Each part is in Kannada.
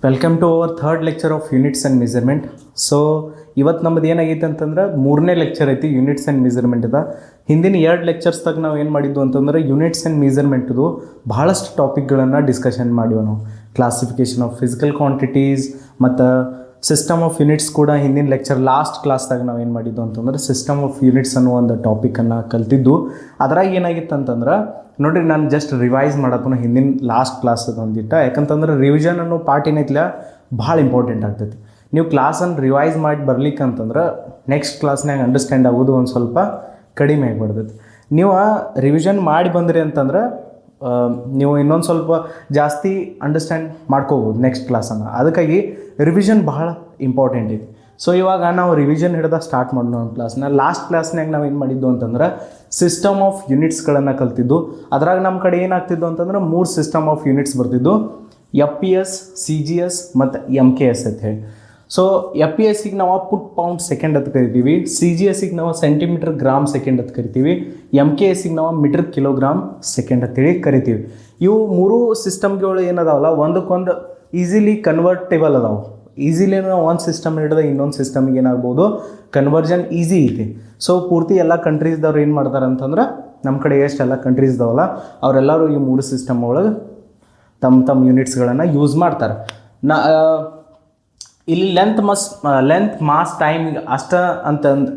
Welcome to our third lecture of units and measurement. So ಇವತ್ತು ನಮ್ಮದು ಏನಾಗೈತೆ ಅಂತಂದ್ರೆ ಮೂರನೇ ಲೆಕ್ಚರ್ ಐತಿ ಯೂನಿಟ್ಸ್ ಆ್ಯಂಡ್ ಮೆಜರ್ಮೆಂಟ್ ಇದ. ಹಿಂದಿನ 2 ಲೆಕ್ಚರ್ಸ್ದಾಗ ನಾವು ಏನು ಮಾಡಿದ್ದು ಅಂತಂದ್ರೆ ಯೂನಿಟ್ಸ್ ಆ್ಯಂಡ್ ಮೆಜರ್ಮೆಂಟ್ದು ಭಾಳಷ್ಟು ಟಾಪಿಕ್ಗಳನ್ನು ಡಿಸ್ಕಷನ್ ಮಾಡಿವೆ ನಾವು. ಕ್ಲಾಸಿಫಿಕೇಷನ್ ಆಫ್ ಫಿಸಿಕಲ್ ಕ್ವಾಂಟಿಟೀಸ್ ಮತ್ತು ಸಿಸ್ಟಮ್ ಆಫ್ ಯೂನಿಟ್ಸ್ ಕೂಡ ಹಿಂದಿನ ಲೆಕ್ಚರ್ ಲಾಸ್ಟ್ ಕ್ಲಾಸ್ದಾಗ ನಾವು ಏನು ಮಾಡಿದ್ದು ಅಂತಂದ್ರೆ ಸಿಸ್ಟಮ್ ಆಫ್ ಯೂನಿಟ್ಸ್ ಅನ್ನೋ ಒಂದು ಟಾಪಿಕನ್ನು ಕಲ್ತಿದ್ದು. ಅದ್ರಾಗ ಏನಾಗಿತ್ತು ಅಂತಂದ್ರೆ ನೋಡಿರಿ, ನಾನು ಜಸ್ಟ್ ರಿವೈಸ್ ಮಾಡಪ್ಪನ ಹಿಂದಿನ ಲಾಸ್ಟ್ ಕ್ಲಾಸ್ ಒಂದಿಟ್ಟ. ಯಾಕಂತಂದ್ರೆ ರಿವಿಷನ್ ಅನ್ನೋ ಪಾರ್ಟ್ ಏನೈತಿಲ್ಲ ಭಾಳ ಇಂಪಾರ್ಟೆಂಟ್ ಆಗ್ತೈತಿ. ನೀವು ಕ್ಲಾಸನ್ನು ರಿವೈಸ್ ಮಾಡಿ ಬರ್ಲಿಕ್ಕಂತಂದ್ರೆ ನೆಕ್ಸ್ಟ್ ಕ್ಲಾಸ್ನಾಗ ಅಂಡರ್ಸ್ಟ್ಯಾಂಡ್ ಆಗೋದು ಒಂದು ಸ್ವಲ್ಪ ಕಡಿಮೆ ಆಗಿಬಿಡ್ತೈತಿ. ನೀವು ರಿವಿಷನ್ ಮಾಡಿ ಬಂದ್ರಿ ಅಂತಂದ್ರೆ ನೀವು ಇನ್ನೊಂದು ಸ್ವಲ್ಪ ಜಾಸ್ತಿ ಅಂಡರ್ಸ್ಟ್ಯಾಂಡ್ ಮಾಡ್ಕೋಬೋದು ನೆಕ್ಸ್ಟ್ ಕ್ಲಾಸನ್ನು. ಅದಕ್ಕಾಗಿ ರಿವಿಷನ್ ಬಹಳ ಇಂಪಾರ್ಟೆಂಟ್ ಐತಿ. ಸೊ ಇವಾಗ ನಾವು ರಿವಿಷನ್ ಹಿಡ್ದ ಸ್ಟಾರ್ಟ್ ಮಾಡೋಣ ಕ್ಲಾಸ್ನ. ಲಾಸ್ಟ್ ಕ್ಲಾಸ್ನಾಗ ನಾವು ಏನು ಮಾಡಿದ್ದು ಅಂತಂದ್ರೆ ಸಿಸ್ಟಮ್ ಆಫ್ ಯೂನಿಟ್ಸ್ಗಳನ್ನು ಕಲ್ತಿದ್ದು. ಅದ್ರಾಗ ನಮ್ಮ ಕಡೆ ಏನಾಗ್ತಿದ್ದು ಅಂತಂದ್ರೆ 3 ಸಿಸ್ಟಮ್ ಆಫ್ ಯೂನಿಟ್ಸ್ ಬರ್ತಿದ್ದು: FPS, CGS ಮತ್ತು MKS ಅಂತ ಹೇಳಿ. ಸೊ FPS-ಗೆ ನಾವು ಪುಟ್ ಪೌಂಡ್ ಸೆಕೆಂಡ್ ಅಂತ ಕರಿತೀವಿ, CGS-ಗೆ ನಾವು ಸೆಂಟಿಮೀಟರ್ ಗ್ರಾಮ್ ಸೆಕೆಂಡ್ ಅಂತ ಕರಿತೀವಿ, MKS-ಗೆ ನಾವು ಮೀಟರ್ ಕಿಲೋಗ್ರಾಮ್ ಸೆಕೆಂಡ್ ಅಂತೇಳಿ ಕರಿತೀವಿ. ಇವು 3 ಸಿಸ್ಟಮ್ಗಳು ಏನದಾವಲ್ಲ ಒಂದಕ್ಕೊಂದು ಈಸಿಲಿ ಕನ್ವರ್ಟೇಬಲ್ ಅದಾವೆ. ಈಸಿಲಿ ನಾವು ಒಂದು ಸಿಸ್ಟಮ್ ಹಿಡಿದ ಇನ್ನೊಂದು ಸಿಸ್ಟಮ್ಗೆ ಏನಾಗ್ಬೋದು, ಕನ್ವರ್ಜನ್ ಈಸಿ ಐತಿ. ಸೊ ಪೂರ್ತಿ ಎಲ್ಲ ಕಂಟ್ರೀಸ್ದವ್ರು ಏನು ಮಾಡ್ತಾರೆ ಅಂತಂದ್ರೆ ನಮ್ಮ ಕಡೆ ಎಷ್ಟೆಲ್ಲ ಕಂಟ್ರೀಸ್ದವಲ್ಲ ಅವರೆಲ್ಲರೂ ಈ 3 ಸಿಸ್ಟಮ್ ಒಳಗೆ ತಮ್ಮ ಯೂನಿಟ್ಸ್ಗಳನ್ನು ಯೂಸ್ ಮಾಡ್ತಾರೆ. ಇಲ್ಲಿ ಲೆಂತ್ ಮಾಸ್ ಟೈಮ್ ಅಷ್ಟ ಅಂತಂದು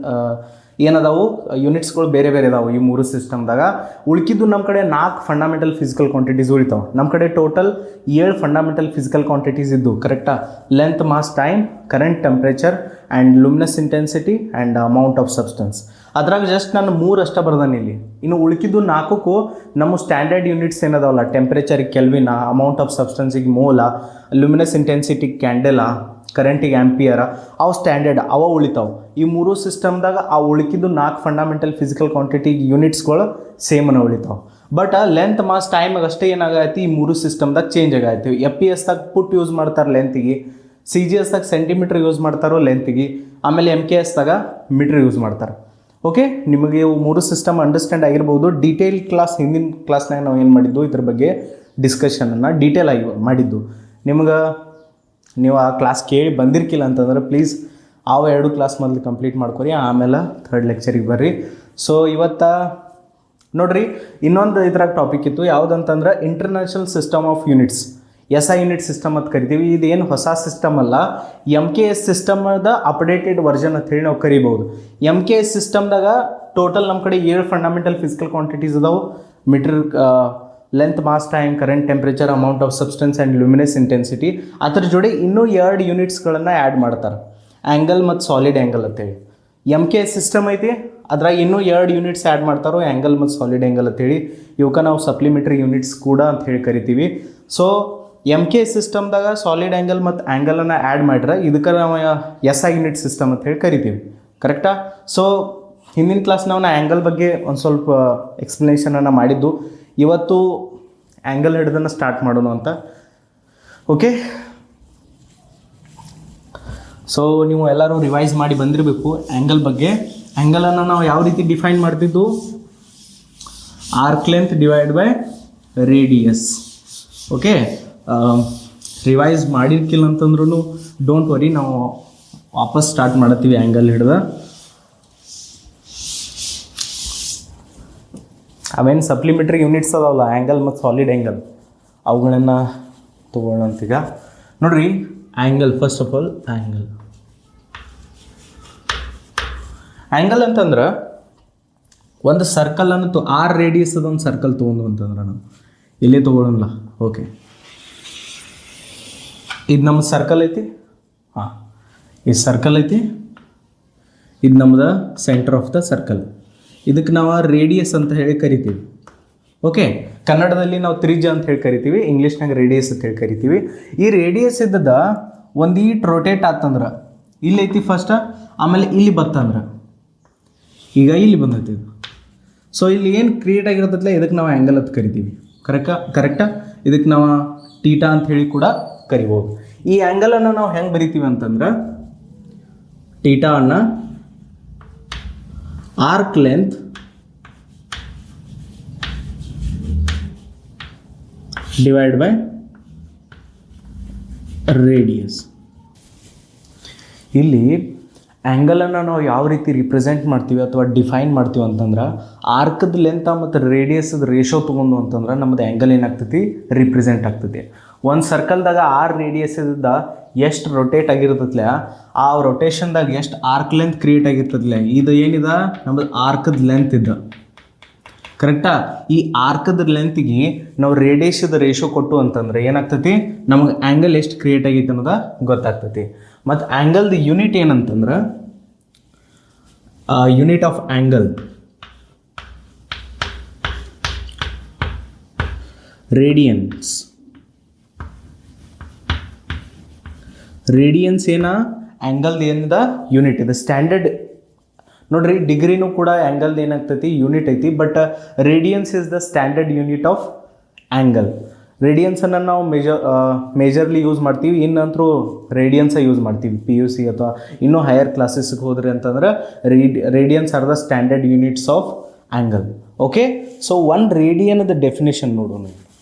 ಏನದಾವು ಯೂನಿಟ್ಸ್ಗಳು ಬೇರೆ ಬೇರೆ ಇದಾವೆ ಈ 3 ಸಿಸ್ಟಮ್ದಾಗ. ಉಳ್ಕಿದ್ದು ನಮ್ಮ ಕಡೆ 4 ಫಂಡಮೆಂಟಲ್ ಫಿಸಿಕಲ್ ಕ್ವಾಂಟಿಟೀಸ್ ಉಳಿತಾವೆ. ನಮ್ಮ ಕಡೆ ಟೋಟಲ್ 7 ಫಂಡಮೆಂಟಲ್ ಫಿಸಿಕಲ್ ಕ್ವಾಂಟಿಟೀಸ್ ಇದ್ದು ಕರೆಕ್ಟಾ. Length, mass, time, current, temperature and luminous intensity and amount of substance. ಅದ್ರಾಗ ಜಸ್ಟ್ ನಾನು 3 ಅಷ್ಟೇ ಬರ್ದಾನೆ ಇಲ್ಲಿ. ಇನ್ನು ಉಳ್ಕಿದ್ದು 4ಕ್ಕೂ ನಮ್ಮ ಸ್ಟ್ಯಾಂಡರ್ಡ್ ಯೂನಿಟ್ಸ್ ಏನದಾವಲ್ಲ, ಟೆಂಪ್ರೇಚರಿಗೆ ಕೆಲ್ವಿನ, ಅಮೌಂಟ್ ಆಫ್ ಸಬ್ಸ್ಟೆನ್ಸಿಗೆ ಮೋಲ, ಲುಮಿನಸ್ ಇಂಟೆನ್ಸಿಟಿಗೆ ಕ್ಯಾಂಡೆಲ, ಕರೆಂಟಿಗೆ ಆ್ಯಂಪಿಯರ, ಅವು ಸ್ಟ್ಯಾಂಡರ್ಡ್ ಅವ ಉಳಿತಾವೆ. ಈ 3 ಸಿಸ್ಟಮ್ದಾಗ ಆ ಉಳಿಕಿದ್ದು 4 ಫಂಡಮೆಂಟಲ್ ಫಿಸಿಕಲ್ ಕ್ವಾಂಟಿಟಿ ಯೂನಿಟ್ಸ್ಗಳು ಸೇಮನ್ನು ಉಳಿತಾವೆ. ಬಟ್ ಲೆಂತ್, ಮಾಸ್, ಟೈಮಿಗೆ ಅಷ್ಟೇ ಏನಾಗೈತಿ ಈ 3 ಸಿಸ್ಟಮ್ದಾಗ ಚೇಂಜ್ ಆಗೈತಿ. FPS-ದಾಗ ಪುಟ್ ಯೂಸ್ ಮಾಡ್ತಾರೆ ಲೆಂತಿಗೆ, CGS-ದಾಗ ಸೆಂಟಿಮೀಟ್ರ್ ಯೂಸ್ ಮಾಡ್ತಾರೋ ಲೆಂತಿಗೆ, ಆಮೇಲೆ MKS-ದಾಗ ಮೀಟ್ರ್ ಯೂಸ್ ಮಾಡ್ತಾರೆ. ಓಕೆ, ನಿಮಗೆ ಇವು 3 ಸಿಸ್ಟಮ್ ಅಂಡರ್ಸ್ಟ್ಯಾಂಡ್ ಆಗಿರ್ಬೋದು. ಡೀಟೇಲ್ ಕ್ಲಾಸ್ ಹಿಂದಿನ ಕ್ಲಾಸ್ನಾಗ ನಾವು ಏನು ಮಾಡಿದ್ದು ಇದ್ರ ಬಗ್ಗೆ ಡಿಸ್ಕಷನನ್ನು ಡೀಟೇಲ್ ಆಗಿ ಮಾಡಿದ್ದು. ನೀವು ಆ ಕ್ಲಾಸ್ ಕೇಳಿ ಬಂದಿರ್ಕಿಲ್ಲ ಅಂತಂದ್ರೆ ಪ್ಲೀಸ್ ಅವ 2 ಕ್ಲಾಸ್ ಮೊದಲು ಕಂಪ್ಲೀಟ್ ಮಾಡ್ಕೊರಿ, ಆಮೇಲೆ ಥರ್ಡ್ ಲೆಕ್ಚರಿಗೆ ಬರ್ರಿ. ಸೊ ಇವತ್ತು ನೋಡಿರಿ, ಇನ್ನೊಂದು ಇದ್ರಾಗ ಟಾಪಿಕ್ ಇತ್ತು ಯಾವುದಂತಂದ್ರೆ international system of units, SI unit system ಅಂತ ಕರಿತೀವಿ. ಇದೇನು ಹೊಸ ಸಿಸ್ಟಮ್ ಅಲ್ಲ, MKS ಸಿಸ್ಟಮ್ದ ಅಪ್ಡೇಟೆಡ್ ವರ್ಷನ್ ಅಂತ ಹೇಳಿ ನಾವು ಕರಿಬೋದು. MKS ಸಿಸ್ಟಮ್ದಾಗ ಟೋಟಲ್ ನಮ್ಮ ಕಡೆ 7 ಫಂಡಮೆಂಟಲ್ ಫಿಸಿಕಲ್ ಕ್ವಾಂಟಿಟೀಸ್ ಅದಾವೆ: metre, length, mass, time, current, temperature, amount of substance and luminous intensity. ಅದ್ರ ಜೋಡಿ ಇನ್ನೂ 2 ಯೂನಿಟ್ಸ್ಗಳನ್ನು ಆ್ಯಡ್ ಮಾಡ್ತಾರೆ, ಆ್ಯಂಗಲ್ ಮತ್ತು ಸಾಲಿಡ್ ಆ್ಯಂಗಲ್ ಅಂತೇಳಿ. MKS ಸಿಸ್ಟಮ್ ಐತಿ, ಅದ್ರಾಗ ಇನ್ನೂ 2 ಯೂನಿಟ್ಸ್ ಆ್ಯಡ್ ಮಾಡ್ತಾರೋ, ಆ್ಯಂಗಲ್ ಮತ್ತು ಸಾಲಿಡ್ ಆ್ಯಂಗಲ್ ಅಂತೇಳಿ. ಇವಕ್ಕೆ ನಾವು ಸಪ್ಲಿಮೆಂಟ್ರಿ ಯೂನಿಟ್ಸ್ ಕೂಡ ಅಂತ ಹೇಳಿ ಕರಿತೀವಿ. ಸೊ MKS ಸಿಸ್ಟಮ್ದಾಗ ಸಾಲಿಡ್ ಆ್ಯಂಗಲ್ ಮತ್ತು ಆ್ಯಂಗಲನ್ನು ಆ್ಯಡ್ ಮಾಡಿದ್ರೆ ಇದಕ್ಕೆ ನಾವು SI ಯೂನಿಟ್ ಸಿಸ್ಟಮ್ ಅಂತ ಹೇಳಿ ಕರಿತೀವಿ, ಕರೆಕ್ಟಾ. ಸೊ ಹಿಂದಿನ ಕ್ಲಾಸ್ ನಾವು ಆ್ಯಂಗಲ್ ಬಗ್ಗೆ ಒಂದು ಸ್ವಲ್ಪ ಎಕ್ಸ್ಪ್ಲನೇಷನನ್ನು ಮಾಡಿದ್ದು. ಇವತ್ತು ಆ್ಯಂಗಲ್ ಹಿಡ್ದನ್ನು ಸ್ಟಾರ್ಟ್ ಮಾಡೋಣ ಅಂತ. ಓಕೆ, ಸೊ ನೀವು ಎಲ್ಲರೂ ರಿವೈಸ್ ಮಾಡಿ ಬಂದಿರಬೇಕು ಆ್ಯಂಗಲ್ ಬಗ್ಗೆ. ಆ್ಯಂಗಲನ್ನು ನಾವು ಯಾವ ರೀತಿ ಡಿಫೈನ್ ಮಾಡ್ತಿದ್ದು, arc length divide by radius. Okay, revise ಮಾಡಿರ್ಕಿಲ್ಲ ಅಂತಂದ್ರೂ ಡೋಂಟ್ ವರಿ, ನಾವು ವಾಪಸ್ ಸ್ಟಾರ್ಟ್ ಮಾಡತ್ತೀವಿ ಆ್ಯಂಗಲ್ ಹಿಡ್ದ. ಅವೇನು ಸಪ್ಲಿಮೆಂಟ್ರಿ ಯೂನಿಟ್ಸ್ ಅದಾವಲ್ಲ, ಆ್ಯಂಗಲ್ ಮತ್ತು ಸಾಲಿಡ್ ಆ್ಯಂಗಲ್, ಅವುಗಳನ್ನು ತೊಗೊಳ್ಳೋಂತೀಗ. ನೋಡಿರಿ, angle first of all angle ಅಂತಂದ್ರೆ ಒಂದು ಸರ್ಕಲನ್ನು R ರೇಡಿಯಸ್ ಅದೊಂದು ಸರ್ಕಲ್ ತೊಗೊಂಡು ಅಂತಂದ್ರೆ ನಾವು ಇಲ್ಲೇ ತೊಗೊಳ್ಳೋಲ್ಲ. ಓಕೆ, ಇದು ನಮ್ಮ ಸರ್ಕಲ್ ಐತಿ. ಹಾಂ, ಇದು ಸರ್ಕಲ್ ಐತಿ, ಇದು ನಮ್ಮದು ಸೆಂಟರ್ ಆಫ್ ದ ಸರ್ಕಲ್. ಇದಕ್ಕೆ ನಾವು ರೇಡಿಯಸ್ ಅಂತ ಹೇಳಿ ಕರಿತೀವಿ. ಓಕೆ, ಕನ್ನಡದಲ್ಲಿ ನಾವು ತ್ರಿಜ್ಯ ಅಂತ ಹೇಳಿ ಕರಿತೀವಿ, ಇಂಗ್ಲೀಷ್ನಾಗ ರೇಡಿಯಸ್ ಅಂತ ಹೇಳಿ ಕರಿತೀವಿ. ಈ ರೇಡಿಯಸ್ ಇದ್ದದ ಒಂದು ಈಟ್ ರೊಟೇಟ್ ಆತಂದ್ರೆ ಇಲ್ಲಿ ಐತಿ ಫಸ್ಟ್, ಆಮೇಲೆ ಇಲ್ಲಿ ಬತ್ತಂದ್ರೆ ಈಗ ಇಲ್ಲಿ ಬಂದೈತಿ ಇದು. ಸೊ ಇಲ್ಲಿ ಏನು ಕ್ರಿಯೇಟ್ ಆಗಿರ್ತೈತಲ್ಲ ಇದಕ್ಕೆ ನಾವು ಆ್ಯಂಗಲ್ ಅಂತ ಕರಿತೀವಿ, ಕರೆಕ್ಟಾ. ಇದಕ್ಕೆ ನಾವು ಟೀಟಾ ಅಂತ ಹೇಳಿ ಕೂಡ ಕರಿಬೋದು. ಈ ಆ್ಯಂಗಲನ್ನು ನಾವು ಹೆಂಗೆ ಬರಿತೀವಿ ಅಂತಂದ್ರೆ, ಟೀಟಾವನ್ನು arc length divide by radius. ಇಲ್ಲಿ ಆ್ಯಂಗಲನ್ನು ನಾವು ಯಾವ ರೀತಿ ರಿಪ್ರೆಸೆಂಟ್ ಮಾಡ್ತೀವಿ ಅಥವಾ ಡಿಫೈನ್ ಮಾಡ್ತೀವಿ ಅಂತಂದ್ರೆ ಆರ್ಕದ ಲೆಂತ್ ಮತ್ತು ರೇಡಿಯಸ್ದ ರೇಷೋ ತೊಗೊಂಡು ಅಂತಂದ್ರೆ ನಮ್ಮದು ಆ್ಯಂಗಲ್ ಏನಾಗ್ತೈತಿ ರಿಪ್ರೆಸೆಂಟ್ ಆಗ್ತೈತಿ. ಒಂದು ಸರ್ಕಲ್ದಾಗ ಆರ್ ರೇಡಿಯಸ್ದ ಎಷ್ಟು ರೊಟೇಟ್ ಆಗಿರ್ತೈತ್ಲೆ ಆ ರೊಟೇಷನ್ದಾಗ ಎಷ್ಟು ಆರ್ಕ್ ಲೆಂತ್ ಕ್ರಿಯೇಟ್ ಆಗಿರ್ತೈತ್ಲೆ ಇದು ಏನಿದೆ ನಮ್ಮದು ಆರ್ಕದ ಲೆಂತ್ ಇದ್ದ ಕರೆಕ್ಟಾ. ಈ ಆರ್ಕದ ಲೆಂತ್ಗೆ ನಾವು ರೇಡಿಯಸ್ದ ರೇಷೋ ಕೊಟ್ಟು ಅಂತಂದ್ರೆ ಏನಾಗ್ತೈತಿ ನಮಗೆ ಆ್ಯಂಗಲ್ ಎಷ್ಟು ಕ್ರಿಯೇಟ್ ಆಗೈತೆ ಅನ್ನೋದು ಗೊತ್ತಾಗ್ತೈತಿ. ಮತ್ತು ಆ್ಯಂಗಲ್ದು ಯೂನಿಟ್ ಏನಂತಂದ್ರೆ unit of angle radiance. Radiance ಏನ ಆ್ಯಂಗಲ್ದು ಏನಿದೆ ಯೂನಿಟ್ ಇದೆ. ಸ್ಟ್ಯಾಂಡರ್ಡ್ ನೋಡ್ರಿ ಡಿಗ್ರಿನೂ ಕೂಡ ಆ್ಯಂಗಲ್ದು ಏನಾಗ್ತೈತಿ ಯೂನಿಟ್ ಐತಿ. But radians is the standard unit of angle. ರೇಡಿಯನ್ಸನ್ನು ನಾವು ಮೇಜರ್ಲಿ ಯೂಸ್ ಮಾಡ್ತೀವಿ. ಇನ್ನಂತರೂ ರೇಡಿಯನ್ಸೇ ಯೂಸ್ ಮಾಡ್ತೀವಿ PUC ಅಥವಾ ಇನ್ನೂ ಹೈಯರ್ ಕ್ಲಾಸಸ್ಗೆ ಹೋದ್ರಿ ಅಂತಂದ್ರೆ radiance are the standard units of angle. Okay, so ಒಂದು ರೇಡಿಯನ್ದ ಡೆಫಿನೇಷನ್ ನೋಡೋಣ.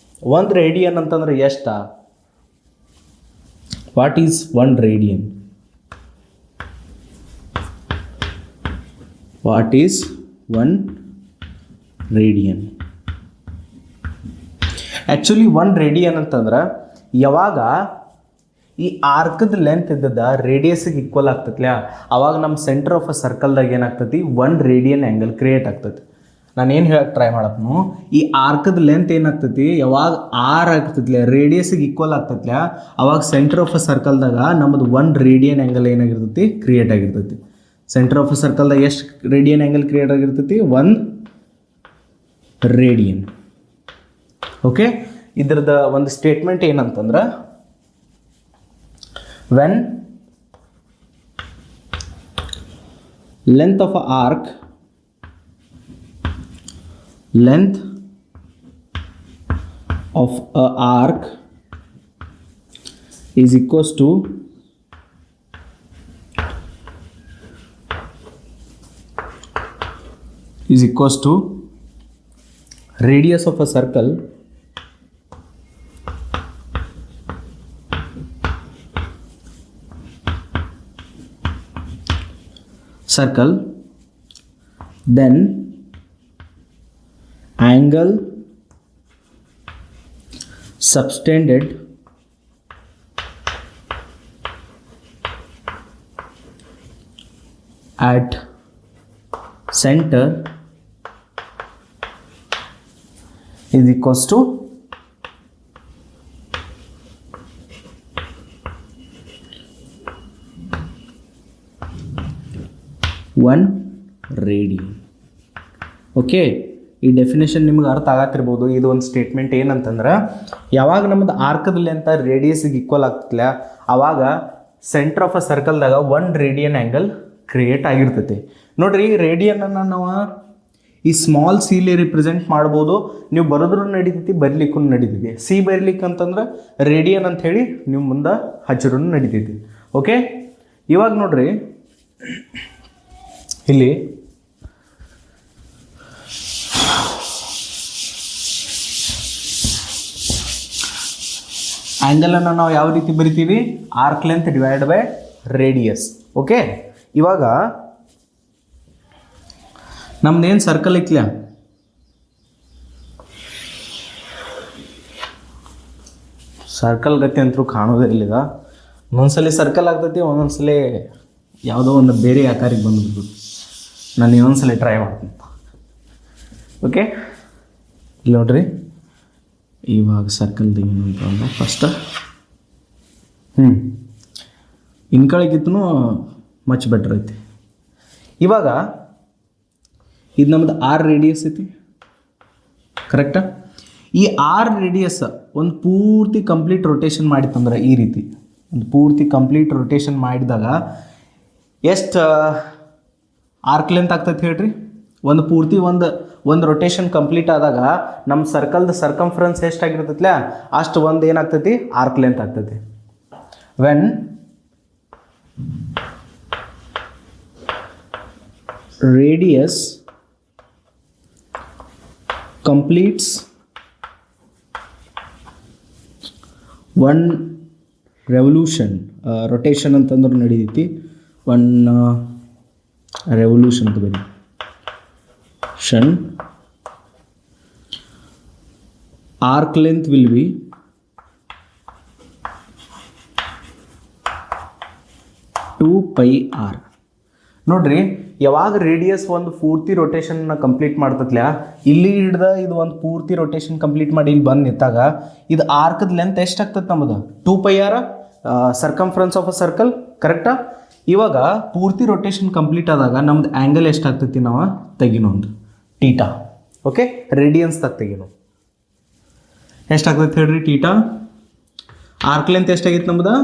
ಒಂದು ರೇಡಿಯನ್ ಅಂತಂದ್ರೆ ಎಷ್ಟ? What is one radian? What is one radian? Actually one radian ಅಂತಂದ್ರೆ ಯಾವಾಗ ಈ ಆರ್ಕದ ಲೆಂತ್ ಇದ್ದದ ರೇಡಿಯಸ್ಗೆ ಈಕ್ವಲ್ ಆಗ್ತೈತ್ಲ ಅವಾಗ ನಮ್ಮ ಸೆಂಟರ್ ಆಫ್ ಅ ಸರ್ಕಲ್ದಾಗ ಏನಾಗ್ತೈತಿ ಒನ್ ರೇಡಿಯನ್ ಆ್ಯಂಗಲ್ ಕ್ರಿಯೇಟ್ ಆಗ್ತೈತಿ. ನಾನು ಏನು ಹೇಳಕ್ಕೆ ಟ್ರೈ ಮಾಡತ್ನು, ಈ ಆರ್ಕದ ಲೆಂತ್ ಏನಾಗ್ತೈತಿ ಯಾವಾಗ ಆರ್ ಆಗ್ತೈತ್ಲ ರೇಡಿಯಸ್ಗೆ ಈಕ್ವಲ್ ಆಗ್ತೈತ್ಲ ಅವಾಗ ಸೆಂಟರ್ ಆಫ್ ಅ ಸರ್ಕಲ್ದಾಗ ನಮ್ಮದು ಒನ್ ರೇಡಿಯನ್ ಆ್ಯಂಗಲ್ ಏನಾಗಿರ್ತೈತಿ ಕ್ರಿಯೇಟ್ ಆಗಿರ್ತೈತಿ. ಸೆಂಟರ್ ಆಫ್ ಅ ಸರ್ಕಲ್ದಾಗ ಎಷ್ಟು ರೇಡಿಯನ್ ಆ್ಯಂಗಲ್ ಕ್ರಿಯೇಟ್ ಆಗಿರ್ತೈತಿ? One radian. ಓಕೆ, ಇದ್ರದ ಒಂದು ಸ್ಟೇಟ್ಮೆಂಟ್ ಏನಂತಂದ್ರೆ when length of a arc length of a arc is equals to radius of a circle then angle subtended at center is equals to one radian. Okay, ಈ ಡೆಫಿನೇಷನ್ ನಿಮ್ಗೆ ಅರ್ಥ ಆಗತ್ತಿರ್ಬೋದು. ಇದು ಒಂದು ಸ್ಟೇಟ್ಮೆಂಟ್ ಏನಂತಂದ್ರೆ ಯಾವಾಗ ನಮ್ಮದು ಆರ್ಕದ ಲೆಂತ್ ರೇಡಿಯಸ್ಗೆ ಈಕ್ವಲ್ ಆಗ್ತಿಲ್ಲ ಆವಾಗ ಸೆಂಟರ್ ಆಫ್ ಅ ಸರ್ಕಲ್ದಾಗ ಒನ್ ರೇಡಿಯನ್ ಆ್ಯಂಗಲ್ ಕ್ರಿಯೇಟ್ ಆಗಿರ್ತೈತಿ. ನೋಡ್ರಿ, ಈ ರೇಡಿಯನನ್ನು ನಾವು ಈ ಸ್ಮಾಲ್ ಸಿಲಿ ರಿಪ್ರೆಸೆಂಟ್ ಮಾಡ್ಬೋದು. ನೀವು ಬರೋದ್ರೂ ನಡೀತೈತಿ, ಬರಲಿಕ್ಕೂ ನಡೀತೈತಿ. ಸಿ ಬರಲಿಕ್ಕೆ ಅಂತಂದ್ರೆ ರೇಡಿಯನ್ ಅಂಥೇಳಿ ನೀವು ಮುಂದೆ ಹಚ್ಚಿರೂ ನಡೀತೈತಿ. ಓಕೆ, ಇವಾಗ ನೋಡ್ರಿ ಇಲ್ಲಿ ಆ್ಯಂಗಲನ್ನು ನಾವು ಯಾವ ರೀತಿ ಬರಿತೀವಿ? Arc length divide by radius. Okay, ಇವಾಗ ನಮ್ದೇನು ಸರ್ಕಲ್ ಇಕ್ಲ ಸರ್ಕಲ್ ಗತಿ ಅಂತೂ ಕಾಣೋದೇ ಇಲ್ಲಿದ. ಒಂದೊಂದ್ಸಲಿ ಸರ್ಕಲ್ ಆಗ್ತೈತಿ, ಒಂದೊಂದ್ಸಲಿ ಯಾವುದೋ ಒಂದು ಬೇರೆ ಆಕಾರಕ್ಕೆ ಬಂದ್ಬಿಡ್ತು. ನಾನು ಇನ್ನೊಂದ್ಸಲಿ ಟ್ರೈ ಮಾಡ್ತೀನಿ. ಓಕೆ, ಇಲ್ಲಿ ನೋಡ್ರಿ, ಇವಾಗ ಸರ್ಕಲ್ದು ಏನು ಅಂತಂದ್ರೆ ಫಸ್ಟ್ ಇನ್ಕಳಿಗಿತ್ತು ಮಚ್ ಬೆಟರ್ ಐತಿ. ಇವಾಗ ಇದು ನಮ್ಮದು ಆರ್ ರೇಡಿಯಸ್ ಐತಿ, ಕರೆಕ್ಟಾ? ಈ ಆರ್ ರೇಡಿಯಸ್ ಒಂದು ಪೂರ್ತಿ ಕಂಪ್ಲೀಟ್ ರೊಟೇಷನ್ ಮಾಡಿತ್ತಂದ್ರೆ ಈ ರೀತಿ ಒಂದು ಪೂರ್ತಿ ಕಂಪ್ಲೀಟ್ ರೊಟೇಷನ್ ಮಾಡಿದಾಗ ಎಷ್ಟು ಆರ್ಕ್ ಲೆಂತ್ ಆಗ್ತೈತೆ ಹೇಳ್ರಿ? ಒಂದು ಪೂರ್ತಿ ಒಂದು ರೊಟೇಷನ್ ಕಂಪ್ಲೀಟ್ ಆದಾಗ ನಮ್ಮ ಸರ್ಕಲ್ದು ಸರ್ಕಂಫರೆನ್ಸ್ ಎಷ್ಟಾಗಿರ್ತೈತ್ಲ ಅಷ್ಟು ಒಂದು ಏನಾಗ್ತೈತಿ ಆರ್ಕ್ ಲೆಂತ್ ಆಗ್ತೈತಿ. When radius completes one revolution rotation ಅಂತಂದ್ರೆ ನಡೀತೈತಿ. ಒನ್ ರೆವಲ್ಯೂಷನ್ ಅಂತ ಬನ್ನಿ ಷನ್ arc length will be 2πr. ನೋಡ್ರಿ, ಯಾವಾಗ ರೇಡಿಯಸ್ ಒಂದು ಪೂರ್ತಿ ರೊಟೇಷನ್ನ ಕಂಪ್ಲೀಟ್ ಮಾಡ್ತತ್ಲ, ಇಲ್ಲಿ ಹಿಡ್ದ ಇದು ಒಂದು ಪೂರ್ತಿ ರೊಟೇಷನ್ ಕಂಪ್ಲೀಟ್ ಮಾಡಿ ಇಲ್ಲಿ ಬಂದು ನಿಂತಾಗ ಇದು ಆರ್ಕದ ಲೆಂತ್ ಎಷ್ಟಾಗ್ತದೆ ನಮ್ಮದು? 2πr circumference of a circle, ಕರೆಕ್ಟಾ? ಇವಾಗ ಪೂರ್ತಿ ರೊಟೇಷನ್ ಕಂಪ್ಲೀಟ್ ಆದಾಗ ನಮ್ದು ಆ್ಯಂಗಲ್ ಎಷ್ಟಾಗ್ತೈತಿ ನಾವು ತೆಗಿನೊಂದು ಟೀಟಾ. ಓಕೆ, ರೇಡಿಯನ್ಸ್ದಾಗ ತೆಗಿನೋ ಎಷ್ಟಾಗ್ತೈತೆ ಹೇಳ್ರಿ ಟೀಟಾ. ಆರ್ಕ್ ಲೆಂತ್ ಎಷ್ಟಾಗೈತಿ ನಮ್ದು?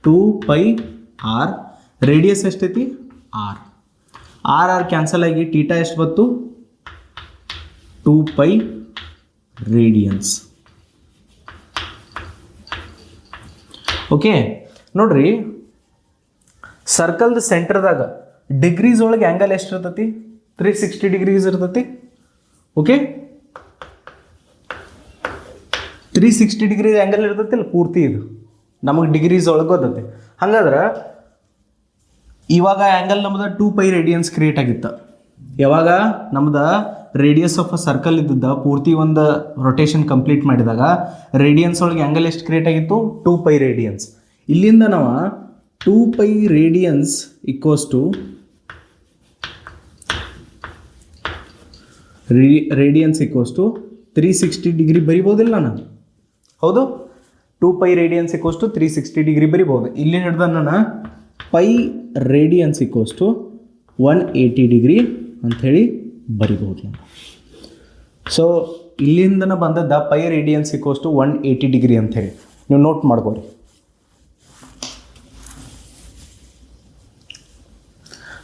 2πr. ರೇಡಿಯಸ್ ಎಷ್ಟೈತಿ? ಆರ್. ಆರ್ ಕ್ಯಾನ್ಸಲ್ ಆಗಿ ಟೀಟಾ ಎಷ್ಟು ಬಂತು? 2π ರೇಡಿಯನ್ಸ್. ಓಕೆ, ನೋಡ್ರಿ, ಸರ್ಕಲ್ದ ಸೆಂಟರ್ದಾಗ ಡಿಗ್ರೀಸ್ ಒಳಗೆ ಆ್ಯಂಗಲ್ ಎಷ್ಟು ಇರ್ತೈತಿ? 360 ಡಿಗ್ರೀಸ್ ಇರ್ತೈತಿ. ಓಕೆ, 360 ಡಿಗ್ರಿ ಆ್ಯಂಗಲ್ ಇರ್ತೈತಿಲ್ಲ ಪೂರ್ತಿ, ಇದು ನಮಗೆ ಡಿಗ್ರೀಸ್ ಒಳಗೆ ಗೊತ್ತೈತಿ. ಹಂಗಾದ್ರೆ ಇವಾಗ ಆ್ಯಂಗಲ್ ನಮ್ದು 2π ರೇಡಿಯನ್ಸ್ ಕ್ರಿಯೇಟ್ ಆಗಿತ್ತು. ಯಾವಾಗ ನಮ್ದು ರೇಡಿಯಸ್ ಆಫ್ ಅ ಸರ್ಕಲ್ ಇದ್ದದ್ದು ಪೂರ್ತಿ ಒಂದು ರೊಟೇಷನ್ ಕಂಪ್ಲೀಟ್ ಮಾಡಿದಾಗ ರೇಡಿಯನ್ಸ್ ಒಳಗೆ ಆ್ಯಂಗಲ್ ಎಷ್ಟು ಕ್ರಿಯೇಟ್ ಆಗಿತ್ತು? 2π ರೇಡಿಯನ್ಸ್. ಇಲ್ಲಿಂದ ನಾವು 2π radians equals to radians equals to 360 degree ಬರಿಬೋದಿಲ್ಲ ನಾನು? ಹೌದು, 2π ರೇಡಿಯನ್ಸ್ ಈಕ್ವಲ್ಸ್ ಟು 360 ಡಿಗ್ರಿ ಬರಿಬೋದು. ಇಲ್ಲಿ ಹಿಡ್ದ ನಾನು pi radians equals to 180 degree ಅಂಥೇಳಿ ಬರಿಬೋದು ನಾನು. ಸೊ ಇಲ್ಲಿಂದನ ಬಂದದ್ದ pi radians equals to 180 degree ಅಂಥೇಳಿ ನೀವು ನೋಟ್ ಮಾಡ್ಕೋರಿ.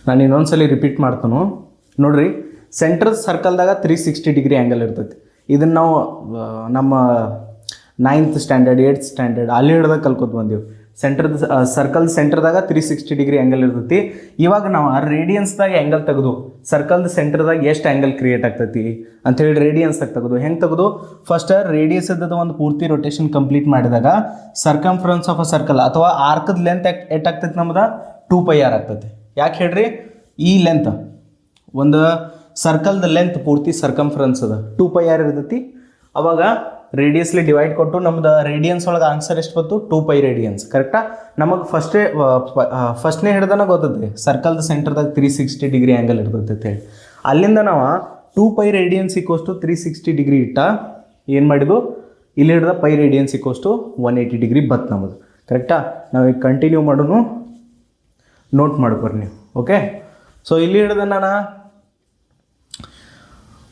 ನಾನು ಇನ್ನೊಂದ್ಸಲಿ ರಿಪೀಟ್ ಮಾಡ್ತಾನು ನೋಡ್ರಿ. ಸೆಂಟ್ರ್ ಸರ್ಕಲ್ದಾಗ 360 ಡಿಗ್ರಿ ಆ್ಯಂಗಲ್ ಇರ್ತೈತಿ. ಇದನ್ನು ನಾವು ನಮ್ಮ 9th ಸ್ಟ್ಯಾಂಡರ್ಡ್ 8th ಸ್ಟ್ಯಾಂಡರ್ಡ್ ಅಲ್ಲಿ ಹಿಡ್ದಾಗ ಕಲ್ಕೋತ ಬಂದೀವಿ. ಸರ್ಕಲ್ ಸೆಂಟರ್ದಾಗ 360 ಡಿಗ್ರಿ ಆ್ಯಂಗಲ್ ಇರ್ತೈತಿ. ಇವಾಗ ನಾವು ರೇಡಿಯನ್ಸ್ದಾಗ ಆ್ಯಂಗಲ್ ತೆಗೆದು ಸರ್ಕಲ್ದ ಸೆಂಟರ್ದಾಗ ಎಷ್ಟು ಆ್ಯಂಗಲ್ ಕ್ರಿಯೇಟ್ ಆಗ್ತೈತಿ ಅಂಥೇಳಿ ರೇಡಿಯನ್ಸ್ದಾಗ ತೆಗೆದು ಹೆಂಗೆ ತೆಗೆದು ಫಸ್ಟ್ ರೇಡಿಯಸ್ ಇದ್ದದ್ದು ಒಂದು ಪೂರ್ತಿ ರೊಟೇಷನ್ ಕಂಪ್ಲೀಟ್ ಮಾಡಿದಾಗ ಸರ್ಕಂಫರೆನ್ಸ್ ಆಫ್ ಅ ಸರ್ಕಲ್ ಅಥವಾ ಆರ್ಕದ ಲೆಂತ್ ಎಷ್ಟಾಗ್ತೈತಿ ನಮ್ದು? 2πr ಆಗ್ತೈತಿ. ಯಾಕೆ ಹೇಳ್ರಿ? ಈ ಲೆಂತ್ ಒಂದು ಸರ್ಕಲ್ದ ಲೆಂತ್ ಪೂರ್ತಿ ಸರ್ಕಂಫರೆನ್ಸ್ ಅದ 2πr ಇರ್ತೈತಿ. ಅವಾಗ ರೇಡಿಯಸ್ಲಿ ಡಿವೈಡ್ ಕೊಟ್ಟು ನಮ್ದು ರೇಡಿಯನ್ಸ್ ಒಳಗೆ ಆನ್ಸರ್ ಎಷ್ಟು ಬಂತು? 2π ರೇಡಿಯನ್ಸ್. ಕರೆಕ್ಟಾ? ನಮಗೆ ಫಸ್ಟ್ನೇ ಹಿಡ್ದನ ಗೊತ್ತೈತಿ ಸರ್ಕಲ್ದ ಸೆಂಟರ್ದಾಗ 360 ಡಿಗ್ರಿ ಆ್ಯಂಗಲ್ ಇರ್ತೈತೆ ಅಂತ ಹೇಳಿ. ಅಲ್ಲಿಂದ ನಾವು 2π ರೇಡಿಯನ್ಸ್ ಈಕ್ವಲ್ಸ್ ಟು 360 ಡಿಗ್ರಿ ಇಟ್ಟ ಏನು ಮಾಡಿದ್ದು? ಇಲ್ಲಿ ಹಿಡ್ದ pi radians equals to 180 degree ಬತ್ತು ನಮ್ಮದು. ಕರೆಕ್ಟಾ? ನಾವು ಈಗ ಕಂಟಿನ್ಯೂ ಮಾಡೋನು, ನೋಟ್ ಮಾಡ್ಕೊರಿ ನೀವು. ಓಕೆ, ಸೊ ಇಲ್ಲಿ ಹಿಡ್ದ ನಾನು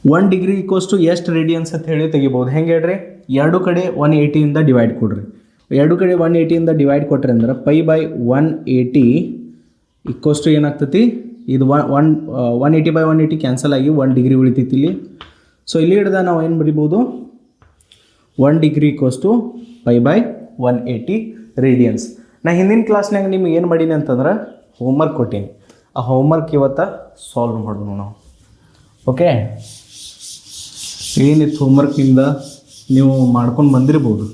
1 ಡಿಗ್ರಿ ಈಕ್ವಲ್ಸ್ ಟು ಎಷ್ಟು ರೇಡಿಯನ್ಸ್ ಅಂತ ಹೇಳಿ ತೆಗಿಬೋದು. ಹೆಂಗೆ ಹೇಳ್ರಿ? ಎರಡು ಕಡೆ 180ಇಂದ ಡಿವೈಡ್ ಕೊಡ್ರಿ. ಎರಡು ಕಡೆ 180ಇಂದ ಡಿವೈಡ್ ಕೊಟ್ರಿ ಅಂದ್ರೆ ಪೈ ಬೈ 180 ಈಕ್ವಲ್ಸ್ ಟು ಏನಾಗ್ತೈತಿ? ಇದು 180 ಬೈ 180 ಕ್ಯಾನ್ಸಲ್ ಆಗಿ 1 ಡಿಗ್ರಿ ಉಳಿತೈತಿ ಇಲ್ಲಿ. ಸೊ ಇಲ್ಲಿ ಹಿಡ್ದ ನಾವು ಏನು ಬರಿಬೋದು? 1 degree equals to pi by 180 radians. ನಾ ಹಿಂದಿನ ಕ್ಲಾಸ್ನಾಗ ನಿಮ್ಗೆ ಏನು ಮಾಡೀನಿ ಅಂತಂದ್ರೆ ಹೋಮ್ವರ್ಕ್ ಕೊಟ್ಟೀನಿ. ಆ ಹೋಮ್ವರ್ಕ್ ಇವತ್ತು ಸಾಲ್ವ್ ಮಾಡೋಣ ನಾವು. ಓಕೆ, ಏನಿತ್ತು ಹೋಮ್ವರ್ಕಿಂದ ನೀವು ಮಾಡ್ಕೊಂಡು ಬಂದಿರ್ಬೋದು.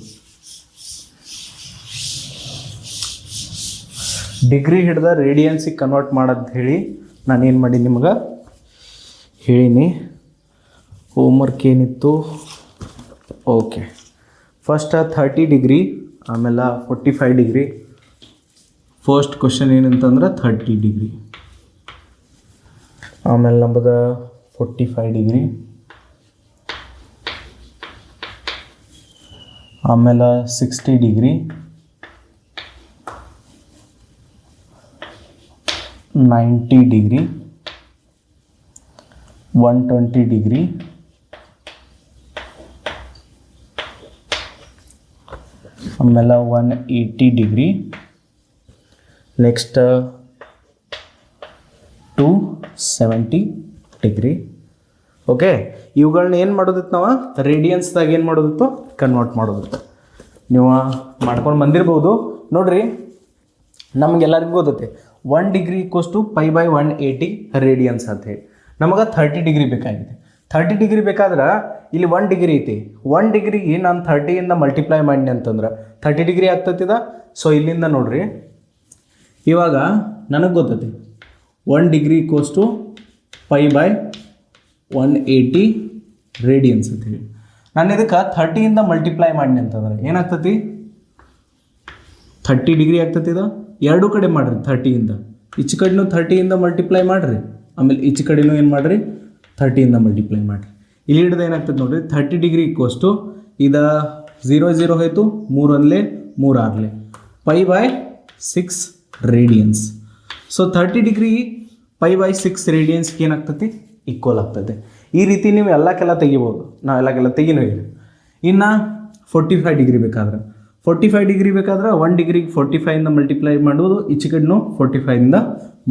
ಡಿಗ್ರಿ ಹಿಡ್ದ ರೇಡಿಯನ್ಸಿಗೆ ಕನ್ವರ್ಟ್ ಮಾಡೋದು ಹೇಳಿ ನಾನೇನು ಮಾಡಿ ನಿಮ್ಗೆ ಹೇಳೀನಿ. ಹೋಮ್ವರ್ಕ್ ಏನಿತ್ತು? ಓಕೆ, ಫಸ್ಟ್ 30 ಡಿಗ್ರಿ, ಆಮೇಲೆ 45 ಡಿಗ್ರಿ. ಫಸ್ಟ್ ಕ್ವಶನ್ ಏನಂತಂದ್ರೆ 30 ಡಿಗ್ರಿ, ಆಮೇಲೆ ನಮ್ಮದು 45 ಡಿಗ್ರಿ, ಆಮೇಲೆ 60 ಡಿಗ್ರಿ, 90 ಡಿಗ್ರಿ, 120 ಡಿಗ್ರಿ, ಆಮೇಲೆ 180 ಡಿಗ್ರಿ, ನೆಕ್ಸ್ಟ್ 270 ಡಿಗ್ರಿ. ಓಕೆ, ಇವುಗಳನ್ನ ಏನು ಮಾಡೋದಿತ್ತು? ನಾವು ರೇಡಿಯನ್ಸ್ದಾಗ ಏನು ಮಾಡೋದಿತ್ತು? ಕನ್ವರ್ಟ್ ಮಾಡೋದಿತ್ತು. ನೀವು ಮಾಡ್ಕೊಂಡು ಬಂದಿರ್ಬೋದು. ನೋಡಿರಿ, ನಮಗೆಲ್ಲರಿಗೂ ಗೊತ್ತೈತೆ 1 degree equals to pi by 180 radians ಅಂತ ಹೇಳಿ. ನಮಗೆ 30 ಡಿಗ್ರಿ ಬೇಕಾಗಿದೆ. 30 ಡಿಗ್ರಿ ಬೇಕಾದ್ರೆ ಇಲ್ಲಿ 1 ಡಿಗ್ರಿ ಐತಿ. 1 ಡಿಗ್ರಿಗೆ ನಾನು 30ಇಂದ ಮಲ್ಟಿಪ್ಲೈ ಮಾಡಿ ಅಂತಂದ್ರೆ 30 ಡಿಗ್ರಿ ಆಗ್ತತಿದ. ಸೊ ಇಲ್ಲಿಂದ ನೋಡ್ರಿ, ಇವಾಗ ನನಗೆ ಗೊತ್ತೈತಿ 1 ಡಿಗ್ರಿ ಈಕ್ವಲ್ಸ್ ಟು π/180 ರೇಡಿಯನ್ಸ್ ಅಂತೀವಿ. ನಾನು ಇದಕ್ಕೆ 30ಇಂದ ಮಲ್ಟಿಪ್ಲೈ ಮಾಡಿ ಅಂತಂದ್ರೆ ಏನಾಗ್ತತಿ, 30 ಡಿಗ್ರಿ ಆಗ್ತತಿ. ಇದು ಎರಡೂ ಕಡೆ ಮಾಡಿರಿ, 30ಇಂದ ಈಚೆ ಕಡೆನೂ 30ಇಂದ ಮಲ್ಟಿಪ್ಲೈ ಮಾಡಿರಿ, ಆಮೇಲೆ ಈಚೆ ಕಡೆನೂ ಏನು ಮಾಡಿರಿ 30ಇಂದ ಮಲ್ಟಿಪ್ಲೈ ಮಾಡಿರಿ. ಇಲ್ಲಿ ಹಿಡಿದು ಏನಾಗ್ತದೆ ನೋಡಿರಿ, 30 ಡಿಗ್ರಿ ಈಕ್ವಲ್ಸ್ ಟು ಇದು 0 0 ಹೋಯ್ತು, 3 1 3 6 π/6 ರೇಡಿಯನ್ಸ್. ಸೊ 30 ಡಿಗ್ರಿ π/6 ರೇಡಿಯನ್ಸ್ಗೆ ಏನಾಗ್ತತಿ, ಈಕ್ವಲ್ ಆಗ್ತದೆ. ಈ ರೀತಿ ನೀವು ಎಲ್ಲಕ್ಕೆಲ್ಲ ತೆಗಿಬೋದು, ನಾವು ಎಲ್ಲಕ್ಕೆಲ್ಲ ತೆಗಿನೂ ಇಲ್ಲ. ಇನ್ನು 45 ಡಿಗ್ರಿ ಬೇಕಾದ್ರೆ 1 ಡಿಗ್ರಿಗೆ 45ಇಂದ ಮಲ್ಟಿಪ್ಲೈ ಮಾಡೋದು, ಈಚೆ ಕಡೆನೂ 45ಇಂದ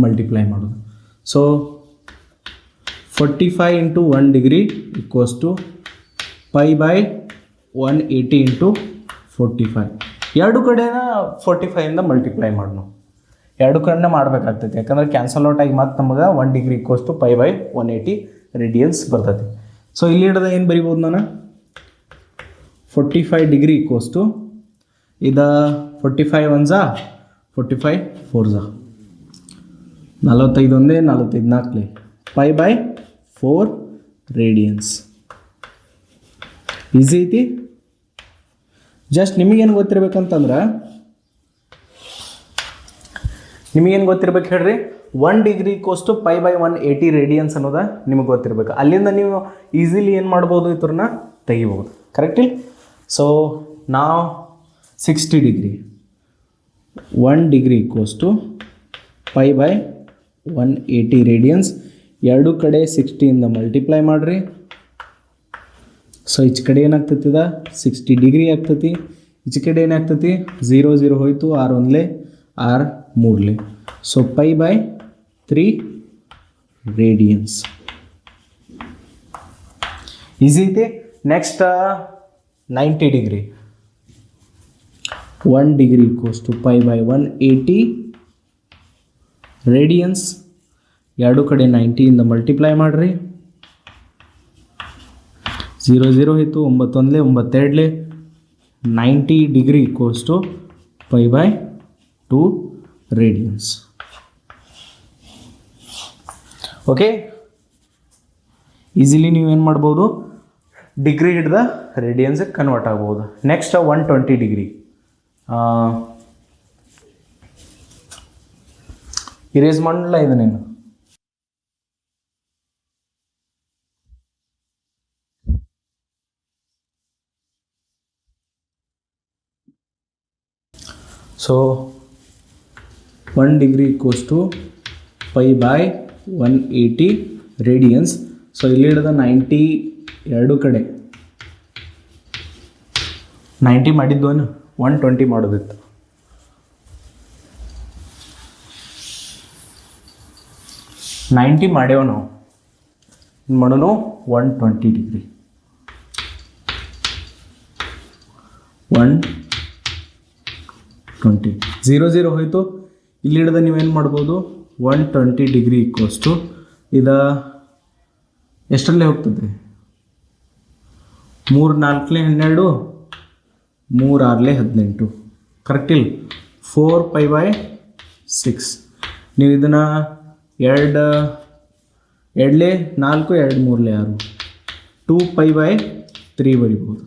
ಮಲ್ಟಿಪ್ಲೈ ಮಾಡೋದು. So 45 into 1 degree equals to π/180 into 45. ಎರಡು ಕಡೆನ 45ಇಂದ ಮಲ್ಟಿಪ್ಲೈ ಮಾಡೋಣ, ಎರಡು ಕಡೆನೇ ಮಾಡಬೇಕಾಗ್ತೈತಿ. ಯಾಕಂದ್ರೆ ಕ್ಯಾನ್ಸಲ್ ಔಟ್ ಆಗಿ ಮತ್ತೆ ನಮಗೆ 1 ಡಿಗ್ರಿ ಈಕ್ವಲ್ಸ್ ಟು π/180 ರೇಡಿಯನ್ಸ್ ಬರ್ತೈತಿ. ಸೊ ಇಲ್ಲಿ ಹಿಡಿದ ಏನು ಬರಿಬೋದು ನಾನು, 45 ಡಿಗ್ರಿ ಈಕ್ವಲ್ಸ್ ಟು ಇದು 45 1 45 4 45 1 45 4 π/4 ರೇಡಿಯನ್ಸ್. ಈಸಿ ಐತಿ. ಜಸ್ಟ್ ನಿಮಗೇನು ಗೊತ್ತಿರ್ಬೇಕಂತಂದ್ರೆ, ನಿಮಗೇನು ಗೊತ್ತಿರ್ಬೇಕು ಹೇಳ್ರಿ, 1 ಡಿಗ್ರಿ ಈಕ್ವಲ್ಸ್ ಟು π/180 ರೇಡಿಯನ್ಸ್ ಅನ್ನೋದು ನಿಮಗೆ ಗೊತ್ತಿರಬೇಕು. ಅಲ್ಲಿಂದ ನೀವು ಈಸಿಲಿ ಏನು ಮಾಡ್ಬೋದು, ಇದ್ರನ್ನ ತೆಗಿಬೋದು. ಕರೆಕ್ಟಿಲ್ಲ? ಸೊ ನಾವು 60 degree 1 degree equals to π/180 radians. ಎರಡು ಕಡೆ 60ಇಂದ ಮಲ್ಟಿಪ್ಲೈ ಮಾಡಿರಿ. ಸೊ ಈಚೆ ಕಡೆ ಏನಾಗ್ತತಿದ 60 ಡಿಗ್ರಿ ಆಗ್ತತಿ, ಈಚೆ ಕಡೆ ಏನಾಗ್ತತಿ 0 0 ಹೋಯ್ತು, 6 1 6 3. So π/3 radians. ಈಸಿ ಐತಿ. Next 90 degree 1 degree equals to π/180 radians. ಎರಡು ಕಡೆ 90ಇಂದ ಮಲ್ಟಿಪ್ಲೈ ಮಾಡಿರಿ. 0 0 ಹೋಯ್ತು, 9 1 9 2 90 degree equals to π/2 radians. Okay, easily ನೀವೇನು ಮಾಡ್ಬೋದು, ಡಿಗ್ರಿ ಹಿಡ್ದ ರೇಡಿಯನ್ಸ್ಗೆ ಕನ್ವರ್ಟ್ ಆಗ್ಬೋದು. ನೆಕ್ಸ್ಟ್ 120 ಡಿಗ್ರಿ ಇರೇಸ್ ಮಾಡಲ್ಲ ಇದು ನೀನು. So 1 degree equals to π/180 radians. So ಇಲ್ಲಿ ಹಿಡಿದ 90 ಎರಡು ಕಡೆ 90 ಮಾಡಿದ್ದು 120 ಮಾಡೋದಿತ್ತು. ಮಾಡ್ಯಾವ ನಾವು ಮಾಡೋಣ 120 ಡಿಗ್ರಿ 120 0 0 ಹೋಯ್ತು. ಇಲ್ಲಿ ಹಿಡಿದ ನೀವೇನು ಮಾಡ್ಬೋದು, 120 ಡಿಗ್ರಿ ಈಕ್ವಲ್ಸ್ ಟು ಇದು ಎಷ್ಟರಲ್ಲೇ ಹೋಗ್ತದೆ, 3 4 12 3 6 18. ಕರೆಕ್ಟಿಲ್ಲ? 4 π/6. ನೀವು ಇದನ್ನು 2 2 4 2 3 6 2 π/3 ಬರಿಬೋದು.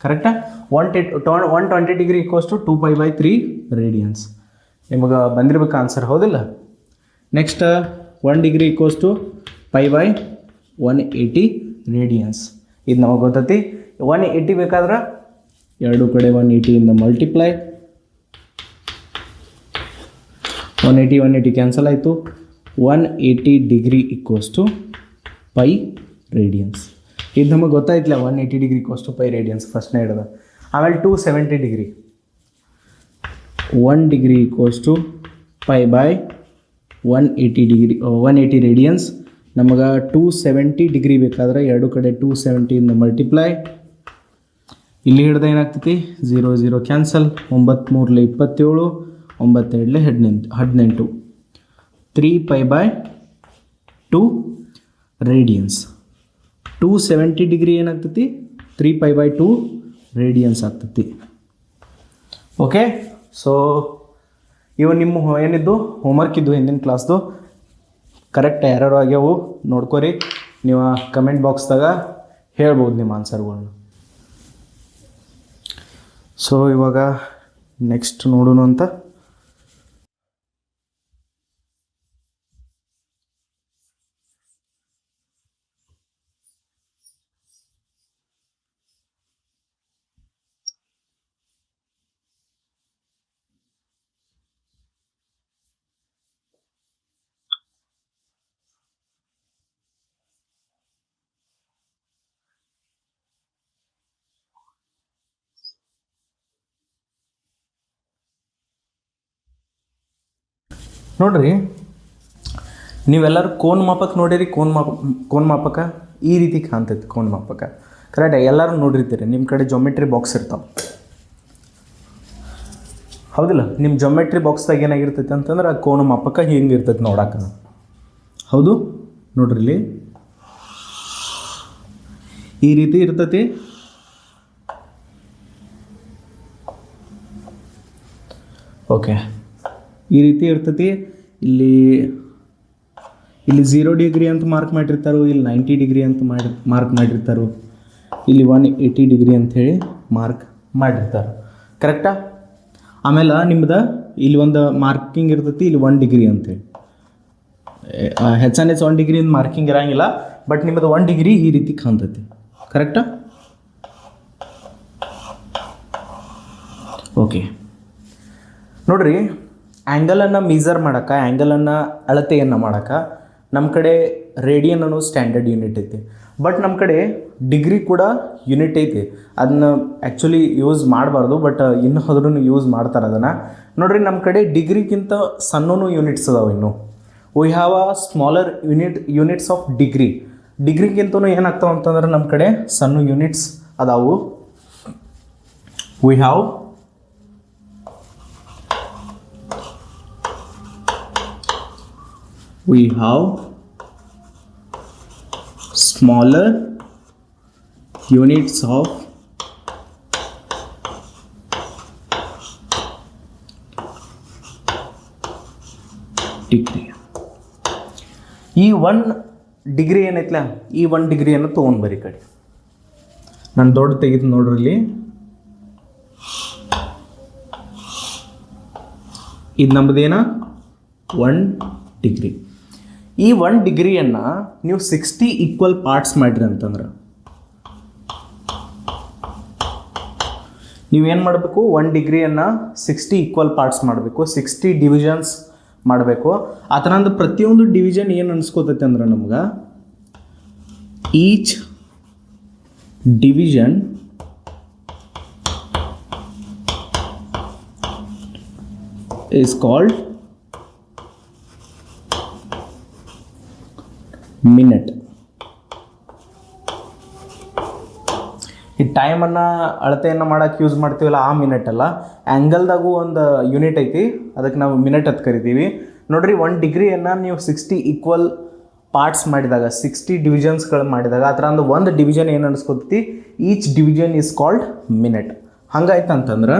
ಕರೆಕ್ಟಾ? 120 ಡಿಗ್ರಿ ಈಕ್ವಲ್ಸ್ ಟು 2 π/3 ರೇಡಿಯನ್ಸ್. ನಿಮಗೆ ಬಂದಿರ್ಬೇಕು ಆನ್ಸರ್, ಹೌದಿಲ್ಲ? Next 1 degree equals to π/180 radians. ಇದು ನಮಗೆ ಗೊತ್ತೈತಿ. 180 ಬೇಕಾದ್ರೆ ಎರಡು ಕಡೆ 180ಇಂದ ಮಲ್ಟಿಪ್ಲೈ. 180 ಕ್ಯಾನ್ಸಲ್ ಆಯಿತು. 180 ಡಿಗ್ರಿ ಈಕ್ವಲ್ಸ್ ಟು π ರೇಡಿಯನ್ಸ್. ಇದು ನಮಗೆ ಗೊತ್ತಾಯ್ತಿಲ್ಲ, 180 ಡಿಗ್ರಿ ಈಕ್ವಲ್ಸ್ ಟು π ರೇಡಿಯನ್ಸ್ ಫಸ್ಟ್ನೇ ಹಿಡಿದ. ಆಮೇಲೆ 270 degree 1 degree equals to π/180 degree 180 radians. ನಮಗೆ 270 ಡಿಗ್ರಿ ಬೇಕಾದ್ರೆ ಎರಡು ಕಡೆ 270ಇಂದ ಮಲ್ಟಿಪ್ಲೈ. ಇಲ್ಲಿ ಹಿಡ್ದು ಏನಾಗ್ತೈತಿ, 0 0 ಕ್ಯಾನ್ಸಲ್. 9 3 27 9 2 18 3 π/2 ರೇಡಿಯನ್ಸ್. 270 ಡಿಗ್ರಿ ಏನಾಗ್ತೈತಿ 3π/2 ರೇಡಿಯನ್ಸ್ ಆಗ್ತೈತಿ. ಓಕೆ, ಸೊ ಇವು ನಿಮ್ಮ ಏನಿದ್ದು ಹೋಮ್ವರ್ಕ್ ಇದ್ದು ಹಿಂದಿನ ಕ್ಲಾಸ್ದು ಕರೆಕ್ಟ್ ಎರರ್ ಆಗ್ಯಾವು ನೋಡ್ಕೊರಿ. ನೀವು ಕಮೆಂಟ್ ಬಾಕ್ಸ್ದಾಗ ಹೇಳ್ಬೋದು ನಿಮ್ಮ ಆನ್ಸರ್ಗಳನ್ನ. ಸೊ ಇವಾಗ ನೆಕ್ಸ್ಟ್ ನೋಡೋಣ ಅಂತ. ನೋಡ್ರಿ, ನೀವೆಲ್ಲರೂ ಕೋನ್ ಮಾಪಕ ನೋಡಿರಿ. ಕೋನ್ ಮಾಪಕ ಈ ರೀತಿ ಕಾಣ್ತೈತಿ. ಕೋನ್ ಮಾಪಕ ಕರೆಕ್ಟ್ ಎಲ್ಲರೂ ನೋಡಿರ್ತೀರಿ. ನಿಮ್ಮ ಕಡೆ ಜೊಮೆಟ್ರಿ ಬಾಕ್ಸ್ ಇರ್ತಾವೆ, ಹೌದಿಲ್ಲ? ನಿಮ್ಮ ಜೊಮೆಟ್ರಿ ಬಾಕ್ಸ್ದಾಗ ಏನಾಗಿರ್ತೈತಿ ಅಂತಂದ್ರೆ ಆ ಕೋನ ಮಾಪಕ ಹಿಂಗೆ ಇರ್ತೈತಿ ನೋಡಕ್ಕೆ. ಹೌದು, ನೋಡ್ರಿ ಇಲ್ಲಿ ಈ ರೀತಿ ಇರ್ತೈತಿ. ಓಕೆ, ಈ ರೀತಿ ಇರ್ತೈತಿ. ಇಲ್ಲಿ 0 ಡಿಗ್ರಿ ಅಂತ ಮಾರ್ಕ್ ಮಾಡಿರ್ತಾರೋ, ಇಲ್ಲಿ 90 ಡಿಗ್ರಿ ಅಂತ ಮಾರ್ಕ್ ಮಾಡಿರ್ತಾರೋ, ಇಲ್ಲಿ 180 ಡಿಗ್ರಿ ಅಂಥೇಳಿ ಮಾರ್ಕ್ ಮಾಡಿರ್ತಾರೆ. ಕರೆಕ್ಟಾ? ಆಮೇಲೆ ನಿಮ್ದು ಇಲ್ಲಿ ಒಂದು ಮಾರ್ಕಿಂಗ್ ಇರ್ತೈತಿ, ಇಲ್ಲಿ 1 ಡಿಗ್ರಿ ಅಂತೇಳಿ. ಹೆಚ್ಚಾನೆಚ್ಚು 1 ಡಿಗ್ರಿ ಮಾರ್ಕಿಂಗ್ ಇರೋಂಗಿಲ್ಲ, ಬಟ್ ನಿಮ್ಮದು 1 ಡಿಗ್ರಿ ಈ ರೀತಿ ಕಾಣ್ತೈತಿ. ಕರೆಕ್ಟಾ? ಓಕೆ, ನೋಡ್ರಿ, ಆ್ಯಂಗಲನ್ನು ಮೆಜರ್ ಮಾಡೋಕ್ಕೆ, ಆ್ಯಂಗಲನ್ನು ಅಳತೆಯನ್ನು ಮಾಡೋಕ್ಕೆ ನಮ್ಮ ಕಡೆ ರೇಡಿಯನ್ ಅನ್ನೋ ಸ್ಟ್ಯಾಂಡರ್ಡ್ ಯೂನಿಟ್ ಐತಿ. ಬಟ್ ನಮ್ಮ ಕಡೆ ಡಿಗ್ರಿ ಕೂಡ ಯೂನಿಟ್ ಐತಿ. ಅದನ್ನ ಆ್ಯಕ್ಚುಲಿ ಯೂಸ್ ಮಾಡಬಾರ್ದು, ಬಟ್ ಇನ್ನು ಹೋದ್ರೂ ಯೂಸ್ ಮಾಡ್ತಾರೆ ಅದನ್ನು. ನೋಡ್ರಿ, ನಮ್ಮ ಕಡೆ ಡಿಗ್ರಿಗಿಂತ ಸಣ್ಣೂ ಯೂನಿಟ್ಸ್ ಅದಾವೆ. ಇನ್ನು we have a smaller units of degree. ಡಿಗ್ರಿಗಿಂತನೂ ಏನಾಗ್ತಾವೆ ಅಂತಂದ್ರೆ ನಮ್ಮ ಕಡೆ ಸಣ್ಣ ಯೂನಿಟ್ಸ್ ಅದಾವು. We have smaller units of degree. ಈ 1 ಡಿಗ್ರಿ ಏನೈತಲ್ಲ, ಈ 1 ಡಿಗ್ರಿಯನ್ನು ತೊಗೊಂಡ್ಬರಿ ಕಡೆ. ನಾನು ದೊಡ್ಡ ತೆಗೆದು ನೋಡ್ರಿ, ಇಲ್ಲಿ ಇದು ನಮ್ಮದೇನ 1 ಡಿಗ್ರಿ. ಈ 1 ಡಿಗ್ರಿಯನ್ನು ನೀವು 60 ಈಕ್ವಲ್ ಪಾರ್ಟ್ಸ್ ಮಾಡಿರಿ ಅಂತಂದ್ರೆ ನೀವೇನು ಮಾಡಬೇಕು? 1 ಡಿಗ್ರಿಯನ್ನು 60 ಈಕ್ವಲ್ ಪಾರ್ಟ್ಸ್ ಮಾಡಬೇಕು, 60 ಡಿವಿಷನ್ಸ್ ಮಾಡಬೇಕು. ಆ ಥರ ಅಂದ್ರೆ ಪ್ರತಿಯೊಂದು ಡಿವಿಷನ್ ಏನು ಅನ್ಸ್ಕೋತೈತೆ ಅಂದ್ರೆ ನಮ್ಗೆ each division is called minute. ಈ ಟೈಮನ್ನು ಅಳತೆಯನ್ನು ಮಾಡೋಕ್ಕೆ ಯೂಸ್ ಮಾಡ್ತೀವಲ್ಲ, ಆ ಮಿನಿಟ್ ಅಲ್ಲ. ಆ್ಯಂಗಲ್ದಾಗೂ ಒಂದು ಯೂನಿಟ್ ಐತಿ, ಅದಕ್ಕೆ ನಾವು ಮಿನಿಟ್ ಅಂತ ಕರಿತೀವಿ. ನೋಡಿರಿ, 1 ಡಿಗ್ರಿಯನ್ನು ನೀವು 60 ಈಕ್ವಲ್ ಪಾರ್ಟ್ಸ್ ಮಾಡಿದಾಗ, 60 ಡಿವಿಷನ್ಸ್ಗಳು ಮಾಡಿದಾಗ, ಆ ಥರ ಒಂದು ಡಿವಿಷನ್ ಏನು ಅನ್ಸ್ಕೊತೈತಿ? Each division is called minute. ಹಂಗಾಯ್ತು ಅಂತಂದ್ರೆ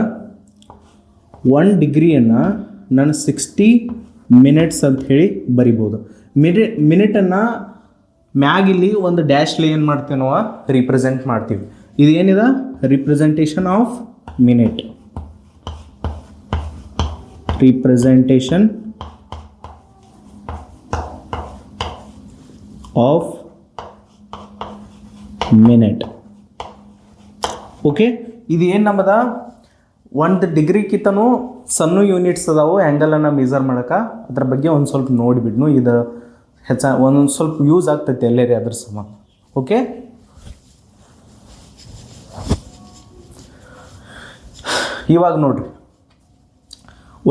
1 ಡಿಗ್ರಿಯನ್ನು ನಾನು 60 ಮಿನಿಟ್ಸ್ ಅಂತ ಹೇಳಿ ಬರಿಬೋದು. ಮಿನಿಟನ್ನು ಮ್ಯಾಗಿಲ್ಲಿ ಒಂದು ಡ್ಯಾಶ್ಲಿ ಏನು ಮಾಡ್ತೀವಿ ನಾವು ರಿಪ್ರೆಸೆಂಟ್ ಮಾಡ್ತೀವಿ. ಇದೇನಿದೆ? Representation of minute. Representation of minute. Okay, ಇದು ಏನು ನಮ್ಮದ 1 ಡಿಗ್ರಿಗಿಂತನೂ ಸಣ್ಣ ಯೂನಿಟ್ಸ್ ಅದಾವು ಆ್ಯಂಗಲನ್ನು ಮೆಜರ್ ಮಾಡೋಕೆ. ಅದ್ರ ಬಗ್ಗೆ ಒಂದು ಸ್ವಲ್ಪ ನೋಡಿಬಿಡ್ನು. ಇದು ಒಂದೊಂದು ಸ್ವಲ್ಪ ಯೂಸ್ ಆಗ್ತೈತೆ ಎಲ್ಲೇರಿ ಅದ್ರ ಸಮ. ಓಕೆ, ಇವಾಗ ನೋಡ್ರಿ,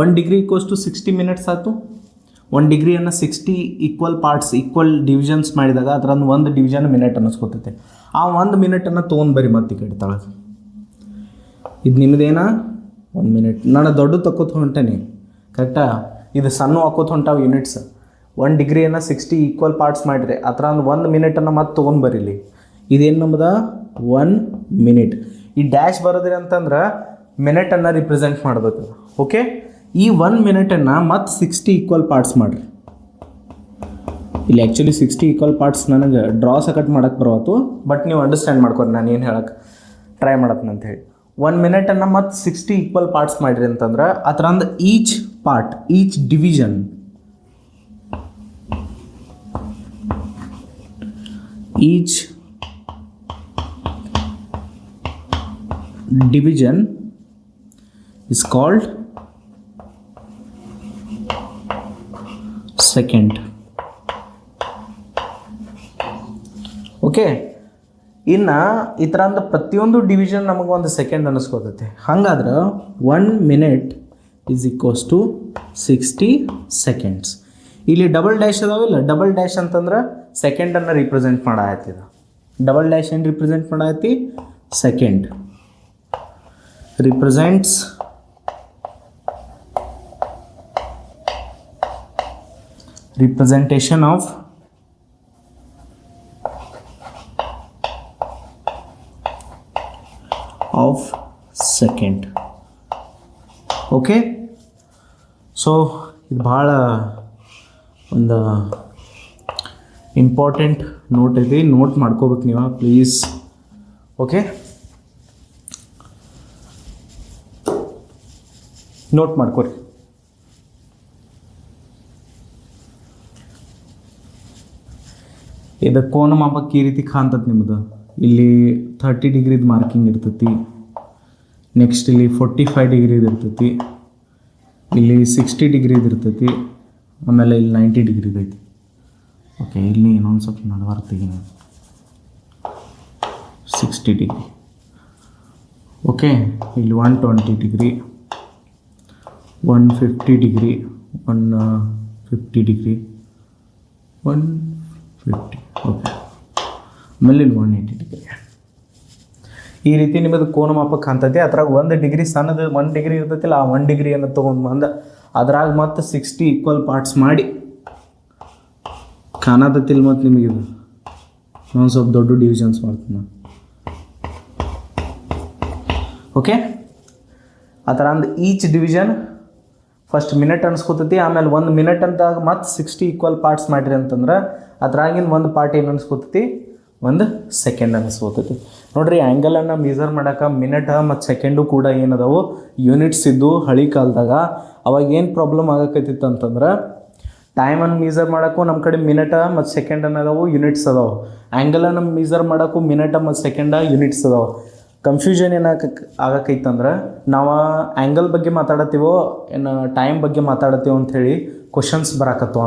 1 ಡಿಗ್ರಿ ಈಕ್ವಲ್ಸ್ ಟು 60 ಮಿನಿಟ್ಸ್ ಆಯಿತು. 1 ಡಿಗ್ರಿಯನ್ನು 60 ಈಕ್ವಲ್ ಪಾರ್ಟ್ಸ್, ಈಕ್ವಲ್ ಡಿವಿಷನ್ಸ್ ಮಾಡಿದಾಗ ಅದರನ್ನು 1 ಡಿವಿಷನ್ ಮಿನಿಟ್ ಅನ್ನಿಸ್ಕೊತೈತೆ. ಆ 1 ಮಿನಿಟನ್ನು ತೊಗೊಂಡ್ಬರಿ ಮತ್ತೆ ಈ ಕಡೆ ತಳಗೆ. ಇದು ನಿಮ್ಮದೇನಾ 1 ಮಿನಿಟ್. ನಾನು ದೊಡ್ಡ ತಕ್ಕೋತ ಹೊಂಟೇನಿ, ಕರೆಕ್ಟಾ? ಇದು ಸಣ್ಣ ಹಾಕೋತ ಹೊಂಟಾವ ಯೂನಿಟ್ಸ್. 1 ಡಿಗ್ರಿಯನ್ನು 60 ಈಕ್ವಲ್ ಪಾರ್ಟ್ಸ್ ಮಾಡಿರಿ, ಆ ಥರ ಒಂದು 1 ಮಿನಿಟನ್ನು ಮತ್ತೆ ತೊಗೊಂಡ್ಬರಿಲಿ. ಇದೇನು ನಮ್ಮದ 1 ಮಿನಿಟ್. ಈ ಡ್ಯಾಶ್ ಬರೋದ್ರಿ ಅಂತಂದ್ರೆ ಮಿನಿಟನ್ನು ರಿಪ್ರೆಸೆಂಟ್ ಮಾಡಬೇಕು. ಓಕೆ, ಈ 1 ಮಿನಿಟನ್ನು ಮತ್ತು 60 ಈಕ್ವಲ್ ಪಾರ್ಟ್ಸ್ ಮಾಡಿರಿ. ಇಲ್ಲಿ ಆ್ಯಕ್ಚುಲಿ 60 ಈಕ್ವಲ್ ಪಾರ್ಟ್ಸ್ ನನಗೆ ಡ್ರಾ ಸಕಟ್ ಮಾಡೋಕ್ಕೆ ಬರೋತು, ಬಟ್ ನೀವು ಅಂಡರ್ಸ್ಟ್ಯಾಂಡ್ ಮಾಡ್ಕೊರಿ ನಾನು ಏನು ಹೇಳಕ್ಕೆ ಟ್ರೈ ಮಾಡತ್ತೀನಿ ಅಂತ ಹೇಳಿ. 1 ಮಿನಿಟನ್ನು ಮತ್ತು 60 ಈಕ್ವಲ್ ಪಾರ್ಟ್ಸ್ ಮಾಡಿರಿ ಅಂತಂದ್ರೆ ಅದರಂದು each part, each division is called second. Okay, ಇನ್ನು ಈ ಥರ ಅಂತ ಪ್ರತಿಯೊಂದು ಡಿವಿಷನ್ ನಮಗೆ ಒಂದು ಸೆಕೆಂಡ್ ಅನ್ನಿಸ್ಕೋತೈತೆ. ಹಾಗಾದ್ರೆ 1 minute is equals to 60 seconds. ಇಲ್ಲಿ ಡಬಲ್ ಡ್ಯಾಶ್ ಅದಾವಿಲ್ಲ, ಡಬಲ್ ಡ್ಯಾಶ್ ಅಂತಂದ್ರೆ ಸೆಕೆಂಡನ್ನು ರಿಪ್ರೆಸೆಂಟ್ ಮಾಡಾಯ್ತಿದ. ಡಬಲ್ ಡ್ಯಾಶ್ ಏನು ರಿಪ್ರೆಸೆಂಟ್ ಮಾಡಾಯ್ತಿ? Second represents representation of second. Okay, so ಇದು ಭಾಳ ಒಂದು ಇಂಪಾರ್ಟೆಂಟ್ ನೋಟ್ ಐತಿ, ನೋಟ್ ಮಾಡ್ಕೋಬೇಕು ನೀವು ಪ್ಲೀಸ್. ಓಕೆ, ನೋಟ್ ಮಾಡ್ಕೊರಿ. ಇದು ಕೋನ ಮಾಪಕ್ಕೆ ಈ ರೀತಿ ಕಾಣ್ತದೆ ನಿಮ್ಮದು. ಇಲ್ಲಿ 30 ಡಿಗ್ರಿದು ಮಾರ್ಕಿಂಗ್ ಇರ್ತೈತಿ, ನೆಕ್ಸ್ಟ್ ಇಲ್ಲಿ 45 ಡಿಗ್ರಿದು ಇರ್ತೈತಿ, ಇಲ್ಲಿ 60 ಡಿಗ್ರಿದು ಇರ್ತೈತಿ, ಆಮೇಲೆ ಇಲ್ಲಿ 90 ಡಿಗ್ರಿದು ಐತಿ. ಓಕೆ, ಇಲ್ಲಿ ಇನ್ನೊಂದು ಸ್ವಲ್ಪ ನಡವರ್ಕ್ ತೆಗಿನ 60 ಡಿಗ್ರಿ. ಓಕೆ, ಇಲ್ಲಿ 120 ಡಿಗ್ರಿ, 150 ಡಿಗ್ರಿ, 150 ಡಿಗ್ರಿ, 150. ಓಕೆ, ಆಮೇಲೆ ಇಲ್ಲಿ 180 ಡಿಗ್ರಿ. ಈ ರೀತಿ ನಿಮ್ಮದು ಕೋನ ಮಾಪಕ್ಕೆ ಕಾಣ್ತೈತಿ. ಅದ್ರಾಗ 1 ಡಿಗ್ರಿ ಸಣ್ಣದು 1 ಡಿಗ್ರಿ ಇರ್ತೈತಿಲ್ಲ, ಆ 1 ಡಿಗ್ರಿಯನ್ನು ತೊಗೊಂಡು ಬಂದು ಅದ್ರಾಗ ಮತ್ತು 60 ಈಕ್ವಲ್ ಪಾರ್ಟ್ಸ್ ಮಾಡಿ ಕಾಣತೈತಿಲ್ಲ. ಮತ್ತು ನಿಮಗೆ ಇದು ನಾನು ಸ್ವಲ್ಪ ದೊಡ್ಡ ಡಿವಿಷನ್ಸ್ ಮಾಡ್ತೀನಿ ನಾನು. ಓಕೆ, ಆ ಥರ ಅಂದು ಈಚ್ ಡಿವಿಷನ್ ಫಸ್ಟ್ ಮಿನಿಟ್ ಅನ್ಸ್ಕೊತೈತಿ, ಆಮೇಲೆ 1 ಮಿನಿಟ್ ಅಂದಾಗ ಮತ್ತು 60 ಈಕ್ವಲ್ ಪಾರ್ಟ್ಸ್ ಮಾಡಿರಿ ಅಂತಂದ್ರೆ ಅದ್ರಾಗಿನ ಒಂದು ಪಾರ್ಟ್ ಏನು ಅನ್ಸ್ಕೊತೈತಿ? 1 ಸೆಕೆಂಡ್ ಅನಿಸ್ಕೋತೈತಿ. ನೋಡಿರಿ, ಆ್ಯಂಗಲನ್ನು ಮೆಜರ್ ಮಾಡೋಕೆ ಮಿನಿಟ್ ಮತ್ತು ಸೆಕೆಂಡು ಕೂಡ ಏನದಾವು ಯೂನಿಟ್ಸ್ ಇದ್ದು. ಹಳಿ ಕಾಲದಾಗ ಅವಾಗ ಏನು ಪ್ರಾಬ್ಲಮ್ ಆಗಕೈತಿತ್ತು ಅಂತಂದ್ರೆ ಟೈಮನ್ನು ಮೆಜರ್ ಮಾಡೋಕ್ಕೂ ನಮ್ಮ ಕಡೆ ಮಿನಿಟ ಮತ್ತು ಸೆಕೆಂಡ್ ಅನ್ನೋದವು ಯೂನಿಟ್ಸ್ ಅದಾವೆ. ಆ್ಯಂಗಲನ್ನು ಮೆಜರ್ ಮಾಡೋಕ್ಕೂ ಮಿನಿಟ ಮತ್ತು ಸೆಕೆಂಡ ಯೂನಿಟ್ಸ್ ಅದಾವೆ. ಕನ್ಫ್ಯೂಷನ್ ಆಗಕ್ಕೈತಂದ್ರೆ ನಾವು ಆ್ಯಂಗಲ್ ಬಗ್ಗೆ ಮಾತಾಡತ್ತೀವೋ ಏನು ಟೈಮ್ ಬಗ್ಗೆ ಮಾತಾಡತ್ತೀವೋ ಅಂಥೇಳಿ ಕ್ವಶನ್ಸ್ ಬರಾಕತ್ತವ.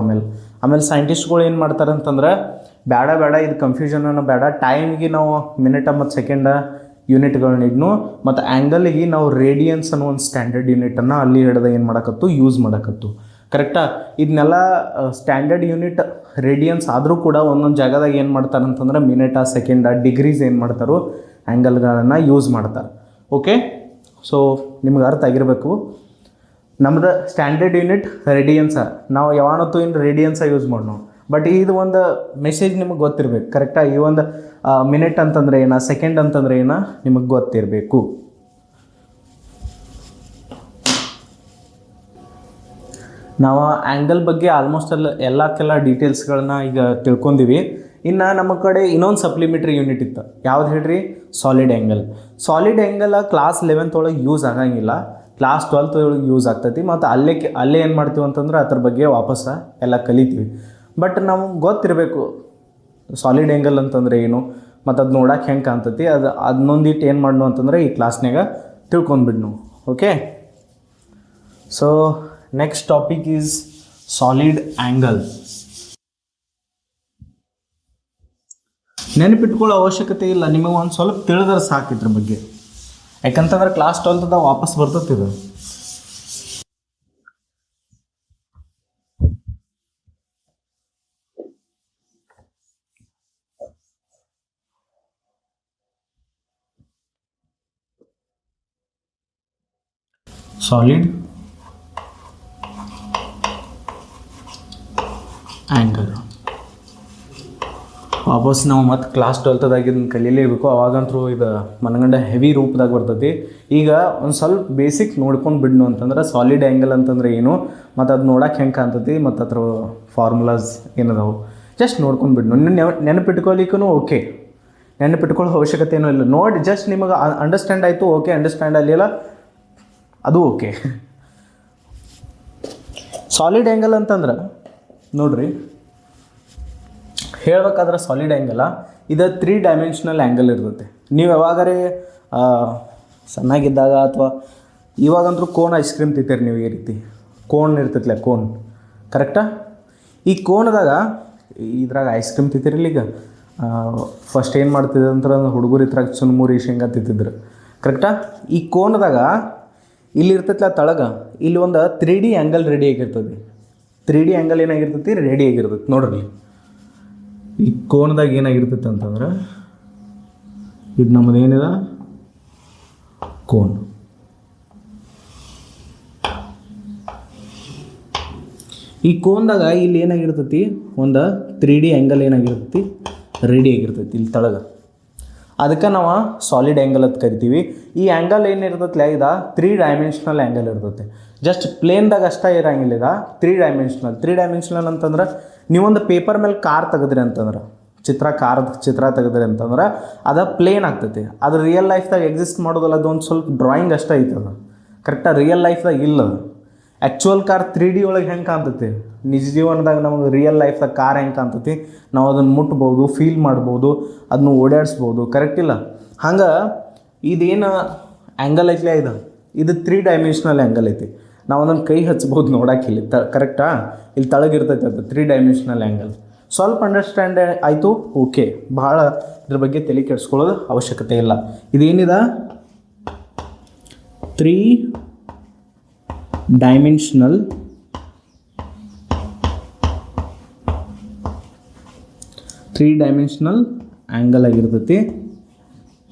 ಆಮೇಲೆ ಸೈಂಟಿಸ್ಟ್ಗಳು ಏನು ಮಾಡ್ತಾರೆ ಅಂತಂದ್ರೆ ಬೇಡ ಇದು ಕನ್ಫ್ಯೂಷನನ್ನು ಬೇಡ, ಟೈಮಿಗೆ ನಾವು ಮಿನಿಟ ಮತ್ತು ಸೆಕೆಂಡ ಯೂನಿಟ್ಗಳನ್ನ ಇದ್ನು, ಮತ್ತು ಆ್ಯಂಗಲಿಗೆ ನಾವು ರೇಡಿಯನ್ಸ್ ಅನ್ನೋ ಒಂದು ಸ್ಟ್ಯಾಂಡರ್ಡ್ ಯೂನಿಟನ್ನು ಅಲ್ಲಿ ಹಿಡ್ದು ಏನು ಮಾಡಕತ್ತು ಯೂಸ್ ಮಾಡಕತ್ತು. ಕರೆಕ್ಟಾ? ಇದನ್ನೆಲ್ಲ ಸ್ಟ್ಯಾಂಡರ್ಡ್ ಯೂನಿಟ್ ರೇಡಿಯನ್ಸ್ ಆದರೂ ಕೂಡ ಒಂದೊಂದು ಜಾಗದಾಗ ಏನು ಮಾಡ್ತಾರೆ ಅಂತಂದ್ರೆ ಮಿನಿಟ, ಸೆಕೆಂಡ, ಡಿಗ್ರೀಸ್ ಏನು ಮಾಡ್ತಾರೋ ಆ್ಯಂಗಲ್ಗಳನ್ನು ಯೂಸ್ ಮಾಡ್ತಾರೆ. ಓಕೆ, ಸೊ ನಿಮ್ಗೆ ಅರ್ಥ ಆಗಿರಬೇಕು. ನಮ್ದು ಸ್ಟ್ಯಾಂಡರ್ಡ್ ಯೂನಿಟ್ ರೇಡಿಯನ್ಸ, ನಾವು ಯಾವತ್ತೂ ಇನ್ನು ರೇಡಿಯನ್ಸ ಯೂಸ್ ಮಾಡೋಣ. ಬಟ್ ಇದು ಒಂದು ಮೆಸೇಜ್ ನಿಮಗೆ ಗೊತ್ತಿರಬೇಕು. ಕರೆಕ್ಟಾಗಿ ಈ ಒಂದು ಮಿನಿಟ್ ಅಂತಂದ್ರೆ ಏನ, ಸೆಕೆಂಡ್ ಅಂತಂದ್ರೆ ಏನ ನಿಮಗೆ ಗೊತ್ತಿರಬೇಕು. ನಾವು ಆ್ಯಂಗಲ್ ಬಗ್ಗೆ ಆಲ್ಮೋಸ್ಟ್ ಎಲ್ಲಕ್ಕೆಲ್ಲ ಡೀಟೇಲ್ಸ್ಗಳನ್ನ ಈಗ ತಿಳ್ಕೊಂಡಿವಿ. ಇನ್ನು ನಮ್ಮ ಕಡೆ ಇನ್ನೊಂದು ಸಪ್ಲಿಮೆಂಟ್ರಿ ಯೂನಿಟ್ ಇತ್ತು, ಯಾವ್ದು ಹೇಳ್ರಿ? Solid angle. Solid angle class 11th ಒಳಗೆ ಯೂಸ್ ಆಗಂಗಿಲ್ಲ, ಕ್ಲಾಸ್ 12th ಒಳಗೆ ಯೂಸ್ ಆಗ್ತೈತಿ. ಮತ್ತು ಅಲ್ಲೇ ಏನು ಮಾಡ್ತೀವಿ ಅಂತಂದ್ರೆ ಅದ್ರ ಬಗ್ಗೆ ವಾಪಸ್ ಎಲ್ಲ ಕಲಿತೀವಿ. ಬಟ್ ನಮಗೆ ಗೊತ್ತಿರಬೇಕು ಸಾಲಿಡ್ ಆ್ಯಂಗಲ್ ಅಂತಂದ್ರೆ ಏನು, ಮತ್ತು ಅದು ನೋಡೋಕೆ ಹೆಂಗೆ ಕಾಣ್ತೈತಿ, ಅದನ್ನೊಂದಿಟ್ಟು ಏನು ಮಾಡೋಣ ಅಂತಂದ್ರೆ ಈ ಕ್ಲಾಸ್ನಾಗ ತಿಳ್ಕೊಂಡ್ಬಿಡ್ನು. Okay, so next topic is solid angle. ನೆನಪಿಟ್ಕೊಳ್ಳೋ ಅವಶ್ಯಕತೆ ಇಲ್ಲ, ನಿಮಗೆ ಒಂದು ಸ್ವಲ್ಪ ತಿಳಿದ್ರೆ ಸಾಕು ಇದ್ರ ಬಗ್ಗೆ. ಯಾಕಂತಂದ್ರೆ ಕ್ಲಾಸ್ 12th ವಾಪಸ್ ಬರ್ತೈತಿದು. ಸಾಲಿಡ್ ಆ್ಯಂಗಲ್ ವಾಪಸ್ ನಾವು ಮತ್ತು ಕ್ಲಾಸ್ 12ದಾಗ ಇದನ್ನು ಕಲೀಲೇಬೇಕು. ಅವಾಗಂತೂ ಇದು ಮನಗಂಡ ಹೆವಿ ರೂಪದಾಗ ಬರ್ತೈತಿ. ಈಗ ಒಂದು ಸ್ವಲ್ಪ ಬೇಸಿಕ್ ನೋಡ್ಕೊಂಡು ಬಿಡ್ನು ಅಂತಂದ್ರೆ ಸಾಲಿಡ್ ಆ್ಯಂಗಲ್ ಅಂತಂದ್ರೆ ಏನು, ಮತ್ತು ಅದು ನೋಡೋಕೆ ಹೆಂಗೆ ಕಾಣ್ತೈತಿ, ಮತ್ತು ಅದ್ರ ಫಾರ್ಮುಲಾಸ್ ಏನದಾವು ಜಸ್ಟ್ ನೋಡ್ಕೊಂಡು ಬಿಡ್ನು. ನೆನಪಿಟ್ಕೊಲಿಕ್ಕೂ ಓಕೆ, ನೆನಪಿಟ್ಕೊಳ್ಳೋ ಅವಶ್ಯಕತೆ ಏನೂ ಇಲ್ಲ. ನೋಡಿ ಜಸ್ಟ್ ನಿಮಗೆ ಅಂಡರ್ಸ್ಟ್ಯಾಂಡ್ ಆಯಿತು, ಓಕೆ. ಅಂಡರ್ಸ್ಟ್ಯಾಂಡ್ ಆಗಲಿಲ್ಲ ಅದು ಓಕೆ. ಸಾಲಿಡ್ ಆ್ಯಂಗಲ್ ಅಂತಂದ್ರೆ ನೋಡ್ರಿ, ಹೇಳ್ಬೇಕಾದ್ರೆ ಸಾಲಿಡ್ ಆ್ಯಂಗಲ ಇದು 3 ಡೈಮೆನ್ಷನಲ್ ಆ್ಯಂಗಲ್ ಇರ್ತೈತೆ. ನೀವು ಯಾವಾಗಾರೆ ಸಣ್ಣಾಗಿದ್ದಾಗ ಅಥವಾ ಇವಾಗಂದ್ರೂ ಕೋನ್ ಐಸ್ ಕ್ರೀಮ್ ತಿಂತೀರಿ ನೀವು, ಈ ರೀತಿ ಕೋನ್ ಇರ್ತೈತಿಲ್ಲ, ಕೋನ್ ಕರೆಕ್ಟಾ. ಈ ಕೋನ್ದಾಗ ಇದ್ರಾಗ ಐಸ್ ಕ್ರೀಮ್ ತಿಂತಿರಲಿಲ್ಲ. ಈಗ ಫಸ್ಟ್ ಏನು ಮಾಡ್ತಿದ್ದೆ ಅಂದ್ರೆ ಹುಡುಗರು ಇದ್ರಾಗ ಚುನ್ಮುರಿ ಶೇಂಗಾ ತಿಂತಿದ್ರು ಕರೆಕ್ಟಾ. ಈ ಕೋನ್ದಾಗ ಇಲ್ಲಿ ಇರ್ತೈತಿಲ್ಲ ತಳಗ, ಇಲ್ಲಿ ಒಂದು 3D ಆ್ಯಂಗಲ್ ರೆಡಿ ಆಗಿರ್ತದೆ. 3D ಆ್ಯಂಗಲ್ ಏನಾಗಿರ್ತೈತಿ, ರೆಡಿ ಆಗಿರ್ತೈತಿ ನೋಡ್ರಿ. ಈ ಕೋನದಾಗ ಏನಾಗಿರ್ತೈತೆ ಅಂತಂದ್ರೆ ಇದು ನಮ್ಮದು ಏನಿದೆ ಕೋನ್. ಈ ಕೋನ್ದಾಗ ಇಲ್ಲಿ ಏನಾಗಿರ್ತೈತಿ, ಒಂದು 3D ಆ್ಯಂಗಲ್ ಏನಾಗಿರ್ತೈತಿ, ರೆಡಿ ಆಗಿರ್ತೈತಿ ಇಲ್ಲಿ ತಳಗ. ಅದಕ್ಕೆ ನಾವು ಸಾಲಿಡ್ ಆ್ಯಂಗಲ್ ಅಂತ ಕರಿತೀವಿ. ಈ ಆ್ಯಂಗಲ್ ಏನಿರ್ತೈತಿಲ್ಲ ಇದು 3 ಡೈಮೆನ್ಷನಲ್ ಆ್ಯಂಗಲ್ ಇರ್ತೈತೆ. ಜಸ್ಟ್ ಪ್ಲೇನ್ದಾಗ ಅಷ್ಟೇ ಇರೋಂಗಿಲ್ಲ, ಇದು 3 ಡೈಮೆನ್ಷನಲ್. 3 ಡೈಮೆನ್ಷನಲ್ ಅಂತಂದ್ರೆ ನೀವೊಂದು ಪೇಪರ್ ಮೇಲೆ ಕಾರ್ ತೆಗೆದ್ರಿ ಅಂತಂದ್ರೆ, ಕಾರದ ಚಿತ್ರ ತೆಗೆದ್ರಿ ಅಂತಂದ್ರೆ ಅದು ಪ್ಲೇನ್ ಆಗ್ತೈತಿ. ಅದು ರಿಯಲ್ ಲೈಫ್ದಾಗ ಎಕ್ಸಿಸ್ಟ್ ಮಾಡೋದಲ್ಲ, ಅದು ಒಂದು ಸ್ವಲ್ಪ ಡ್ರಾಯಿಂಗ್ ಅಷ್ಟೇ ಐತೆ ಅದು ಕರೆಕ್ಟಾಗಿ. ರಿಯಲ್ ಲೈಫ್ದಾಗ ಇಲ್ಲ ಅದು. ಆ್ಯಕ್ಚುಯಲ್ ಕಾರ್ 3D ಒಳಗೆ ಹೆಂಗೆ ಕಾಣ್ತೈತಿ, ನಿಜ ಜೀವನದಾಗ ನಮಗೆ ರಿಯಲ್ ಲೈಫ್ದಾಗ ಕಾರ್ ಹೆಂಗೆ ಕಾಣ್ತೈತಿ, ನಾವು ಅದನ್ನು ಮುಟ್ಬೋದು, ಫೀಲ್ ಮಾಡ್ಬೋದು, ಅದನ್ನು ಓಡಾಡಿಸ್ಬೋದು, ಕರೆಕ್ಟ್ ಇಲ್ಲ. ಹಂಗೆ ಇದೇನು ಆ್ಯಂಗಲ್ ಐತಿಲ್ಲ ಇದು 3 ಡೈಮೆನ್ಷನಲ್ ಆ್ಯಂಗಲ್ ಐತಿ. ನಾವು ಅದನ್ನು ಕೈ ಹಚ್ಬೋದು ನೋಡೋಕೆ ಇಲ್ಲಿ ಕರೆಕ್ಟಾ. ಇಲ್ಲಿ ತಳಗಿರ್ತೈತೆ ಅದು 3 ಡೈಮೆನ್ಷನಲ್ ಆ್ಯಂಗಲ್. ಸ್ವಲ್ಪ ಅಂಡರ್ಸ್ಟ್ಯಾಂಡ್ ಆಯಿತು, ಓಕೆ. ಭಾಳ ಇದ್ರ ಬಗ್ಗೆ ತಲೆ ಕೆಡಿಸ್ಕೊಳ್ಳೋದು ಅವಶ್ಯಕತೆ ಇಲ್ಲ. ಇದೇನಿದೆ 3 ಡೈಮೆನ್ಷನಲ್ ಆ್ಯಂಗಲ್ ಆಗಿರ್ತೈತಿ.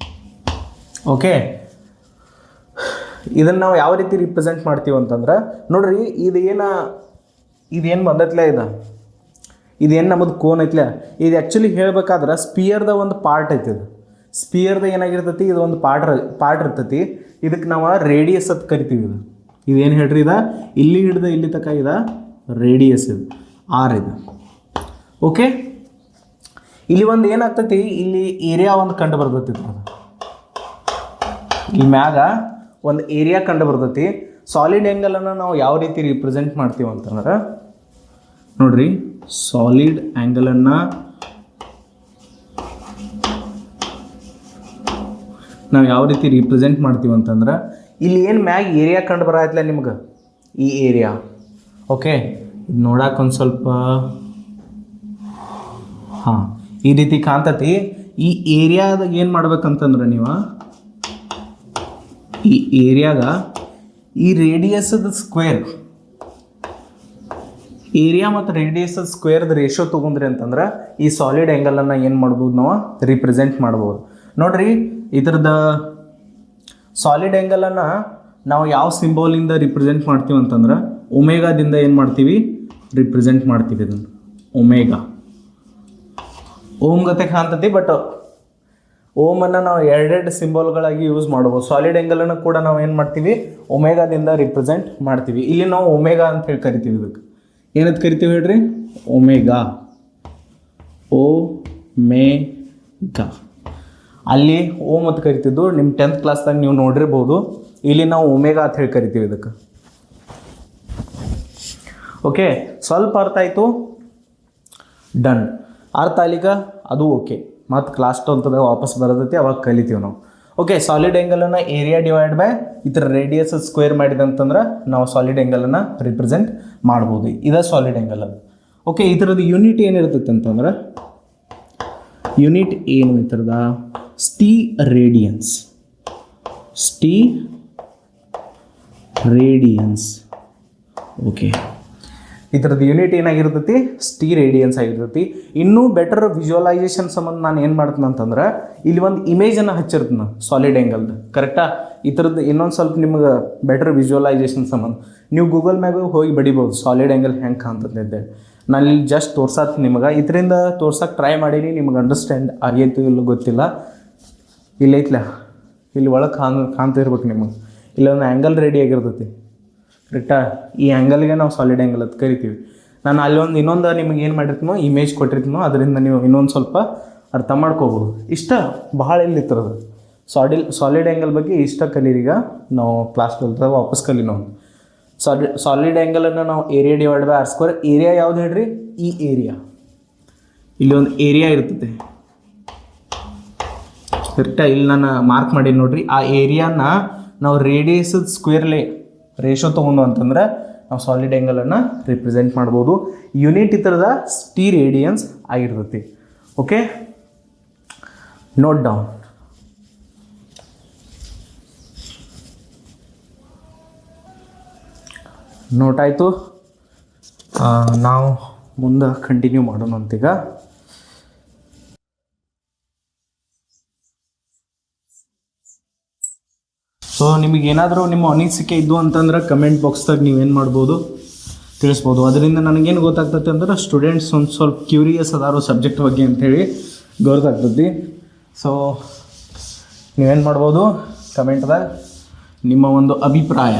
ಓಕೆ, ಇದನ್ನು ನಾವು ಯಾವ ರೀತಿ ರಿಪ್ರೆಸೆಂಟ್ ಮಾಡ್ತೀವಿ ಅಂತಂದ್ರೆ ನೋಡ್ರಿ, ಇದೇನು ಬಂದೈತ್ಲ, ಇದೇನು ನಮ್ಮದು ಕೋನ್ ಐತ್ಲ, ಇದು ಆ್ಯಕ್ಚುಲಿ ಹೇಳ್ಬೇಕಾದ್ರೆ ಸ್ಪಿಯರ್ದ ಒಂದು ಪಾರ್ಟ್ ಐತಿ. ಇದು ಸ್ಪಿಯರ್ದ ಏನಾಗಿರ್ತೈತಿ, ಇದು ಒಂದು ಪಾರ್ಟ್ ಇರ್ತೈತಿ. ಇದಕ್ಕೆ ನಾವು ರೇಡಿಯಸ್ ಅಂತ ಕರಿತೀವಿ. ಇದೇನು ಹೇಳ್ರಿ, ಇಲ್ಲಿ ಹಿಡ್ದು ಇಲ್ಲಿ ತನಕ ರೇಡಿಯಸ್ ಇದು ಆರ್ ಇದು. ಓಕೆ, ಇಲ್ಲಿ ಒಂದು ಏನಾಗ್ತೈತಿ, ಇಲ್ಲಿ ಏರಿಯಾ ಒಂದು ಕಂಡು ಬರ್ತೈತಿ. ಇಲ್ಲಿ ಮ್ಯಾಗ ಒಂದು ಏರಿಯಾ ಕಂಡು ಬರ್ತೈತಿ. ಸಾಲಿಡ್ ಆ್ಯಂಗಲನ್ನು ನಾವು ಯಾವ ರೀತಿ ರಿಪ್ರೆಸೆಂಟ್ ಮಾಡ್ತೀವಿ ಅಂತಂದ್ರೆ ನೋಡ್ರಿ, ಸಾಲಿಡ್ ಆ್ಯಂಗಲನ್ನು ನಾವು ಯಾವ ರೀತಿ ರಿಪ್ರೆಸೆಂಟ್ ಮಾಡ್ತೀವಿ ಅಂತಂದ್ರೆ ಇಲ್ಲಿ ಏನು ಮ್ಯಾಗ ಏರಿಯಾ ಕಂಡು ಬರತ್ತಲ್ಲ ನಿಮ್ಗೆ, ಈ ಏರಿಯಾ. ಓಕೆ, ಇದು ನೋಡಕ್ಕೆ ಒಂದು ಸ್ವಲ್ಪ ಈ ರೀತಿ ಕಾಣ್ತತಿ. ಈ ಏರಿಯಾದಾಗ ಏನು ಮಾಡ್ಬೇಕಂತಂದ್ರೆ ನೀವು ಈ ಏರಿಯಾಗ ಈ ರೇಡಿಯಸ್ದ ಸ್ಕ್ವೇರ್, ಏರಿಯಾ ಮತ್ತು ರೇಡಿಯಸ್ದ ಸ್ಕ್ವೇರ್ದ ರೇಷಿಯೋ ತೊಗೊಂಡ್ರಿ ಅಂತಂದ್ರೆ ಈ ಸಾಲಿಡ್ ಆ್ಯಂಗಲನ್ನು ಏನು ಮಾಡ್ಬೋದು, ನಾವು ರಿಪ್ರೆಸೆಂಟ್ ಮಾಡ್ಬೋದು. ನೋಡ್ರಿ, ಇದ್ರದ್ದು ಸಾಲಿಡ್ ಆ್ಯಂಗಲನ್ನು ನಾವು ಯಾವ ಸಿಂಬಾಲಿಂದ ರಿಪ್ರೆಸೆಂಟ್ ಮಾಡ್ತೀವಿ ಅಂತಂದ್ರೆ ಒಮೆಗಾದಿಂದ ಏನು ಮಾಡ್ತೀವಿ, ರಿಪ್ರೆಸೆಂಟ್ ಮಾಡ್ತೀವಿ. ಇದನ್ನು ಒಮೆಗಾ ಓಮ್ ಗತೆ ಕಾಣ್ತತಿ. ಬಟ್ ಓಮನ್ನು ನಾವು ಎರಡೆರಡು ಸಿಂಬಾಲ್ಗಳಾಗಿ ಯೂಸ್ ಮಾಡ್ಬೋದು. ಸಾಲಿಡ್ ಆ್ಯಂಗಲನ್ನು ಕೂಡ ನಾವು ಏನು ಮಾಡ್ತೀವಿ, ಒಮೆಗಾದಿಂದ ರಿಪ್ರೆಸೆಂಟ್ ಮಾಡ್ತೀವಿ. ಇಲ್ಲಿ ನಾವು ಒಮೆಗಾ ಅಂತ ಹೇಳಿ ಕರಿತೀವಿ. ಇದಕ್ಕೆ ಏನಂತ ಕರಿತೀವಿ ಹೇಳ್ರಿ, ಒಮೆಗಾ. ಒಮೆಗಾ ಅಲ್ಲಿ ಓಮ್ ಅಂತ ಕರಿತಿದ್ದು ನಿಮ್ಮ 10th ಕ್ಲಾಸ್ದಾಗ ನೀವು ನೋಡಿರ್ಬೋದು. ಇಲ್ಲಿ ನಾವು ಒಮೆಗಾ ಅಂತ ಹೇಳಿ ಕರಿತೀವಿ ಇದಕ್ಕೆ. ಓಕೆ, ಸ್ವಲ್ಪ ಅರ್ಥ ಆಯಿತು, ಡನ್. ಅರ್ಥ ಆಲಿಗ ಅದು ಓಕೆ. ಮತ್ತು ಕ್ಲಾಸ್ 12ದಾಗ ವಾಪಸ್ ಬರೋದೈತಿ, ಅವಾಗ ಕಲಿತೀವಿ ನಾವು. ಓಕೆ, ಸಾಲಿಡ್ ಆ್ಯಂಗಲನ್ನು ಏರಿಯಾ ಡಿವೈಡ್ ಬೈ ಇದರ ರೇಡಿಯಸ್ ಸ್ಕ್ವೇರ್ ಮಾಡಿದಂತಂದ್ರೆ ನಾವು ಸಾಲಿಡ್ ಆ್ಯಂಗಲನ್ನು ರಿಪ್ರೆಸೆಂಟ್ ಮಾಡ್ಬೋದು. ಇದು ಸಾಲಿಡ್ ಆ್ಯಂಗಲ್ ಅದು. ಓಕೆ, ಇದರದ್ದು ಯೂನಿಟ್ ಏನಿರ್ತೈತೆ ಅಂತಂದ್ರೆ ಯೂನಿಟ್ ಏನು ಇದರದ ಸ್ಟೀರೇಡಿಯನ್ಸ್. ಓಕೆ, ಇದರದ್ದು ಯೂನಿಟ್ ಏನಾಗಿರ್ತೈತಿ, ಸ್ಟೀರೇಡಿಯನ್ಸ್ ಆಗಿರ್ತೈತಿ. ಇನ್ನೂ ಬೆಟರ್ ವಿಜುವಲೈಸೇಷನ್ ಸಂಬಂಧ ನಾನು ಏನು ಮಾಡ್ತೀನಿ ಅಂತಂದ್ರೆ ಇಲ್ಲಿ ಒಂದು ಇಮೇಜನ್ನು ಹಚ್ಚಿರ್ತೀನಿ ನಾನು ಸಾಲಿಡ್ ಆ್ಯಂಗಲ್ದು, ಕರೆಕ್ಟಾ. ಈ ಥರದ್ದು ಇನ್ನೊಂದು ಸ್ವಲ್ಪ ನಿಮ್ಗೆ ಬೆಟರ್ ವಿಜುವಲೈಸೇಷನ್ ಸಂಬಂಧ ನೀವು ಗೂಗಲ್ ಮ್ಯಾಗ ಹೋಗಿ ಬಡಿಬೋದು ಸಾಲಿಡ್ ಆ್ಯಂಗಲ್ ಹೆಂಗೆ ಕಾಣ್ತದೆ ಅಂತೇಳಿ. ನಾನು ಇಲ್ಲಿ ಜಸ್ಟ್ ತೋರ್ಸತ್ತೆ ನಿಮಗೆ, ಇದರಿಂದ ತೋರ್ಸಕ್ಕೆ ಟ್ರೈ ಮಾಡೀನಿ, ನಿಮ್ಗೆ ಅಂಡರ್ಸ್ಟ್ಯಾಂಡ್ ಆಗೈತು ಇಲ್ಲ ಗೊತ್ತಿಲ್ಲ. ಇಲ್ಲೈತ್ಲ, ಇಲ್ಲಿ ಒಳಗೆ ಕಾಣ್ತಿರ್ಬೇಕು ನಿಮಗೆ, ಇಲ್ಲೊಂದು ಆ್ಯಂಗಲ್ ರೆಡಿ ಆಗಿರ್ತೈತಿ ಕರೆಕ್ಟಾ. ಈ ಆ್ಯಂಗಲ್ಗೆ ನಾವು ಸಾಲಿಡ್ ಆ್ಯಂಗಲ್ ಅಂತ ಕರಿತೀವಿ. ನಾನು ಅಲ್ಲೊಂದು ಇನ್ನೊಂದು ನಿಮಗೆ ಏನು ಮಾಡಿರ್ತೀನೋ ಇಮೇಜ್ ಕೊಟ್ಟಿರ್ತೀನೋ, ಅದರಿಂದ ನೀವು ಇನ್ನೊಂದು ಸ್ವಲ್ಪ ಅರ್ಥ ಮಾಡ್ಕೋಬೋದು. ಇಷ್ಟ ಭಾಳ ಇಲ್ಲಿತ್ತರದು ಸಾಲಿಡ್ ಆ್ಯಂಗಲ್ ಬಗ್ಗೆ ಇಷ್ಟ ಕಲೀರೀಗ ನಾವು ಕ್ಲಾಸ್ 12 ವಾಪಸ್ ಕಲಿನೋ. ಸಾಲಿಡ್ ಆ್ಯಂಗಲನ್ನು ನಾವು area divide by r². Area ಯಾವ್ದು ಹೇಳ್ರಿ? ಈ ಏರಿಯಾ, ಇಲ್ಲಿ ಒಂದು ಏರಿಯಾ ಇರ್ತದೆ ಕರೆಕ್ಟಾ. ಇಲ್ಲಿ ನಾನು ಮಾರ್ಕ್ ಮಾಡಿ ನೋಡ್ರಿ, ಆ ಏರಿಯಾನ ನಾವು ರೇಡಿಯಸದ ಸ್ಕ್ವೇರ್ಲೆ ರೇಷೋ ತೊಗೊಂಡು ಅಂತಂದ್ರೆ ನಾವು ಸಾಲಿಡ್ ಆ್ಯಂಗಲನ್ನು ರಿಪ್ರೆಸೆಂಟ್ ಮಾಡ್ಬೋದು. ಯೂನಿಟ್ ಇತರದ ಟಿ ರೇಡಿಯನ್ಸ್ ಆಗಿರ್ತೈತಿ. Okay, note down. ನೋಟ್ ಆಯಿತು. ನಾವು ಮುಂದೆ ಕಂಟಿನ್ಯೂ ಮಾಡೋಣ ಅಂತೀಗ. ಸೊ ನಿಮಗೇನಾದರೂ ನಿಮ್ಮ ಅನಿಸಿಕೆ ಇದ್ದು ಅಂತಂದ್ರೆ ಕಮೆಂಟ್ ಬಾಕ್ಸ್ದಾಗ ನೀವೇನು ಮಾಡ್ಬೋದು ತಿಳಿಸ್ಬೋದು. ಅದರಿಂದ ನನಗೇನು ಗೊತ್ತಾಗ್ತೈತೆ ಅಂದ್ರೆ ಸ್ಟೂಡೆಂಟ್ಸ್ ಒಂದು ಸ್ವಲ್ಪ ಕ್ಯೂರಿಯಸ್ ಅದಾರೋ ಸಬ್ಜೆಕ್ಟ್ ಬಗ್ಗೆ ಅಂಥೇಳಿ ಗೊತ್ತಾಗ್ತದೆ. ಸೊ ನೀವೇನು ಮಾಡ್ಬೋದು ಕಮೆಂಟ್ದಾಗ ನಿಮ್ಮ ಒಂದು ಅಭಿಪ್ರಾಯ,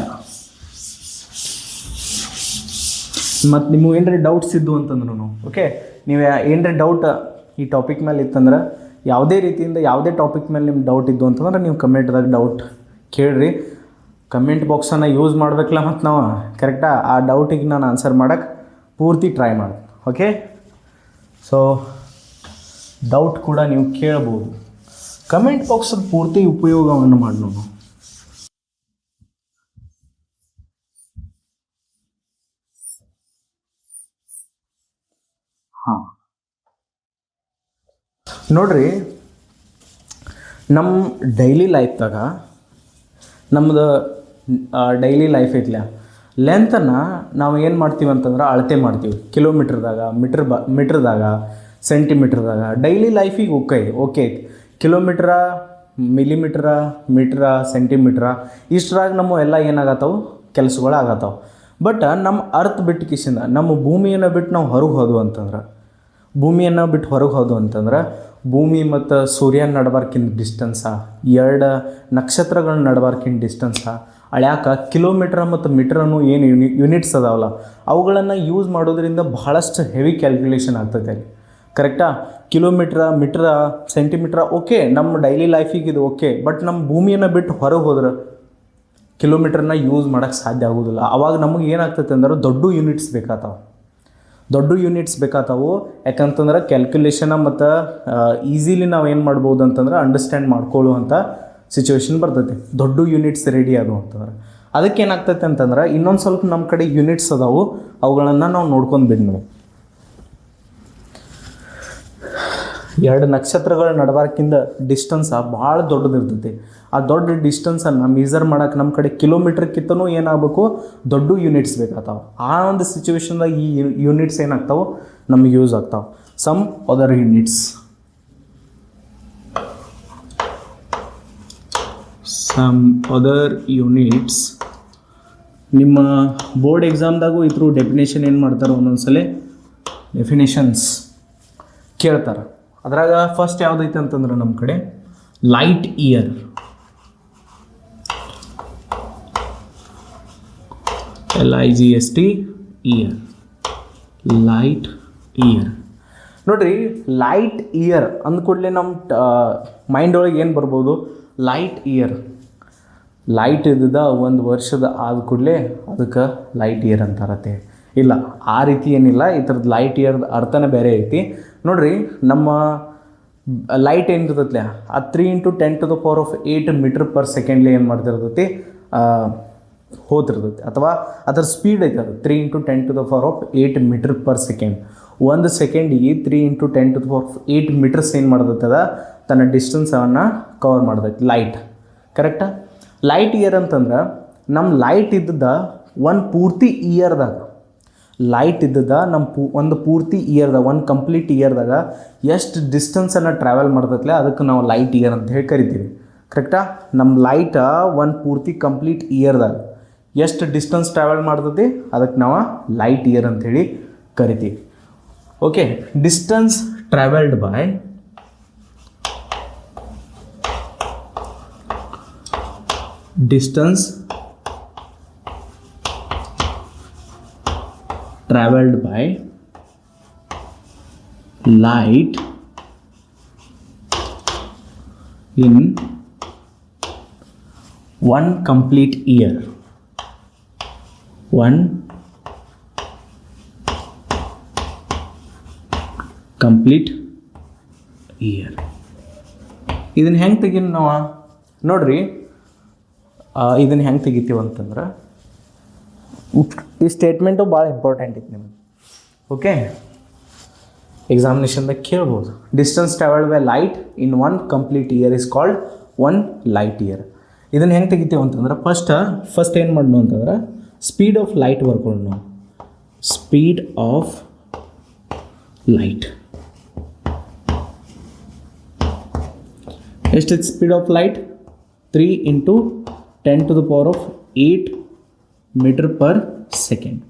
ಮತ್ತು ನಿಮಗೆ ಏನರ ಡೌಟ್ಸ್ ಇದ್ದು ಅಂತಂದ್ರೂ ಓಕೆ, ನೀವು ಏನರ ಡೌಟ್ ಈ ಟಾಪಿಕ್ ಮೇಲೆ ಇತ್ತಂದ್ರೆ, ಯಾವುದೇ ರೀತಿಯಿಂದ ಯಾವುದೇ ಟಾಪಿಕ್ ಮೇಲೆ ನಿಮ್ಮ ಡೌಟ್ ಇದ್ದು ಅಂತಂದ್ರೆ ನೀವು ಕಮೆಂಟ್ದಾಗ ಡೌಟ್ ಕೇಳಿರಿ. ಕಮೆಂಟ್ ಬಾಕ್ಸನ್ನು ಯೂಸ್ ಮಾಡಬೇಕಲ್ಲ ಮತ್ತು ನಾವು ಕರೆಕ್ಟಾ, ಆ ಡೌಟಿಗೆ ನಾನು ಆನ್ಸರ್ ಮಾಡೋಕ್ಕೆ ಪೂರ್ತಿ ಟ್ರೈ ಮಾಡಿ. ಓಕೆ, ಸೊ ಡೌಟ್ ಕೂಡ ನೀವು ಕೇಳ್ಬೋದು. ಕಮೆಂಟ್ ಬಾಕ್ಸದ ಪೂರ್ತಿ ಉಪಯೋಗವನ್ನು ಮಾಡಿ ನಾವು. ಹಾಂ ನೋಡ್ರಿ, ನಮ್ಮ ಡೈಲಿ ಲೈಫ್ದಾಗ ನಮ್ಮದು ಡೈಲಿ ಲೈಫ್ ಐತ್ಲ, ಲೆಂತನ್ನು ನಾವು ಏನು ಮಾಡ್ತೀವಿ ಅಂತಂದ್ರೆ ಅಳತೆ ಮಾಡ್ತೀವಿ ಕಿಲೋಮೀಟ್ರ್ದಾಗ, ಮೀಟ್ರ್ದಾಗ, ಸೆಂಟಿಮೀಟ್ರ್ದಾಗ. ಡೈಲಿ ಲೈಫಿಗೆ ಓಕೆ ಕಿಲೋಮೀಟ್ರ, ಮಿಲಿಮೀಟ್ರ, ಮೀಟ್ರ, ಸೆಂಟಿಮೀಟ್ರ ಇಷ್ಟರಾಗ ನಮ್ಮ ಎಲ್ಲ ಏನಾಗತ್ತವು ಕೆಲಸಗಳು ಆಗತ್ತವು. ಬಟ್ ನಮ್ಮ ಅರ್ತ್ ಬಿಟ್ಟು ಕಿಸಿಂದ ನಮ್ಮ ಭೂಮಿಯನ್ನು ಬಿಟ್ಟು ನಾವು ಹೊರಗೆ ಹೋದ್ವು ಅಂತಂದ್ರೆ, ಭೂಮಿ ಮತ್ತು ಸೂರ್ಯನ ನಡಬಾರ್ಕಿಂತ ಡಿಸ್ಟೆನ್ಸ, 2 ನಕ್ಷತ್ರಗಳ ನಡಬಾರ್ಕಿಂತ ಡಿಸ್ಟೆನ್ಸ ಅಳ್ಯಾಕ ಕಿಲೋಮೀಟ್ರ್ ಮತ್ತು ಮೀಟ್ರನ್ನು ಏನು ಯೂನಿಟ್ಸ್ ಅದಾವಲ್ಲ ಅವುಗಳನ್ನು ಯೂಸ್ ಮಾಡೋದ್ರಿಂದ ಬಹಳಷ್ಟು ಹೆವಿ ಕ್ಯಾಲ್ಕುಲೇಷನ್ ಆಗ್ತೈತೆ ಅಲ್ಲಿ ಕರೆಕ್ಟಾ. ಕಿಲೋಮೀಟ್ರ, ಮೀಟ್ರ, ಸೆಂಟಿಮೀಟ್ರ ಓಕೆ ನಮ್ಮ ಡೈಲಿ ಲೈಫಿಗೆ ಇದು ಓಕೆ. ಬಟ್ ನಮ್ಮ ಭೂಮಿಯನ್ನು ಬಿಟ್ಟು ಹೊರಗೆ ಹೋದ್ರೆ ಕಿಲೋಮೀಟ್ರನ್ನ ಯೂಸ್ ಮಾಡೋಕ್ಕೆ ಸಾಧ್ಯ ಆಗೋದಿಲ್ಲ. ಆವಾಗ ನಮಗೆ ಏನಾಗ್ತೈತೆ ಅಂದ್ರೆ ದೊಡ್ಡ ಯೂನಿಟ್ಸ್ ಬೇಕಾಗ್ತಾವೆ. ಯಾಕಂತಂದ್ರೆ ಕ್ಯಾಲ್ಕುಲೇಷನ ಮತ್ತು ಈಸಿಲಿ ನಾವು ಏನು ಮಾಡ್ಬೋದು ಅಂತಂದ್ರೆ ಅಂಡರ್ಸ್ಟ್ಯಾಂಡ್ ಮಾಡ್ಕೊಳ್ಳುವಂಥ ಸಿಚುವೇಶನ್ ಬರ್ತೈತಿ. ದೊಡ್ಡ ಯೂನಿಟ್ಸ್ ರೆಡಿ ಅದು ಅಂತಂದ್ರೆ ಅದಕ್ಕೆ ಏನಾಗ್ತೈತೆ ಅಂತಂದ್ರೆ ಇನ್ನೊಂದು ಸ್ವಲ್ಪ ನಮ್ಮ ಕಡೆ ಯೂನಿಟ್ಸ್ ಅದಾವು, ಅವುಗಳನ್ನು ನಾವು ನೋಡ್ಕೊಂಡು ಬಿಡ್ತೀವಿ. 2 ನಕ್ಷತ್ರಗಳ ನಡಬಾರ್ಕಿಂದ ಡಿಸ್ಟೆನ್ಸ ಭಾಳ ದೊಡ್ಡದಿರ್ತೈತಿ. ಆ ದೊಡ್ಡ ಡಿಸ್ಟೆನ್ಸನ್ನು ಮೆಜರ್ ಮಾಡೋಕೆ ನಮ್ಮ ಕಡೆ ಕಿಲೋಮೀಟ್ರ್ಕಿಂತನೂ ಏನಾಗಬೇಕು, ದೊಡ್ಡ ಯೂನಿಟ್ಸ್ ಬೇಕಾಗ್ತಾವೆ. ಆ ಒಂದು ಸಿಚುವೇಶನ್ದಾಗ ಈ ಯೂನಿಟ್ಸ್ ಏನಾಗ್ತಾವೆ ನಮಗೆ ಯೂಸ್ ಆಗ್ತಾವೆ. ಸಮ್ ಅದರ್ ಯೂನಿಟ್ಸ್ ನಿಮ್ಮ ಬೋರ್ಡ್ ಎಕ್ಸಾಮ್ದಾಗೂ ಇದ್ರ ಡೆಫಿನೇಷನ್ ಏನು ಮಾಡ್ತಾರೆ, ಒಂದೊಂದ್ಸಲ ಡೆಫಿನೇಷನ್ಸ್ ಕೇಳ್ತಾರೆ. ಅದ್ರಾಗ ಫಸ್ಟ್ ಯಾವುದೈತೆ ಅಂತಂದ್ರೆ ನಮ್ಮ ಕಡೆ light year. LIGST year, light year. ನೋಡ್ರಿ, ಲೈಟ್ ಇಯರ್ ಅಂದ್ಕೂಡಲೇ ನಮ್ಮ ಮೈಂಡ್ ಒಳಗೆ ಏನು ಬರ್ಬೋದು, ಲೈಟ್ ಇಯರ್, ಲೈಟ್ ಇದ್ದ ಒಂದು ವರ್ಷದ ಆದ ಕೂಡಲೇ ಅದಕ್ಕೆ ಲೈಟ್ ಇಯರ್ ಅಂತಾರತ್ತೆ. ಇಲ್ಲ, ಆ ರೀತಿ ಏನಿಲ್ಲ. ಈ ಥರದ್ದು ಲೈಟ್ ಇಯರ್ದ ಅರ್ಥನೇ ಬೇರೆ ಐತಿ. ನೋಡ್ರಿ, ನಮ್ಮ ಲೈಟ್ ಏನಿರ್ತೈತಿ ಆ 3 × 10⁸ ಮೀಟ್ರ್ ಪರ್ ಸೆಕೆಂಡ್ಲಿ ಏನು ಮಾಡ್ತಿರ್ತೈತಿ, ಹೋಗ್ತಿರ್ತೈತಿ. ಅಥವಾ ಅದರ ಸ್ಪೀಡ್ ಐತೆ, ಅದು 3 × 10⁸ ಮೀಟ್ರ್ ಪರ್ ಸೆಕೆಂಡ್. 1 ಸೆಕೆಂಡಿಗೆ 3 × 10⁸ ಮೀಟರ್ಸ್ ಏನು ಮಾಡ್ತೈತೆ, ಅದ ತನ್ನ ಡಿಸ್ಟೆನ್ಸನ್ನು ಕವರ್ ಮಾಡ್ತೈತಿ ಲೈಟ್. ಕರೆಕ್ಟಾ? ಲೈಟ್ ಇಯರ್ ಅಂತಂದ್ರೆ ನಮ್ಮ ಲೈಟ್ ಇದ್ದದ ಒಂದು ಪೂರ್ತಿ ಇಯರ್ದಾಗ, ಒಂದು ಪೂರ್ತಿ ಇಯರ್ದಾಗ, ಒಂದು ಕಂಪ್ಲೀಟ್ ಇಯರ್ದಾಗ ಎಷ್ಟು ಡಿಸ್ಟೆನ್ಸನ್ನು ಟ್ರಾವೆಲ್ ಮಾಡ್ತೈತಲ್ಲ ಅದಕ್ಕೆ ನಾವು ಲೈಟ್ ಇಯರ್ ಅಂತ ಹೇಳಿ ಕರಿತೀವಿ. ಕರೆಕ್ಟಾ? ನಮ್ಮ ಲೈಟ ಒಂದು ಪೂರ್ತಿ ಕಂಪ್ಲೀಟ್ ಇಯರ್ದಾಗ ಎಷ್ಟು ಡಿಸ್ಟೆನ್ಸ್ ಟ್ರಾವೆಲ್ ಮಾಡ್ತೈತಿ ಅದಕ್ಕೆ ನಾವು ಲೈಟ್ ಇಯರ್ ಅಂಥೇಳಿ ಕರಿತೀವಿ. Okay, distance travelled by light in one complete year. ಇದನ್ನು ಹೆಂಗೆ ತೆಗೀನಿ ನಾವು ನೋಡ್ರಿ. ಇದನ್ನು ಹೆಂಗೆ ತೆಗಿತೀವಿ ಅಂತಂದ್ರೆ ಈ ಸ್ಟೇಟ್ಮೆಂಟು ಭಾಳ ಇಂಪಾರ್ಟೆಂಟ್ ಇತ್ತು ನಿಮ್ಗೆ. ಓಕೆ, ಎಕ್ಸಾಮಿನೇಷನ್ದಾಗ ಕೇಳ್ಬೋದು. Distance travelled by light in 1 complete year is called 1 light year. ಇದನ್ನು ಹೆಂಗೆ ತೆಗಿತೀವಿ ಅಂತಂದ್ರೆ ಫಸ್ಟ್ ಏನು ಮಾಡೋಣ ಅಂತಂದ್ರೆ ಸ್ಪೀಡ್ ಆಫ್ ಲೈಟ್ ಬರ್ಕೊಂಡು ನಾವು ಸ್ಪೀಡ್ ಆಫ್ ಲೈಟ್ ಎಷ್ಟಿದೆ? Speed of light 3 × 10⁸ m/s.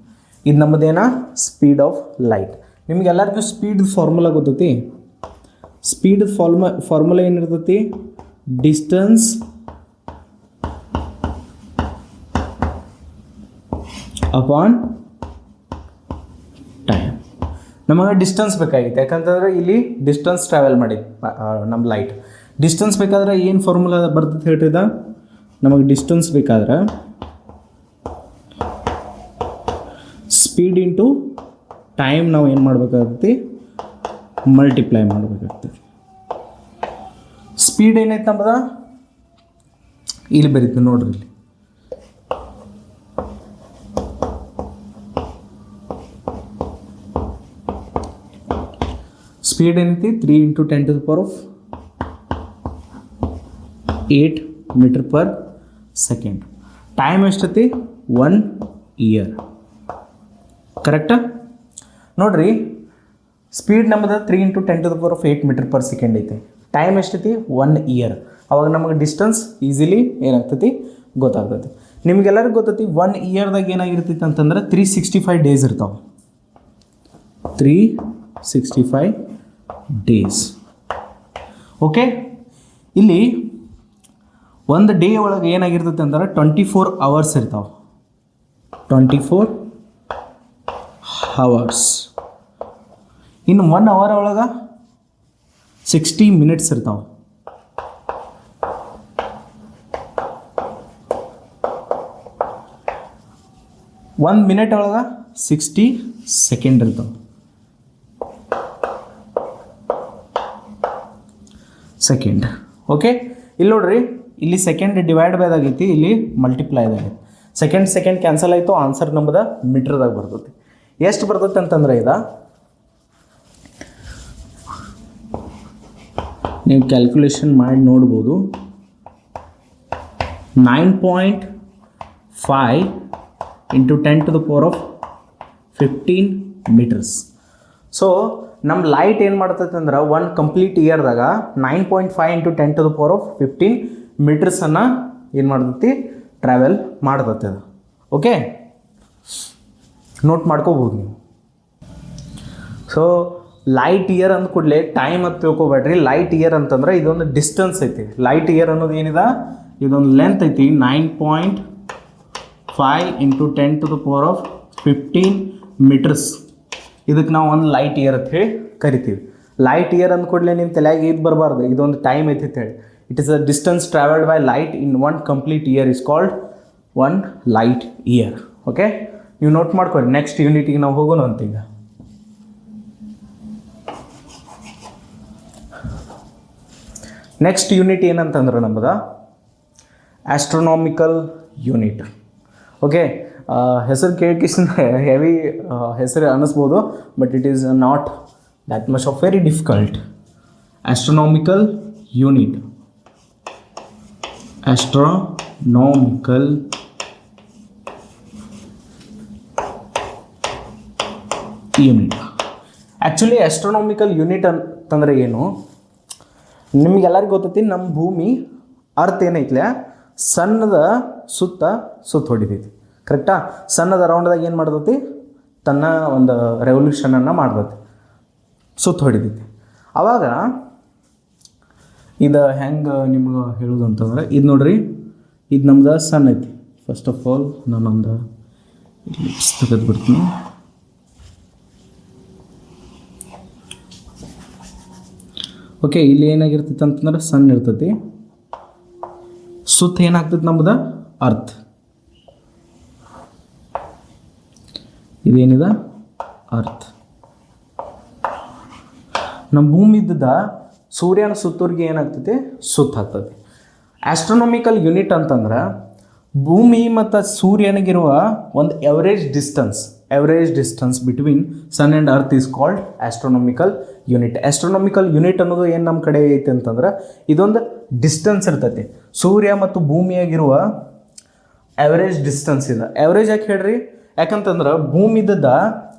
ಇದು ನಮ್ಮದೇನ ಸ್ಪೀಡ್ ಆಫ್ ಲೈಟ್. ನಿಮ್ಗೆಲ್ಲರಿಗೂ ಸ್ಪೀಡ್ ಫಾರ್ಮುಲಾ ಗೊತ್ತೈತಿ. ಸ್ಪೀಡ್ ಫಾರ್ಮುಲಾ ಏನಿರ್ತೈತಿ? Distance upon time. ನಮಗೆ ಡಿಸ್ಟೆನ್ಸ್ ಬೇಕಾಗಿತ್ತು, ಯಾಕಂತಂದ್ರೆ ಇಲ್ಲಿ ಡಿಸ್ಟೆನ್ಸ್ ಟ್ರಾವೆಲ್ ಮಾಡಿ ನಮ್ಮ ಲೈಟ್. ಡಿಸ್ಟೆನ್ಸ್ ಬೇಕಾದ್ರೆ ಏನು ಫಾರ್ಮುಲಾ ಬರ್ತೈತೆ ಹೇಳ್ರಿದ? ನಮಗೆ ಡಿಸ್ಟೆನ್ಸ್ ಬೇಕಾದ್ರೆ ಸ್ಪೀಡ್ ಇಂಟು ಟೈಮ್ ನಾವು ಏನು ಮಾಡಬೇಕಾಗ್ತೈತಿ? ಮಲ್ಟಿಪ್ಲೈ ಮಾಡಬೇಕಾಗ್ತದೆ. ಸ್ಪೀಡ್ ಏನೈತೆ ನಮ್ಮದ ಇಲ್ಲಿ ಬರೀತೀವಿ ನೋಡ್ರಿ. ಇಲ್ಲಿ ಸ್ಪೀಡ್ ಏನೈತಿ? 3 × 10⁸ m/s. ಟೈಮ್ ಎಷ್ಟೈತಿ? 1 year. ಕರೆಕ್ಟಾ? ನೋಡ್ರಿ, ಸ್ಪೀಡ್ ನಮ್ಮದು 3 × 10⁸ m/s ಐತಿ. ಟೈಮ್ ಎಷ್ಟೈತಿ? 1 year. ಅವಾಗ ನಮಗೆ ಡಿಸ್ಟೆನ್ಸ್ ಈಸಿಲಿ ಏನಾಗ್ತೈತಿ ಗೊತ್ತಾಗ್ತೈತಿ. ನಿಮ್ಗೆಲ್ಲರಿಗೂ ಗೊತ್ತೈತಿ 1 yearದಾಗ ಏನಾಗಿರ್ತೈತಿ ಅಂತಂದ್ರೆ 365 days ಇರ್ತಾವೆ. 365 days. ಓಕೆ, ಇಲ್ಲಿ ಒಂದು ಡೇ ಒಳಗೆ ಏನಾಗಿರ್ತೈತೆ ಅಂದ್ರೆ 24 hours ಇರ್ತಾವೆ. 24 hours. ಇನ್ನು 1 hour ಒಳಗೆ 60 minutes ಇರ್ತಾವೆ. 1 minute ಒಳಗೆ 60 seconds ಇರ್ತಾವೆ. ಸೆಕೆಂಡ್. ಓಕೆ, ಇಲ್ಲಿ ನೋಡ್ರಿ, ಇಲ್ಲಿ ಸೆಕೆಂಡ್ ಡಿವೈಡ್ ಬೈ ಆಗೈತಿ, ಇಲ್ಲಿ ಮಲ್ಟಿಪ್ಲೈ ಆಗೈತಿ. ಸೆಕೆಂಡ್ ಕ್ಯಾನ್ಸಲ್ ಆಯಿತು. ಆನ್ಸರ್ ನಮ್ಮದು ಮೀಟ್ರ್ದಾಗ ಬರ್ತೈತಿ. ಎಷ್ಟು ಬರ್ತೈತೆ ಅಂತಂದ್ರೆ ನೀವು ಕ್ಯಾಲ್ಕುಲೇಷನ್ ಮಾಡಿ ನೋಡ್ಬೋದು. 9.5 × 10⁻15 meters. ಸೊ ನಮ್ಮ ಲೈಟ್ ಏನು ಮಾಡ್ತೈತೆ ಅಂದ್ರೆ 1 complete yearದಾಗ 9.5 × 10⁻15 meters ಏನು ಮಾಡ್ತೈತಿ? ಟ್ರಾವೆಲ್ ಮಾಡ್ತೈತೆ ಅದು. ಓಕೆ, ನೋಟ್ ಮಾಡ್ಕೋಬೋದು ನೀವು. ಸೊ ಲೈಟ್ ಇಯರ್ ಅಂದ ಕೂಡಲೇ ಟೈಮ್ ಅಂತ ತಿಳ್ಕೊಬೇಡ್ರಿ. ಲೈಟ್ ಇಯರ್ ಅಂತಂದ್ರೆ ಇದೊಂದು ಡಿಸ್ಟೆನ್ಸ್ ಐತಿ. ಲೈಟ್ ಇಯರ್ ಅನ್ನೋದು ಏನಿದೆ? ಇದೊಂದು ಲೆಂತ್ ಐತಿ 9.5 × 10⁻15 meters. ಇದಕ್ಕೆ ನಾವು ಒಂದು ಲೈಟ್ ಇಯರ್ ಅಂತ ಹೇಳಿ ಕರಿತೀವಿ. ಲೈಟ್ ಇಯರ್ ಅಂದ ಕೂಡಲೇ ನಿಮ್ಮ ತಲೆಯಾಗಿ ಇದು ಬರಬಾರ್ದು, ಇದೊಂದು ಟೈಮ್ ಐತಿ ಅಂತ ಹೇಳಿ. It is a distance travelled by light in 1 complete year is called 1 light year. Okay, ನೀವು ನೋಟ್ ಮಾಡ್ಕೊಳ್ಳಿ. ನೆಕ್ಸ್ಟ್ ಯೂನಿಟಿಗೆ ನಾವು ಹೋಗೋಣ ಅಂತೀಗ. ನೆಕ್ಸ್ಟ್ ಯೂನಿಟ್ ಏನಂತಂದ್ರೆ ನಮ್ಮದು ಆಸ್ಟ್ರೋನಾಮಿಕಲ್ ಯೂನಿಟ್. ಓಕೆ, ಹೆಸರು ಕೇಳಿಕಿಸಿಂದ ಹೆವಿ ಹೆಸರು ಅನ್ನಿಸ್ಬೋದು, but it is not that much of very difficult. Astronomical unit. Astronomical unit. Actually astronomical unit ಅಂತಂದರೆ ಏನು? ನಿಮಗೆಲ್ಲರಿಗೂ ಗೊತ್ತೈತಿ, ನಮ್ಮ ಭೂಮಿ ಅರ್ತ್ ಏನೈತ್ಲೆ ಸಣ್ಣದ ಸುತ್ತ ಹೊಡಿತೈತಿ. ಕರೆಕ್ಟಾ? ಸಣ್ಣದ ರೌಂಡ್ದಾಗ ಏನು ಮಾಡ್ತೈತಿ? ತನ್ನ ಒಂದು ರೆವಲ್ಯೂಷನನ್ನು ಮಾಡ್ತೈತಿ. ಸುತ್ತ ಹೊಡಿತೈತಿ. ಆವಾಗ ಇದು ಹೆಂಗೆ ನಿಮ್ಗೆ ಹೇಳೋದು ಅಂತಂದ್ರೆ, ಇದು ನೋಡ್ರಿ, ಇದು ನಮ್ದು ಸನ್ ಐತಿ. ಫಸ್ಟ್ ಆಫ್ ಆಲ್ ನಾನೊಂದು ತೆಗೆದು ಬಿಡ್ತೀನಿ. ಓಕೆ, ಇಲ್ಲಿ ಏನಾಗಿರ್ತೈತೆ ಅಂತಂದ್ರೆ ಸನ್ ಇರ್ತೈತಿ, ಸುತ್ತ ಏನಾಗ್ತೈತಿ ನಮ್ದು ಅರ್ತ್. ಇದೇನಿದೆ ಅರ್ತ್. ನಮ್ಮ ಭೂಮಿ ಇದ್ದದ ಸೂರ್ಯನ ಸುತ್ತೂರಿಗೆ ಏನಾಗ್ತೈತಿ, ಸುತ್ತ ಆಗ್ತೈತಿ. ಆಸ್ಟ್ರೋನಾಮಿಕಲ್ ಯೂನಿಟ್ ಅಂತಂದ್ರೆ ಭೂಮಿ ಮತ್ತು ಸೂರ್ಯನಿಗಿರುವ ಒಂದು average distance between sun and earth is called astronomical unit. Astronomical unit ಅನ್ನೋದು ಏನು ನಮ್ಮ ಕಡೆ ಐತೆ ಅಂತಂದ್ರೆ, ಇದೊಂದು ಡಿಸ್ಟೆನ್ಸ್ ಇರ್ತೈತಿ. ಸೂರ್ಯ ಮತ್ತು ಭೂಮಿಯಾಗಿರುವ ಎವರೇಜ್ ಡಿಸ್ಟೆನ್ಸ್ ಇದೆ. ಎವರೇಜ್ ಯಾಕೆ ಹೇಳ್ರಿ, ಯಾಕಂತಂದ್ರೆ ಭೂಮಿ ಇದ್ದದ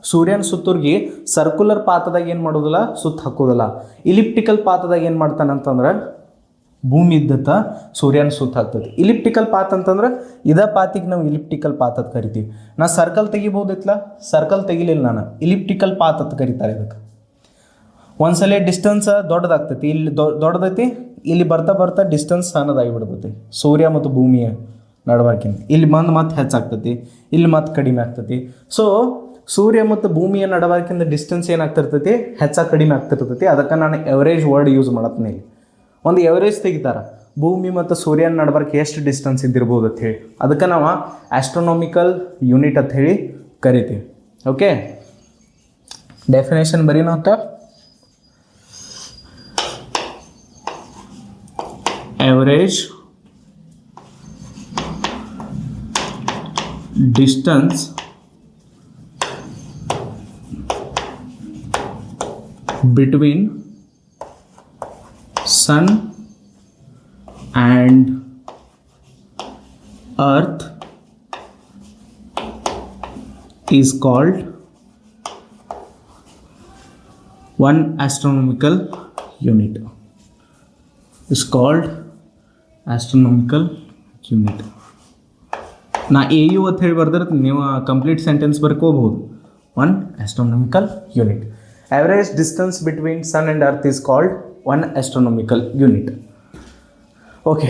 ಸೂರ್ಯನ ಸುತ್ತೂರ್ಗಿ ಸರ್ಕ್ಯುಲರ್ ಪಾತದಾಗ ಏನು ಮಾಡೋದಿಲ್ಲ, ಸುತ್ತ ಹಾಕೋದಿಲ್ಲ. ಇಲಿಪ್ಟಿಕಲ್ ಪಾತದಾಗ ಏನು ಮಾಡ್ತಾನಂತಂದ್ರೆ ಭೂಮಿ ಇದ್ದತ್ತ ಸೂರ್ಯನ ಸುತ್ತ ಹಾಕ್ತೈತಿ. ಇಲಿಪ್ಟಿಕಲ್ ಪಾತ್ ಅಂತಂದ್ರೆ ಇದೇ ಪಾತಿಗೆ ನಾವು ಇಲಿಪ್ಟಿಕಲ್ ಪಾತ್ ಅಂತ ಕರಿತೀವಿ. ನಾ ಸರ್ಕಲ್ ತೆಗಿಬೋದಿತ್ತಲ್ಲ, ಸರ್ಕಲ್ ತೆಗಿಲಿಲ್ಲ ನಾನು, ಇಲಿಪ್ಟಿಕಲ್ ಪಾತ್ ಅಂತ ಕರೀತಾರೆ ಇದಕ್ಕೆ. ಒಂದ್ಸಲ ಡಿಸ್ಟೆನ್ಸ್ ದೊಡ್ಡದಾಗ್ತೈತಿ, ಇಲ್ಲಿ ದೊಡ್ಡದೈತಿ, ಇಲ್ಲಿ ಬರ್ತಾ ಡಿಸ್ಟೆನ್ಸ್ ಸಣ್ಣದಾಗಿಬಿಡ್ತೈತಿ ಸೂರ್ಯ ಮತ್ತು ಭೂಮಿಯ ನಡಬಾರ್ಕಿಂತ. ಇಲ್ಲಿ ಬಂದು ಮತ್ತೆ ಹೆಚ್ಚಾಗ್ತೈತಿ, ಇಲ್ಲಿ ಮತ್ತೆ ಕಡಿಮೆ ಆಗ್ತೈತಿ. ಸೊ ಸೂರ್ಯ ಮತ್ತು ಭೂಮಿಯ ನಡಬಾರ್ಕಿಂತ ಡಿಸ್ಟೆನ್ಸ್ ಏನಾಗ್ತಿರ್ತೈತಿ, ಹೆಚ್ಚಾಗಿ ಕಡಿಮೆ ಆಗ್ತಿರ್ತೈತಿ. ಅದಕ್ಕೆ ನಾನು ಎವರೇಜ್ ವರ್ಡ್ ಯೂಸ್ ಮಾಡತ್ತೀನಿ. ಇಲ್ಲಿ ಒಂದು ಎವರೇಜ್ ತೆಗಿತಾರೆ, ಭೂಮಿ ಮತ್ತು ಸೂರ್ಯನ ನಡಬಾರ್ಕೆ ಎಷ್ಟು ಡಿಸ್ಟೆನ್ಸ್ ಇದ್ದಿರ್ಬೋದು ಅಂತ ಹೇಳಿ. ಅದಕ್ಕೆ ನಾವು ಆಸ್ಟ್ರೋನಾಮಿಕಲ್ ಯೂನಿಟ್ ಅಂತ ಹೇಳಿ ಕರಿತೀವಿ. ಓಕೆ, ಡೆಫಿನೇಷನ್ ಬರೀನೋ ಅಂತ. Average distance between sun and earth is called one astronomical unit. Is called astronomical unit. ನಾ AU ಅಂತ ಹೇಳಿ ಬರ್ದಿರ್ತೀನಿ, ನೀವು ಕಂಪ್ಲೀಟ್ ಸೆಂಟೆನ್ಸ್ ಬರ್ಕೋಬಹುದು. One astronomical unit. Average distance between sun and earth is called one astronomical unit. Okay,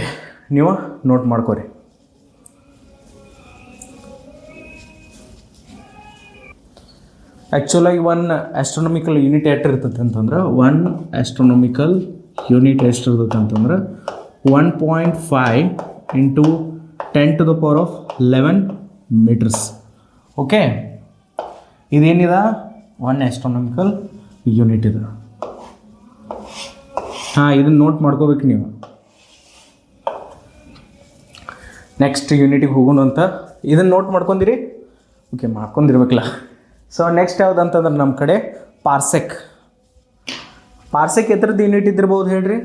ನೀವು ನೋಟ್ ಮಾಡ್ಕೋರಿ. ಆ್ಯಕ್ಚುಲಾಗಿ ಒನ್ ಆಸ್ಟ್ರೋನಾಮಿಕಲ್ ಯೂನಿಟ್ ಎಷ್ಟು ಇರ್ತೈತೆ ಅಂತಂದ್ರೆ, ಒನ್ ಆಸ್ಟ್ರೋನಾಮಿಕಲ್ ಯೂನಿಟ್ ಎಷ್ಟು ಇರ್ತೈತೆ ಅಂತಂದ್ರೆ 1.5 into 10⁻11 ಮೀಟರ್ಸ್. ಓಕೆ, ಇದೇನಿದೆ ಒನ್ ಆಸ್ಟ್ರೋನಾಮಿಕಲ್ ಯೂನಿಟ್ ಇದೆ. ಇದನ್ನು ನೋಟ್ ಮಾಡ್ಕೋಬೇಕು ನೀವು. ನೆಕ್ಸ್ಟ್ ಯೂನಿಟಿಗೆ ಹೋಗೋಣ ಅಂತ ಇದನ್ನು ನೋಟ್ ಮಾಡ್ಕೊಂಡಿರಿ. ಓಕೆ, ಮಾಡ್ಕೊಂಡಿರ್ಬೇಕಲ್ಲ. ಸೊ ನೆಕ್ಸ್ಟ್ ಯಾವ್ದು ಅಂತಂದ್ರೆ ನಮ್ಮ ಕಡೆ ಪಾರ್ಸೆಕ್. ಪಾರ್ಸೆಕ್ ಎತ್ತರದ ಯೂನಿಟ್ ಇದ್ದಿರ್ಬೋದು ಹೇಳ್ರಿ.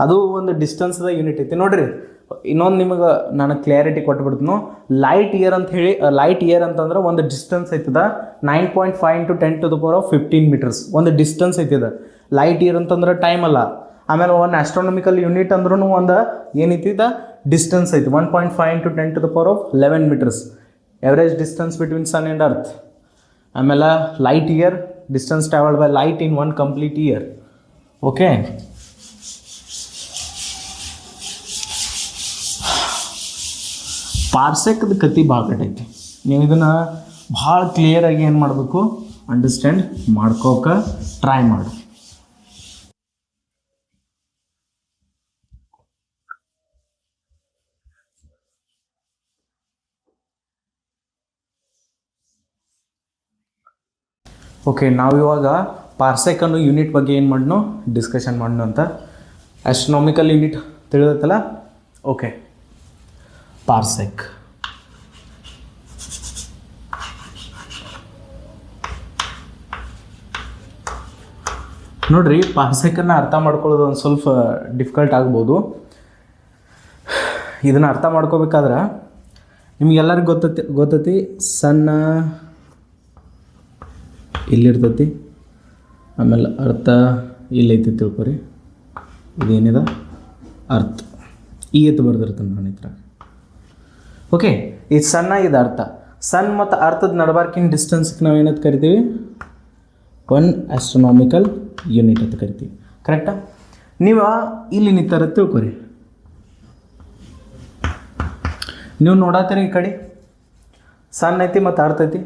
ಅದು ಒಂದು ಡಿಸ್ಟೆನ್ಸ್ದ ಯೂನಿಟ್ ಐತಿ ನೋಡ್ರಿ. ಇನ್ನೊಂದು ನಿಮಗೆ ನಾನು ಕ್ಲಿಯರಿಟಿ ಕೊಟ್ಬಿಡ್ತೀನಿ. ಲೈಟ್ ಇಯರ್ ಅಂತ ಹೇಳಿ, ಲೈಟ್ ಇಯರ್ ಅಂತಂದ್ರೆ ಒಂದು ಡಿಸ್ಟೆನ್ಸ್ ಐತದ 9.5 into 10⁻15 ಮೀಟರ್ಸ್ ಒಂದು ಡಿಸ್ಟೆನ್ಸ್ ಐತಿದ. ಲೈಟ್ ಇಯರ್ ಅಂತಂದ್ರೆ ಟೈಮ್ ಅಲ್ಲ. ಆಮೇಲೆ ಒಂದು ಆಸ್ಟ್ರೋನಾಮಿಕಲ್ ಯೂನಿಟ್ ಅಂದ್ರೂ ಒಂದು ಏನೈತಿದ ಡಿಸ್ಟೆನ್ಸ್ ಐತಿ, 1.5 into 10⁻11 metres. Average distance between sun and earth. ಆಮೇಲೆ light year, distance travelled by light in one complete year. Okay, ಪಾರ್ಸೆಕ್ದ ಕತಿ ಭಾಳ ಕಟ್ಟೈತಿ. ನೀವು ಇದನ್ನು ಭಾಳ ಕ್ಲಿಯರಾಗಿ ಏನು ಮಾಡಬೇಕು, ಅಂಡರ್ಸ್ಟ್ಯಾಂಡ್ ಮಾಡ್ಕೋಕೆ ಟ್ರೈ ಮಾಡಿ. ಓಕೆ, ನಾವು ಇವಾಗ ಪಾರ್ಸೆಕ್ ಅನ್ನೋ ಯೂನಿಟ್ ಬಗ್ಗೆ ಏನು ಮಾಡೋಣ, ಡಿಸ್ಕಷನ್ ಮಾಡೋಣ ಅಂತ. ಆಸ್ಟ್ರೋನಾಮಿಕಲ್ ಯೂನಿಟ್ ತಿಳಿದತ್ತಲ್ಲ. Okay, parsec. ನೋಡ್ರಿ, ಪಾರ್ಸೆಕನ್ನು ಅರ್ಥ ಮಾಡ್ಕೊಳ್ಳೋದು ಒಂದು ಸ್ವಲ್ಪ ಡಿಫಿಕಲ್ಟ್ ಆಗ್ಬೋದು. ಇದನ್ನು ಅರ್ಥ ಮಾಡ್ಕೋಬೇಕಾದ್ರೆ ನಿಮಗೆಲ್ಲರಿಗೂ ಗೊತ್ತೈತಿ ಸಣ್ಣ ಇಲ್ಲಿರ್ತೈತಿ, ಆಮೇಲೆ ಅರ್ಥ ಇಲ್ಲೈತಿ ತಿಳ್ಕೊರಿ. ಇದೇನಿದೆ ಅರ್ಥ, ಈ ಎತ್ತು ಬರ್ದಿರ್ತಾನೆ ನನ್ನ ಹತ್ರ. ಓಕೆ, ಇದು ಸಣ್ಣ, ಇದು ಅರ್ಥ. ಸನ್ ಮತ್ತು ಅರ್ಥದ ನಡಬಾರ್ಕಿನ ಡಿಸ್ಟೆನ್ಸ್ಗೆ ನಾವು ಏನಂತ ಕರಿತೀವಿ, 1 ಆಸ್ಟ್ರೋನಾಮಿಕಲ್ ಯೂನಿಟ್ ಅಂತ ಕರಿತೀವಿ. ಕರೆಕ್ಟಾ? ನೀವು ಇಲ್ಲಿ ನಿಂತರ ತಿಳ್ಕೊರಿ. ನೀವು ನೋಡತ್ತೀರಿ ಈ ಕಡೆ ಸಣ್ಣ ಐತಿ ಮತ್ತು ಅರ್ಥ ಐತಿ.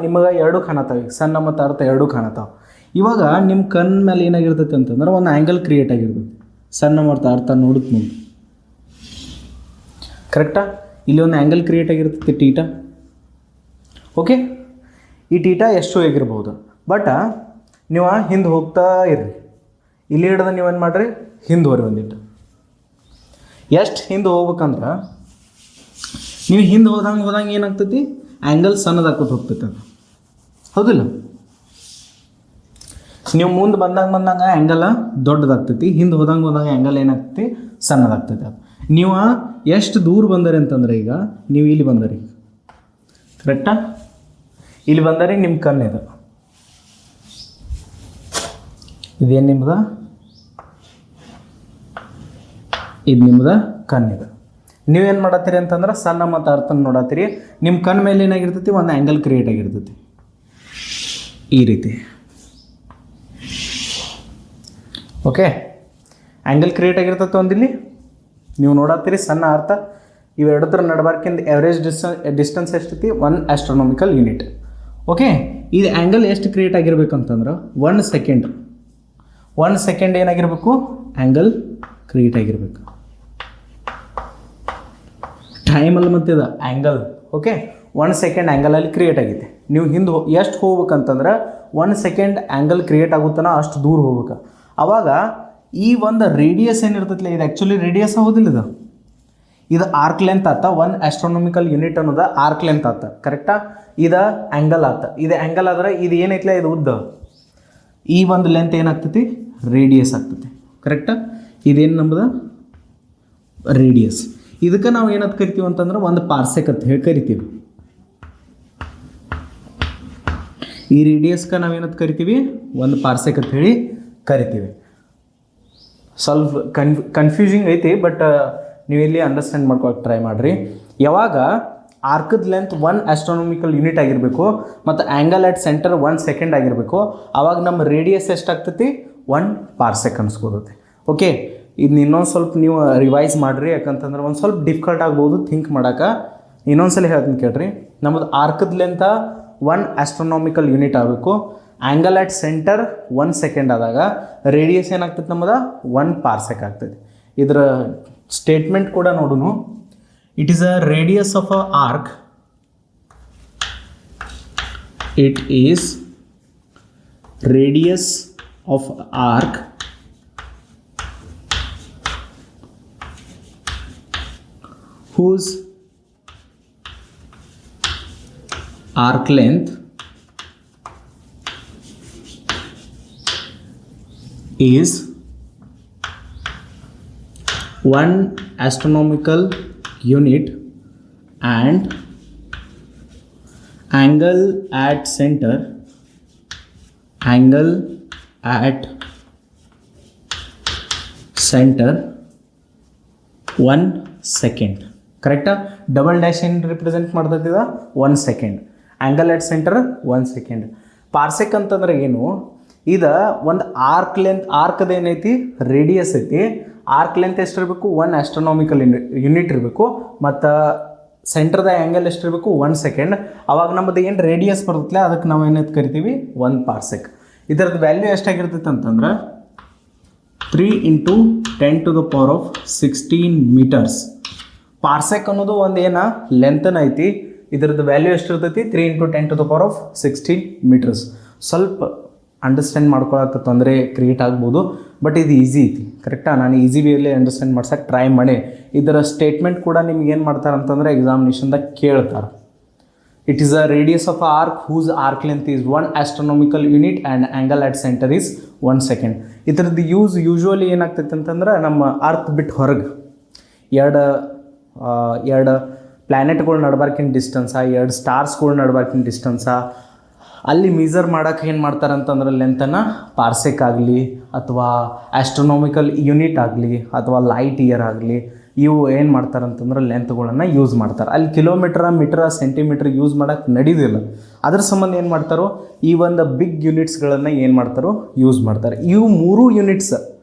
ನಿಮಗೆ ಎರಡೂ ಕಾಣತ್ತಾವೆ, ಈಗ ಸಣ್ಣ ಮತ್ತು ಅರ್ಥ ಎರಡೂ ಕಾಣತ್ತಾವೆ. ಇವಾಗ ನಿಮ್ಮ ಕಣ್ಣು ಮೇಲೆ ಏನಾಗಿರ್ತೈತಿ ಅಂತಂದ್ರೆ ಒಂದು ಆ್ಯಂಗಲ್ ಕ್ರಿಯೇಟ್ ಆಗಿರ್ತೈತಿ ಸಣ್ಣ ಮತ್ತು ಅರ್ಥ ನೋಡುತ್ತೆ ಮುಂದೆ. ಕರೆಕ್ಟಾ? ಇಲ್ಲಿ ಒಂದು ಆ್ಯಂಗಲ್ ಕ್ರಿಯೇಟ್ ಆಗಿರ್ತೈತಿ ಟೀಟಾ. ಓಕೆ, ಈ ಟೀಟಾ ಎಷ್ಟು ಆಗಿರ್ಬೋದು. ಬಟ್ ನೀವು ಹಿಂದೆ ಹೋಗ್ತಾ ಇರ್ರಿ. ಇಲ್ಲಿ ಹಿಡ್ದು ನೀವೇನು ಮಾಡಿರಿ, ಹಿಂದೆ ಹೋರಿ ಒಂದಿಟ್ಟು. ಎಷ್ಟು ಹಿಂದೆ ಹೋಗ್ಬೇಕಂದ್ರೆ ನೀವು ಹಿಂದೆ ಹೋದಂಗೆ ಏನಾಗ್ತೈತಿ, ಆ್ಯಂಗಲ್ ಸಣ್ಣದಾಕೋತ ಹೋಗ್ತೈತೆ ಅದು. ಹೌದಿಲ್ಲ? ನೀವು ಮುಂದೆ ಬಂದಂಗೆ ಆ್ಯಂಗಲ್ ದೊಡ್ಡದಾಗ್ತೈತಿ, ಹಿಂದೆ ಹೋದಂಗೆ ಆ್ಯಂಗಲ್ ಏನಾಗ್ತೈತಿ, ಸಣ್ಣದಾಗ್ತೈತಿ. ಅದು ನೀವು ಎಷ್ಟು ದೂರ ಬಂದರಿ ಅಂತಂದ್ರೆ, ಈಗ ನೀವು ಇಲ್ಲಿ ಬಂದರಿ, ಕರೆಕ್ಟಾ? ಇಲ್ಲಿ ಬಂದರೆ ನಿಮ್ಮ ಕಣ್ಣಿದು, ಇದೇನು ನಿಮ್ಮದು, ಇದು ನಿಮ್ಮದು ಕಣ್ಣಿದು. ನೀವೇನು ಮಾಡತ್ತೀರಿ ಅಂತಂದ್ರೆ ಸಣ್ಣ ಮತ್ತು ಅರ್ಥನ ನೋಡತ್ತೀರಿ. ನಿಮ್ಮ ಕಣ್ಣು ಮೇಲೆ ಏನಾಗಿರ್ತೈತಿ, ಒಂದು ಆ್ಯಂಗಲ್ ಕ್ರಿಯೇಟ್ ಆಗಿರ್ತೈತಿ ಈ ರೀತಿ. ಓಕೆ, ಆ್ಯಂಗಲ್ ಕ್ರಿಯೇಟ್ ಆಗಿರ್ತೈತೆ ಒಂದಿಲ್ಲಿ ನೀವು ನೋಡತ್ತೀರಿ. ಸಣ್ಣ ಅರ್ಥ ಇವೆರಡರ ನಡಬಾರ್ಕಿಂದ ಎವರೇಜ್ ಡಿಸ್ಟೆನ್ಸ್ ಎಷ್ಟೈತಿ, 1 ಆಸ್ಟ್ರೋನಾಮಿಕಲ್ ಯೂನಿಟ್. ಓಕೆ, ಇದು ಆ್ಯಂಗಲ್ ಎಷ್ಟು ಕ್ರಿಯೇಟ್ ಆಗಿರ್ಬೇಕಂತಂದ್ರೆ 1 ಸೆಕೆಂಡ್ ಏನಾಗಿರಬೇಕು, ಆ್ಯಂಗಲ್ ಕ್ರಿಯೇಟ್ ಆಗಿರಬೇಕು. ಟೈಮಲ್ಲಿ ಮತ್ತಿದ ಆ್ಯಂಗಲ್. ಓಕೆ, 1 ಸೆಕೆಂಡ್ ಆ್ಯಂಗಲಲ್ಲಿ ಕ್ರಿಯೇಟ್ ಆಗಿದೆ. ನೀವು ಹಿಂದೆ ಎಷ್ಟು ಹೋಗ್ಬೇಕಂತಂದ್ರೆ 1 ಸೆಕೆಂಡ್ ಆ್ಯಂಗಲ್ ಕ್ರಿಯೇಟ್ ಆಗುತ್ತಾನ ಅಷ್ಟು ದೂರ ಹೋಗ್ಬೇಕು. ಆವಾಗ ಈ ಒಂದು ರೇಡಿಯಸ್ ಏನಿರ್ತೈತಿಲ್ಲ, ಇದು ಆ್ಯಕ್ಚುಲಿ ರೇಡಿಯಸ್ ಆಗೋದಿಲ್ಲ, ಇದು ಆರ್ಕ್ ಲೆಂತ್ ಆತ. 1 ಆಸ್ಟ್ರೋನಾಮಿಕಲ್ ಯೂನಿಟ್ ಅನ್ನೋದು ಆರ್ಕ್ ಲೆಂತ್ ಆತ. ಕರೆಕ್ಟಾ? ಇದು ಆ್ಯಂಗಲ್ ಆತ. ಇದು ಆ್ಯಂಗಲ್ ಆದ್ರೆ ಇದು ಏನೈತಿಲ್ಲ, ಇದು ಉದ್ದ. ಈ ಒಂದು ಲೆಂತ್ ಏನಾಗ್ತೈತಿ, ರೇಡಿಯಸ್ ಆಗ್ತೈತಿ. ಕರೆಕ್ಟಾ? ಇದೇನು ನಮ್ಮದು ರೇಡಿಯಸ್. ಇದಕ್ಕೆ ನಾವು ಏನಂತ ಕರಿತೀವಿ ಅಂತಂದ್ರೆ 1 ಪಾರ್ಸೆಕ್ ಅಂತ ಹೇಳಿ ಕರಿತೀವಿ. ಈ ರೇಡಿಯಸ್ಗೆ ನಾವು ಏನಂತ ಕರಿತೀವಿ, 1 ಪಾರ್ಸೆಕ್ ಅಂತ ಹೇಳಿ ಕರಿತೀವಿ. ಸ್ವಲ್ಪ ಕನ್ಫ್ಯೂಸಿಂಗ್ ಐತಿ, ಬಟ್ ನೀವು ಇಲ್ಲಿ ಅಂಡರ್ಸ್ಟ್ಯಾಂಡ್ ಮಾಡ್ಕೊಳಕ್ಕೆ ಟ್ರೈ ಮಾಡಿರಿ. ಯಾವಾಗ ಆರ್ಕದ ಲೆಂತ್ 1 ಆಸ್ಟ್ರೋನಾಮಿಕಲ್ ಯೂನಿಟ್ ಆಗಿರಬೇಕು ಮತ್ತು ಆ್ಯಂಗಲ್ ಅಟ್ ಸೆಂಟರ್ 1 ಸೆಕೆಂಡ್ ಆಗಿರಬೇಕು, ಆವಾಗ ನಮ್ಮ ರೇಡಿಯಸ್ ಎಷ್ಟಾಗ್ತೈತಿ, 1 ಪಾರ್ಸೆಕ್ ಅನ್ಸ್ಕೋತೈತಿ. ಓಕೆ, ಇದನ್ನ ಇನ್ನೊಂದು ಸ್ವಲ್ಪ ನೀವು ರಿವೈಸ್ ಮಾಡಿರಿ, ಯಾಕಂತಂದ್ರೆ ಒಂದು ಸ್ವಲ್ಪ ಡಿಫಿಕಲ್ಟ್ ಆಗ್ಬೋದು ಥಿಂಕ್ ಮಾಡೋಕೆ. ಇನ್ನೊಂದ್ಸಲ ಹೇಳ್ತೀನಿ ಕೇಳ್ರಿ. ನಮ್ಮದು ಆರ್ಕದ ಲೆಂತ 1 ಆಸ್ಟ್ರೋನಾಮಿಕಲ್ ಯೂನಿಟ್ ಆಗಬೇಕು, ಆ್ಯಂಗಲ್ ಅಟ್ ಸೆಂಟರ್ 1 ಸೆಕೆಂಡ್ ಆದಾಗ ರೇಡಿಯಸ್ ಏನಾಗ್ತೈತೆ ನಮ್ಮದು 1 ಪಾರ್ಸೆಕ್ ಆಗ್ತೈತಿ. ಇದರ ಸ್ಟೇಟ್ಮೆಂಟ್ ಕೂಡ ನೋಡೋಣ. It is a radius of a arc. It is radius of arc whose arc length is 1 astronomical unit and angle at center 1 second. ಕರೆಕ್ಟಾ? ಡಬಲ್ ಡ್ಯಾಶ್ ಏನು ರಿಪ್ರೆಸೆಂಟ್ ಮಾಡ್ತೈತಿದ 1 ಸೆಕೆಂಡ್. ಆ್ಯಂಗಲ್ ಎಟ್ ಸೆಂಟರ್ 1 ಸೆಕೆಂಡ್. ಪಾರ್ಸೆಕ್ ಅಂತಂದ್ರೆ ಏನು, ಇದು ಒಂದು ಆರ್ಕ್ ಲೆಂತ್, ಆರ್ಕ್ದು ಏನೈತಿ ರೇಡಿಯಸ್ ಐತಿ. ಆರ್ಕ್ ಲೆಂತ್ ಎಷ್ಟಿರಬೇಕು, 1 ಆಸ್ಟ್ರೋನಾಮಿಕಲ್ ಯೂನಿಟ್ ಇರಬೇಕು ಮತ್ತು ಸೆಂಟರ್ದ ಆ್ಯಂಗಲ್ ಎಷ್ಟಿರಬೇಕು, 1 ಸೆಕೆಂಡ್. ಅವಾಗ ನಮ್ಮದು ಏನು ರೇಡಿಯಸ್ ಬರುತ್ತಲ್ಲ ಅದಕ್ಕೆ ನಾವು ಏನಂತ ಕರಿತೀವಿ, 1 ಪಾರ್ಸೆಕ್. ಇದರದ್ದು ವ್ಯಾಲ್ಯೂ ಎಷ್ಟಾಗಿರ್ತೈತೆ ಅಂತಂದ್ರೆ 3 × 10⁻16 ಮೀಟರ್ಸ್. ಪಾರ್ಸೆಕ್ ಅನ್ನೋದು ಒಂದು ಏನ ಲೆಂತನ ಐತಿ. ಇದರದ್ದು ವ್ಯಾಲ್ಯೂ ಎಷ್ಟಿರ್ತೈತಿ, 3 × 10⁻16 ಮೀಟರ್ಸ್. ಸ್ವಲ್ಪ ಅಂಡರ್ಸ್ಟ್ಯಾಂಡ್ ಮಾಡ್ಕೊಳಕ್ಕೆ ತೊಂದರೆ ಕ್ರಿಯೇಟ್ ಆಗ್ಬೋದು, ಬಟ್ ಇದು ಈಸಿ ಐತಿ. ಕರೆಕ್ಟಾ? ನಾನು ಈಸಿ ವೇಯಲ್ಲಿ ಅಂಡರ್ಸ್ಟ್ಯಾಂಡ್ ಮಾಡ್ಸೋಕ್ಕೆ ಟ್ರೈ ಮಾಡಿ. ಇದರ ಸ್ಟೇಟ್ಮೆಂಟ್ ಕೂಡ ನಿಮ್ಗೆ ಏನು ಮಾಡ್ತಾರೆ ಅಂತಂದರೆ ಎಕ್ಸಾಮಿನೇಷನ್ದಾಗ ಕೇಳ್ತಾರೆ. It is a radius of arc whose arc length is 1 astronomical unit and angle at centre is 1 second. ಇದರದ್ದು ಯೂಶ್ವಲಿ ಏನಾಗ್ತೈತೆ ಅಂತಂದ್ರೆ ನಮ್ಮ ಅರ್ತ್ ಬಿಟ್ಟು ಹೊರಗೆ ಎರಡು ಪ್ಲ್ಯಾನೆಟ್ಗಳು ನಡ್ಬಾರ್ಕಿನ ಡಿಸ್ಟೆನ್ಸ, 2 ಸ್ಟಾರ್ಸ್ಗಳು ನಡ್ಬಾರ್ಕಿನ ಡಿಸ್ಟೆನ್ಸ, ಅಲ್ಲಿ ಮೀಸರ್ ಮಾಡೋಕೆ ಏನು ಮಾಡ್ತಾರೆ ಅಂತಂದ್ರೆ ಲೆಂತನ್ನು ಪಾರ್ಸೆಕ್ ಆಗಲಿ ಅಥವಾ ಆಸ್ಟ್ರೋನಾಮಿಕಲ್ ಯೂನಿಟ್ ಆಗಲಿ ಅಥವಾ ಲೈಟ್ ಇಯರ್ ಆಗಲಿ ಇವು ಏನು ಮಾಡ್ತಾರೆ ಅಂತಂದ್ರೆ ಲೆಂತ್ಗಳನ್ನು ಯೂಸ್ ಮಾಡ್ತಾರೆ. ಅಲ್ಲಿ ಕಿಲೋಮೀಟ್ರ ಮೀಟ್ರ ಸೆಂಟಿಮೀಟ್ರ್ ಯೂಸ್ ಮಾಡೋಕ್ಕೆ ನಡೀದಿಲ್ಲ. ಅದ್ರ ಸಂಬಂಧ ಏನು ಮಾಡ್ತಾರೋ ಈ ಒಂದು ಬಿಗ್ ಯೂನಿಟ್ಸ್ಗಳನ್ನು ಏನು ಮಾಡ್ತಾರೋ ಯೂಸ್ ಮಾಡ್ತಾರೆ. ಇವು 3 ಯೂನಿಟ್ಸ್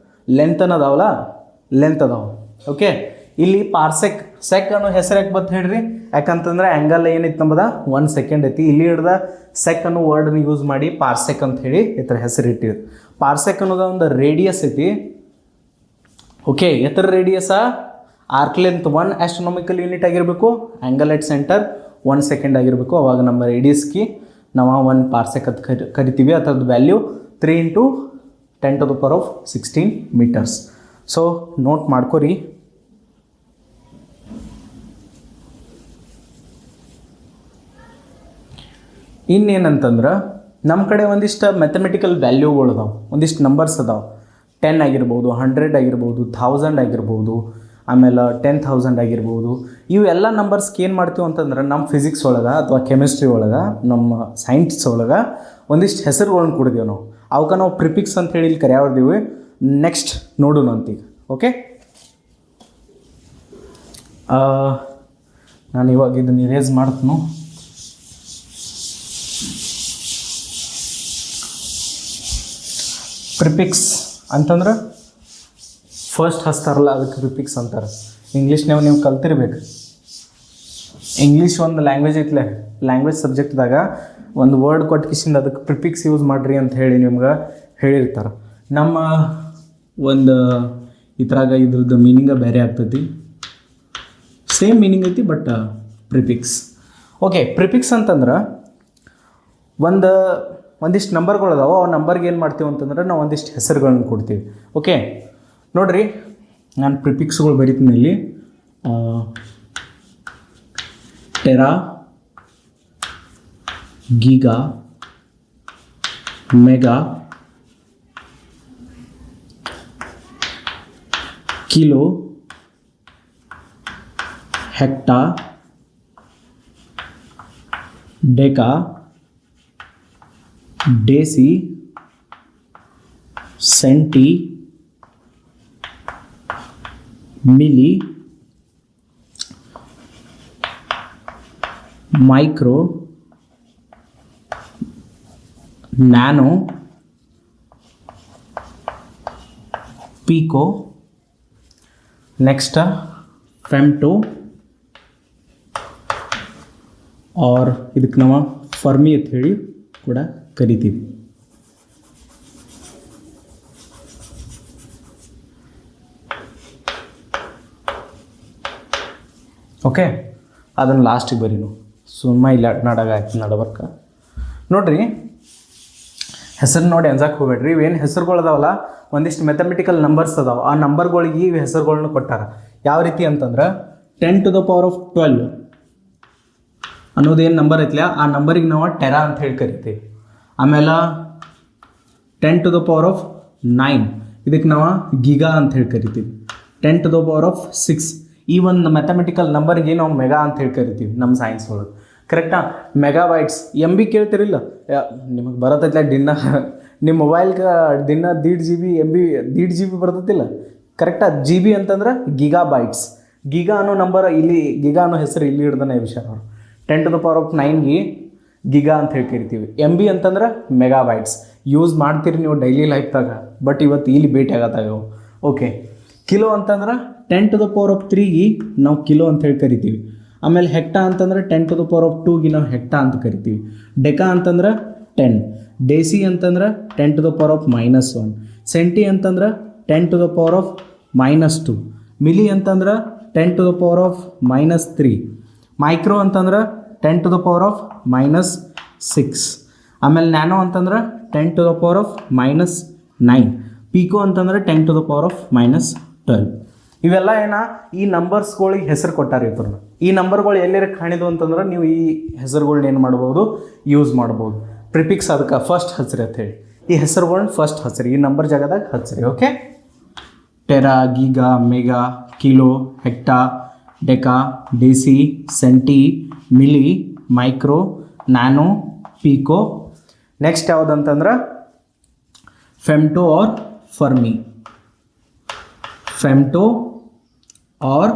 ಲೆಂತ್ ಅನ್ನೋದಾವಲ್ಲ, ಲೆಂತ್ ಅದಾವೆ. ಓಕೆ, ಇಲ್ಲಿ ಪಾರ್ಸೆಕ್ ಸೆಕ್ ಅನ್ನೋ ಹೆಸರು ಯಾಕೆ ಬಂತು ಹೇಳ್ರಿ? ಯಾಕಂತಂದ್ರೆ ಆ್ಯಂಗಲ್ ಏನಿತ್ತು ನಮ್ಮದ 1 ಸೆಕೆಂಡ್ ಐತಿ. ಇಲ್ಲಿ ಹಿಡ್ದ ಸೆಕ್ ಅನ್ನೋ ವರ್ಡನ್ನ ಯೂಸ್ ಮಾಡಿ ಪಾರ್ಸೆಕ್ ಅಂತ ಹೇಳಿ ಈ ಥರ ಹೆಸರು ಇಟ್ಟಿದ್ರು. ಪಾರ್ಸೆಕ್ ಅನ್ನೋದ ಒಂದು ರೇಡಿಯಸ್ ಐತಿ. ಓಕೆ, ಎತ್ತರ ರೇಡಿಯಸ ಆರ್ಕ್ ಲೆಂತ್ 1 ಆಸ್ಟ್ರೋನಾಮಿಕಲ್ ಯೂನಿಟ್ ಆಗಿರಬೇಕು, ಆ್ಯಂಗಲ್ ಎಟ್ ಸೆಂಟರ್ 1 ಸೆಕೆಂಡ್ ಆಗಿರಬೇಕು. ಅವಾಗ ನಮ್ಮ ರೇಡಿಯಸ್ಗೆ ನಾವು 1 ಪಾರ್ಸೆಕ್ ಅಂತ ಕರಿತೀವಿ. ಅದರದ್ದು ವ್ಯಾಲ್ಯೂ 3 × 10⁻16 ಮೀಟರ್ಸ್. ಸೊ ನೋಟ್ ಮಾಡ್ಕೊರಿ. ಇನ್ನೇನಂತಂದ್ರೆ ನಮ್ಮ ಕಡೆ ಒಂದಿಷ್ಟು ಮ್ಯಾಥಮೆಟಿಕಲ್ ವ್ಯಾಲ್ಯೂಗಳು ಅದಾವೆ, ಒಂದಿಷ್ಟು ನಂಬರ್ಸ್ ಅದಾವೆ. 10 ಆಗಿರ್ಬೋದು, 100 ಆಗಿರ್ಬೋದು, 1000 ಆಗಿರ್ಬೋದು, ಆಮೇಲೆ 10,000 ಆಗಿರ್ಬೋದು. ಇವೆಲ್ಲ ನಂಬರ್ಸ್ಗೆ ಏನು ಮಾಡ್ತೀವಿ ಅಂತಂದ್ರೆ ನಮ್ಮ ಫಿಸಿಕ್ಸ್ ಒಳಗೆ ಅಥವಾ ಕೆಮಿಸ್ಟ್ರಿ ಒಳಗೆ, ನಮ್ಮ ಸೈನ್ಸ್ ಒಳಗೆ ಒಂದಿಷ್ಟು ಹೆಸರುಗಳನ್ನ ಕೊಡ್ತೀವಿ ನಾವು. ಅವಕ್ಕೆ ನಾವು ಪ್ರಿಫಿಕ್ಸ್ ಅಂತ ಹೇಳಿ ಇಲ್ಲಿ ಕರೆಯಾಡ್ತೀವಿ. ನೆಕ್ಸ್ಟ್ ನೋಡೋಣ ಅಂತೀಗ. ಓಕೆ, ನಾನು ಇವಾಗ ಇದನ್ನು ಇರೇಸ್ ಮಾಡ್ತೀನಿ. ಪ್ರಿಫಿಕ್ಸ್ ಅಂತಂದ್ರೆ ಫಸ್ಟ್ ಹಚ್ತಾರಲ್ಲ ಅದಕ್ಕೆ ಪ್ರಿಫಿಕ್ಸ್ ಅಂತಾರೆ. ಇಂಗ್ಲೀಷ್ನಾಗ ನೀವು ಕಲ್ತಿರ್ಬೇಕು. ಇಂಗ್ಲೀಷ್ ಒಂದು ಲ್ಯಾಂಗ್ವೇಜ್ ಐತ್ಲೆ, ಲ್ಯಾಂಗ್ವೇಜ್ ಸಬ್ಜೆಕ್ಟ್ದಾಗ ಒಂದು ವರ್ಡ್ ಕೊಟ್ಕಿಸಿಂದ ಅದಕ್ಕೆ ಪ್ರಿಫಿಕ್ಸ್ ಯೂಸ್ ಮಾಡಿರಿ ಅಂತ ಹೇಳಿ ನಿಮ್ಗೆ ಹೇಳಿರ್ತಾರೆ. ನಮ್ಮ ಒಂದು ಇದ್ರಾಗ ಇದ್ರದ್ದು ಮೀನಿಂಗ ಬೇರೆ ಆಗ್ತೈತಿ. ಸೇಮ್ ಮೀನಿಂಗ್ ಐತಿ ಬಟ್ ಪ್ರಿಫಿಕ್ಸ್. ಓಕೆ, ಪ್ರಿಫಿಕ್ಸ್ ಅಂತಂದ್ರೆ ಒಂದಿಷ್ಟು ನಂಬರ್ಗಳು ಅದಾವೆ. ಆ ನಂಬರ್ಗೆ ಏನು ಮಾಡ್ತೀವಿ ಅಂತಂದ್ರೆ ನಾವು ಒಂದಿಷ್ಟು ಹೆಸರುಗಳನ್ನ ಕೊಡ್ತೀವಿ. ಓಕೆ, ನೋಡಿರಿ, ನಾನು ಪ್ರಿಫಿಕ್ಸ್ಗಳು ಬರೀತೀನಿ ಇಲ್ಲಿ. Tera, giga, mega, kilo, hecto, deca, deci, centi, milli, micro, nano, pico, next femto और ಇದಕ್ಕೆ ನಾವು ಫರ್ಮಿ ಅಂತ ಹೇಳಿ ಕೂಡ ಕರಿತೀವಿ. ಓಕೆ, ಅದನ್ನು ಲಾಸ್ಟಿಗೆ ಬರೀನು, ಸುಮ್ಮ ಇಲ್ಲ ನಾಡಾಗ ಆಯ್ತು ನಡಬರ್ಕ. ನೋಡ್ರಿ, ಹೆಸರು ನೋಡಿ ಅನ್ಸಕ್ಕೆ ಹೋಗ್ಬೇಡ್ರಿ. ಇವೇನು ಹೆಸರುಗಳು ಅದಾವಲ್ಲ, ಒಂದಿಷ್ಟು ಮ್ಯಾಥಮೆಟಿಕಲ್ ನಂಬರ್ಸ್ ಅದಾವೆ. ಆ ನಂಬರ್ಗಳಿಗೆ ಇವು ಹೆಸರುಗಳನ್ನ ಕೊಟ್ಟಾರ. ಯಾವ ರೀತಿ ಅಂತಂದ್ರೆ 10⁻12 ಅನ್ನೋದೇನು ನಂಬರ್ ಐತಿಲ್ಲ, ಆ ನಂಬರಿಗೆ ನಾವು ಟೆರಾ ಅಂತ ಹೇಳಿ ಕರಿತೀವಿ. ಆಮೇಲೆ 10⁻9 ಇದಕ್ಕೆ ನಾವು ಗಿಗಾ ಅಂತ ಹೇಳಿ ಕರಿತೀವಿ. 10⁻6 ಈ ಒಂದು ಮ್ಯಾಥಮೆಟಿಕಲ್ ನಂಬರ್ಗೆ ನಾವು ಮೆಗಾ ಅಂತ ಹೇಳಿ ಕರಿತೀವಿ ನಮ್ಮ ಸೈನ್ಸ್ ಒಳಗೆ. ಕರೆಕ್ಟಾ? ಮೆಗಾಬೈಟ್ಸ್ MB ಕೇಳ್ತಿರಿಲ್ಲ, ನಿಮಗೆ ಬರತ್ತೈತಿಲ್ಲ ದಿನ ನಿಮ್ಮ ಮೊಬೈಲ್ಗೆ ದಿನ 1.5 GB MB 1.5 GB ಬರ್ತೈತಿಲ್ಲ. ಕರೆಕ್ಟಾ? GB ಅಂತಂದ್ರೆ ಗಿಗಾಬೈಟ್ಸ್. ಗಿಗಾ ಅನ್ನೋ ನಂಬರ್ ಇಲ್ಲಿ, ಗಿಗಾ ಅನ್ನೋ ಹೆಸರು ಇಲ್ಲಿ ಹಿಡ್ದಾನೆ ವಿಷಯ. 10⁻9ಗೆ ಗಿಗಾ ಅಂತ ಹೇಳಿ ಕರಿತೀವಿ. MB ಅಂತಂದ್ರೆ ಮೆಗಾಬೈಟ್ಸ್. ಯೂಸ್ ಮಾಡ್ತೀರಿ ನೀವು ಡೈಲಿ ಲೈಫ್ದಾಗ, ಬಟ್ ಇವತ್ತು ಇಲ್ಲಿ ಭೇಟಿ ಆಗತ್ತಾಗವು. ಓಕೆ, ಕಿಲೋ ಅಂತಂದ್ರೆ 10⁻3ಗೆ ನಾವು ಕಿಲೋ ಅಂತ ಹೇಳಿ ಕರಿತೀವಿ. ಆಮೇಲೆ ಹೆಕ್ಟಾ ಅಂತಂದ್ರೆ 10⁻2ಗೆ ನಾವು ಹೆಕ್ಟಾ ಅಂತ ಕರಿತೀವಿ. ಡೆಕಾ ಅಂತಂದ್ರೆ 10, डेसी ಅಂತಂದ್ರೆ 10⁻1, ಸೆಂಟಿ ಅಂತಂದ್ರೆ 10⁻2, ಮಿಲಿ ಅಂತಂದ್ರೆ 10⁻3, ಮೈಕ್ರೋ ಅಂತಂದ್ರೆ 10⁻6, ಆಮೇಲೆ ನ್ಯಾನೋ ಅಂತಂದ್ರೆ 10⁻9, ಪೀಕೋ ಅಂತಂದ್ರೆ 10⁻12. ಇವೆಲ್ಲ ಈ ನಂಬರ್ಸ್ಗಳಿಗೆ ಹೆಸರು ಕೊಟ್ಟಾರೆ ಇಬ್ಬರನ್ನ. ಈ ನಂಬರ್ಗಳು ಎಲ್ಲರ ಕಾಣಿದ್ವು ಅಂತಂದ್ರೆ ನೀವು ಈ ಹೆಸರುಗಳ್ನ ಏನು ಮಾಡ್ಬೋದು, ಯೂಸ್ ಮಾಡ್ಬೋದು. ಪ್ರಿಫಿಕ್ಸ್ ಅದಕ್ಕೆ ಫಸ್ಟ್ ಹಚ್ರಿ ಅಂತ ಹೇಳಿ ಈ ಹೆಸರುಗಳ್ನ ಫಸ್ಟ್ ಹಚ್ರಿ, ಈ ನಂಬರ್ ಜಾಗದಾಗ ಹಚ್ರಿ. Okay, tera, giga, mega, kilo, hecto, deca, deci, centi, milli, micro, nano, pico. Next ಯಾವುದಂತಂದ್ರೆ femto or fermi. Femto, or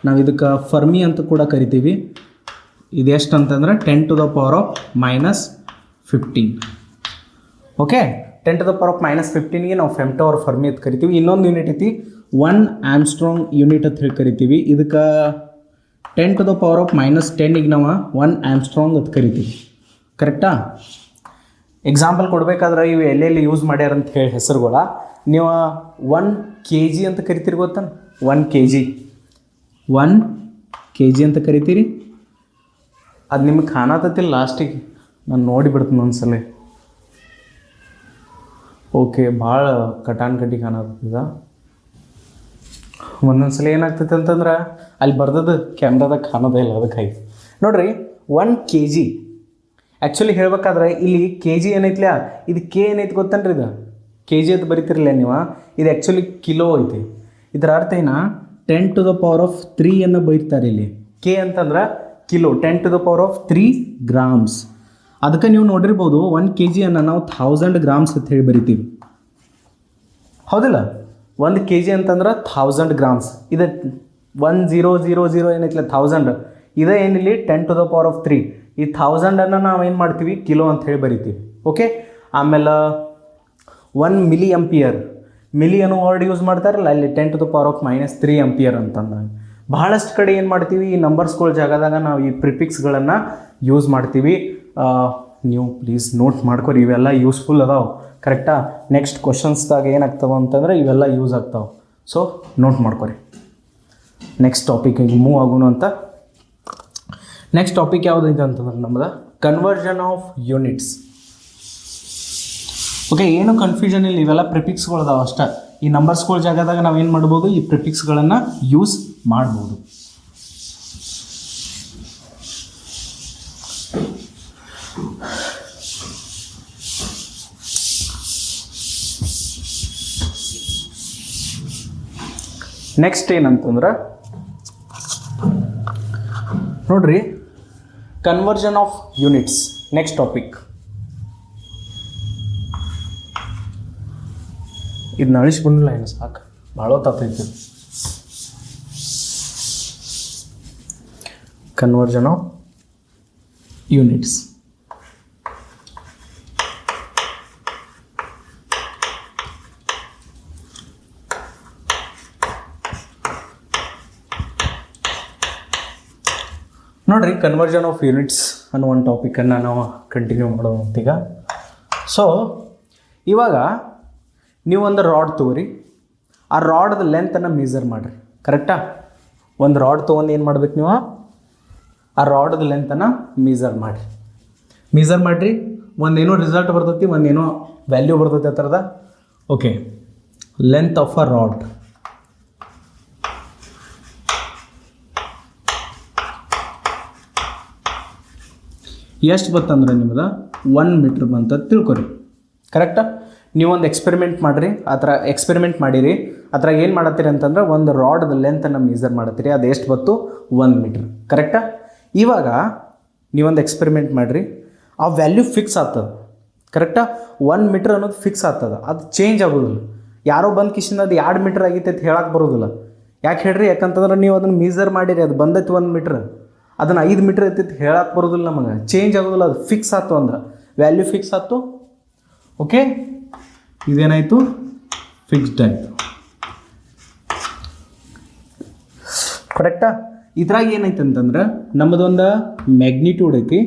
ನಾವು ಇದಕ್ಕೆ ಫರ್ಮಿ ಅಂತ ಕೂಡ ಕರಿತೀವಿ. ಇದು ಎಷ್ಟು ಅಂತಂದ್ರೆ 10⁻⁻15. ಓಕೆ, 10⁻⁻15ಗೆ ನಾವು ಫೆಮ್ಟೋ ಆರ್ ಫರ್ಮಿ ಅಂತ ಕರಿತೀವಿ. ಇನ್ನೊಂದು ಯೂನಿಟ್ ಐತಿ 1 ಆಮ್ಸ್ಟ್ರಾಂಗ್ ಯೂನಿಟ್ ಅಂತ ಹೇಳಿ ಕರಿತೀವಿ. ಇದಕ್ಕೆ 10⁻⁻10ಗೆ ನಾವು 1 ಆಮ್ಸ್ಟ್ರಾಂಗ್ ಅಂತ ಕರಿತೀವಿ. ಕರೆಕ್ಟಾ? ಎಕ್ಸಾಂಪಲ್ ಕೊಡಬೇಕಾದ್ರೆ ಇವು ಎಲ್ಲೆಲ್ಲಿ ಯೂಸ್ ಮಾಡ್ಯಾರ ಅಂತ ಹೇಳಿ ಹೆಸರುಗಳ ನೀವು 1 kg ಅಂತ ಕರಿತೀರಿ ಗೊತ್ತಾ? 1 kg ಅಂತ ಕರಿತೀರಿ. ಅದು ನಿಮಗೆ ಕಾಣತತ್ತಿಲ್ಲ ಲಾಸ್ಟಿಗೆ, ನಾನು ನೋಡಿಬಿಡ್ತೀನಿ ಒಂದ್ಸಲ. ಓಕೆ, ಭಾಳ ಕಟ್ಟಿ ಕಾಣತ್ತದ. ಒಂದೊಂದು ಸಲ ಏನಾಗ್ತೈತೆ ಅಂತಂದ್ರೆ ಅಲ್ಲಿ ಬರ್ದದ್ದು ಕ್ಯಾಮ್ರಾದಾಗ ಕಾಣೋದೇ ಇಲ್ಲ, ಅದಕ್ಕಾಗಿ ನೋಡಿರಿ 1 kg. ಆ್ಯಕ್ಚುಲಿ ಹೇಳ್ಬೇಕಾದ್ರೆ ಇಲ್ಲಿ kg ಏನೈತಿಲ್ಲ, ಇದು ಏನೈತಿ ಗೊತ್ತನ್ರಿ? ಇದು kg ಅಂತ ಬರೀತಿರಲಿಲ್ಲ ನೀವು, ಇದು ಆ್ಯಕ್ಚುಲಿ ಕಿಲೋ ಐತಿ. ಇದರ ಅರ್ಥ ಏನ 10⁻³ ಬೈತಾರೆ ಇಲ್ಲಿ. ಕೆ ಅಂತಂದ್ರೆ ಕಿಲೋ, 10⁻³ ಗ್ರಾಮ್ಸ್. ಅದಕ್ಕೆ ನೀವು ನೋಡಿರ್ಬೋದು 1 kg ನಾವು 1000 ಗ್ರಾಮ್ಸ್ ಅಂತ ಹೇಳಿ ಬರಿತೀವಿ, ಹೌದಿಲ್ಲ? 1 kg ಅಂತಂದ್ರೆ 1000 ಗ್ರಾಮ್ಸ್. ಇದು 1000 ಏನೈತಿಲ್ಲ 1000, ಇದೇ ಏನಿಲ್ಲ 10⁻³ ಈ 1000 ನಾವು ಏನು ಮಾಡ್ತೀವಿ ಕಿಲೋ ಅಂತ ಹೇಳಿ ಬರಿತೀವಿ. ಓಕೆ, ಆಮೇಲೆ 1 ಮಿಲಿ ಆಂಪಿಯರ್, ಮಿಲಿ ಅನ್ನೋ ವರ್ಡ್ ಯೂಸ್ ಮಾಡ್ತಾರಲ್ಲ, ಅಲ್ಲಿ 10⁻³ ಆಂಪಿಯರ್ ಅಂತಂದಾಗ ಬಹಳಷ್ಟು ಕಡೆ ಏನು ಮಾಡ್ತೀವಿ ಈ ನಂಬರ್ಸ್ಗಳ ಜಾಗದಾಗ ನಾವು ಈ ಪ್ರಿಫಿಕ್ಸ್ಗಳನ್ನು ಯೂಸ್ ಮಾಡ್ತೀವಿ. ನೀವು ಪ್ಲೀಸ್ ನೋಟ್ ಮಾಡ್ಕೊರಿ, ಇವೆಲ್ಲ ಯೂಸ್ಫುಲ್ ಅದಾವೆ. ಕರೆಕ್ಟಾ? ನೆಕ್ಸ್ಟ್ ಕ್ವಶನ್ಸ್ದಾಗ ಏನಾಗ್ತಾವೆ ಅಂತಂದ್ರೆ ಇವೆಲ್ಲ ಯೂಸ್ ಆಗ್ತಾವೆ. ಸೊ ನೋಟ್ ಮಾಡ್ಕೊರಿ. ನೆಕ್ಸ್ಟ್ ಟಾಪಿಕಿಗೆ ಮೂವ್ ಆಗೋಣ ಅಂತ. ನೆಕ್ಸ್ಟ್ ಟಾಪಿಕ್ ಯಾವುದೈತೆ ಅಂತಂದ್ರೆ ನಮ್ಮದು ಕನ್ವರ್ಷನ್ ಆಫ್ ಯೂನಿಟ್ಸ್. ಓಕೆ, ಏನು ಕನ್ಫ್ಯೂಷನ್ ಇಲ್ಲ, ಇವೆಲ್ಲ ಪ್ರಿಫಿಕ್ಸ್ಗಳದಾವೆ ಅಷ್ಟೇ. ಈ ನಂಬರ್ಸ್ಗಳ ಜಾಗದಾಗ ನಾವು ಏನು ಮಾಡ್ಬೋದು, ಈ ಪ್ರಿಫಿಕ್ಸ್ಗಳನ್ನು ಯೂಸ್ ಮಾಡ್ಬೋದು. ನೆಕ್ಸ್ಟ್ ಏನಂತಂದ್ರೆ ನೋಡ್ರಿ, conversion of units next topic. ಇದನ್ನ ಅಳಿಸ್ಬಿಡಲಿಲ್ಲ ಏನು ಸಾಕು, ಭಾಳ ಹೊತ್ತಾಗ್ತೈತಿ. Conversion of units. ನೋಡ್ರಿ, ಕನ್ವರ್ಷನ್ ಆಫ್ ಯೂನಿಟ್ಸ್ ಅನ್ನೋ ಒಂದು ಟಾಪಿಕನ್ನು ನಾವು ಕಂಟಿನ್ಯೂ ಮಾಡೋದಂತೀಗ. ಸೊ ಇವಾಗ ನೀವು ಒಂದು ರಾಡ್ ತೊಗೊರಿ, ಆ ರಾಡ್ದ ಲೆಂತನ್ನು ಮೆಜರ್ ಮಾಡಿರಿ. ಕರೆಕ್ಟಾ? ಒಂದು ರಾಡ್ ತೊಗೊಂಡು ಏನು ಮಾಡ್ಬೇಕು ನೀವು, ಆ ರಾಡ್ದ ಲೆಂತನ್ನು ಮೆಜರ್ ಮಾಡಿರಿ. ಒಂದೇನೋ ರಿಸಲ್ಟ್ ಬರ್ತೈತಿ, ಒಂದೇನೋ ವ್ಯಾಲ್ಯೂ ಬರ್ತೈತಿ ಆ ಥರದ. Okay, length of a rod ಎಷ್ಟು ಬರ್ತಂದ್ರೆ ನಿಮ್ದು 1 ಮೀಟ್ರ್ ಬಂತ ತಿಳ್ಕೊರಿ. ಕರೆಕ್ಟಾ? ನೀವೊಂದು ಎಕ್ಸ್ಪೆರಿಮೆಂಟ್ ಮಾಡಿರಿ, ಆ ಥರ ಎಕ್ಸ್ಪೆರಿಮೆಂಟ್ ಮಾಡಿರಿ. ಅದ್ರಾಗ ಏನು ಮಾಡತ್ತೀರಿ ಅಂತಂದ್ರೆ ಒಂದು ರಾಡ್ದ ಲೆಂತನ್ನು ಮೆಜರ್ ಮಾಡತ್ತೀರಿ, ಅದು ಎಷ್ಟು ಬತ್ತು 1 ಮೀಟ್ರ್. ಕರೆಕ್ಟಾ? ಇವಾಗ ನೀವೊಂದು ಎಕ್ಸ್ಪೆರಿಮೆಂಟ್ ಮಾಡಿರಿ, ಆ ವ್ಯಾಲ್ಯೂ ಫಿಕ್ಸ್ ಆಗ್ತದೆ. ಕರೆಕ್ಟಾ? 1 ಮೀಟ್ರ್ ಅನ್ನೋದು ಫಿಕ್ಸ್ ಆಗ್ತದೆ, ಅದು ಚೇಂಜ್ ಆಗೋದಿಲ್ಲ. ಯಾರೋ ಬಂದು ಕಿಶಿಂದ ಅದು 2 ಮೀಟ್ರ್ ಆಗೈತೆ ಅಂತ ಹೇಳಕ್ಕೆ ಬರೋದಿಲ್ಲ. ಯಾಕೆ ಹೇಳ್ರಿ? ಯಾಕಂತಂದ್ರೆ ನೀವು ಅದನ್ನು ಮೆಜರ್ ಮಾಡಿರಿ, ಅದು ಬಂದೈತಿ 1 ಮೀಟ್ರ್, ಅದನ್ನು 5 ಮೀಟ್ರ್ ಐತಿ ಹೇಳಕ್ಕೆ ಬರೋದಿಲ್ಲ, ನಮಗೆ ಚೇಂಜ್ ಆಗೋದಿಲ್ಲ. ಅದು ಫಿಕ್ಸ್ ಆಯ್ತು ಅಂದ್ರೆ ವ್ಯಾಲ್ಯೂ ಫಿಕ್ಸ್ ಆಯ್ತು. ಓಕೆ, ಇದೇನಾಯಿತು? ಫಿಕ್ಸ್ಡ್ ಆಯಿತು. ಕರೆಕ್ಟಾ? ಇದ್ರಾಗ ಏನೈತೆ ಅಂತಂದ್ರೆ ನಮ್ಮದೊಂದು ಮ್ಯಾಗ್ನಿಟ್ಯೂಡ್ ಐತಿ,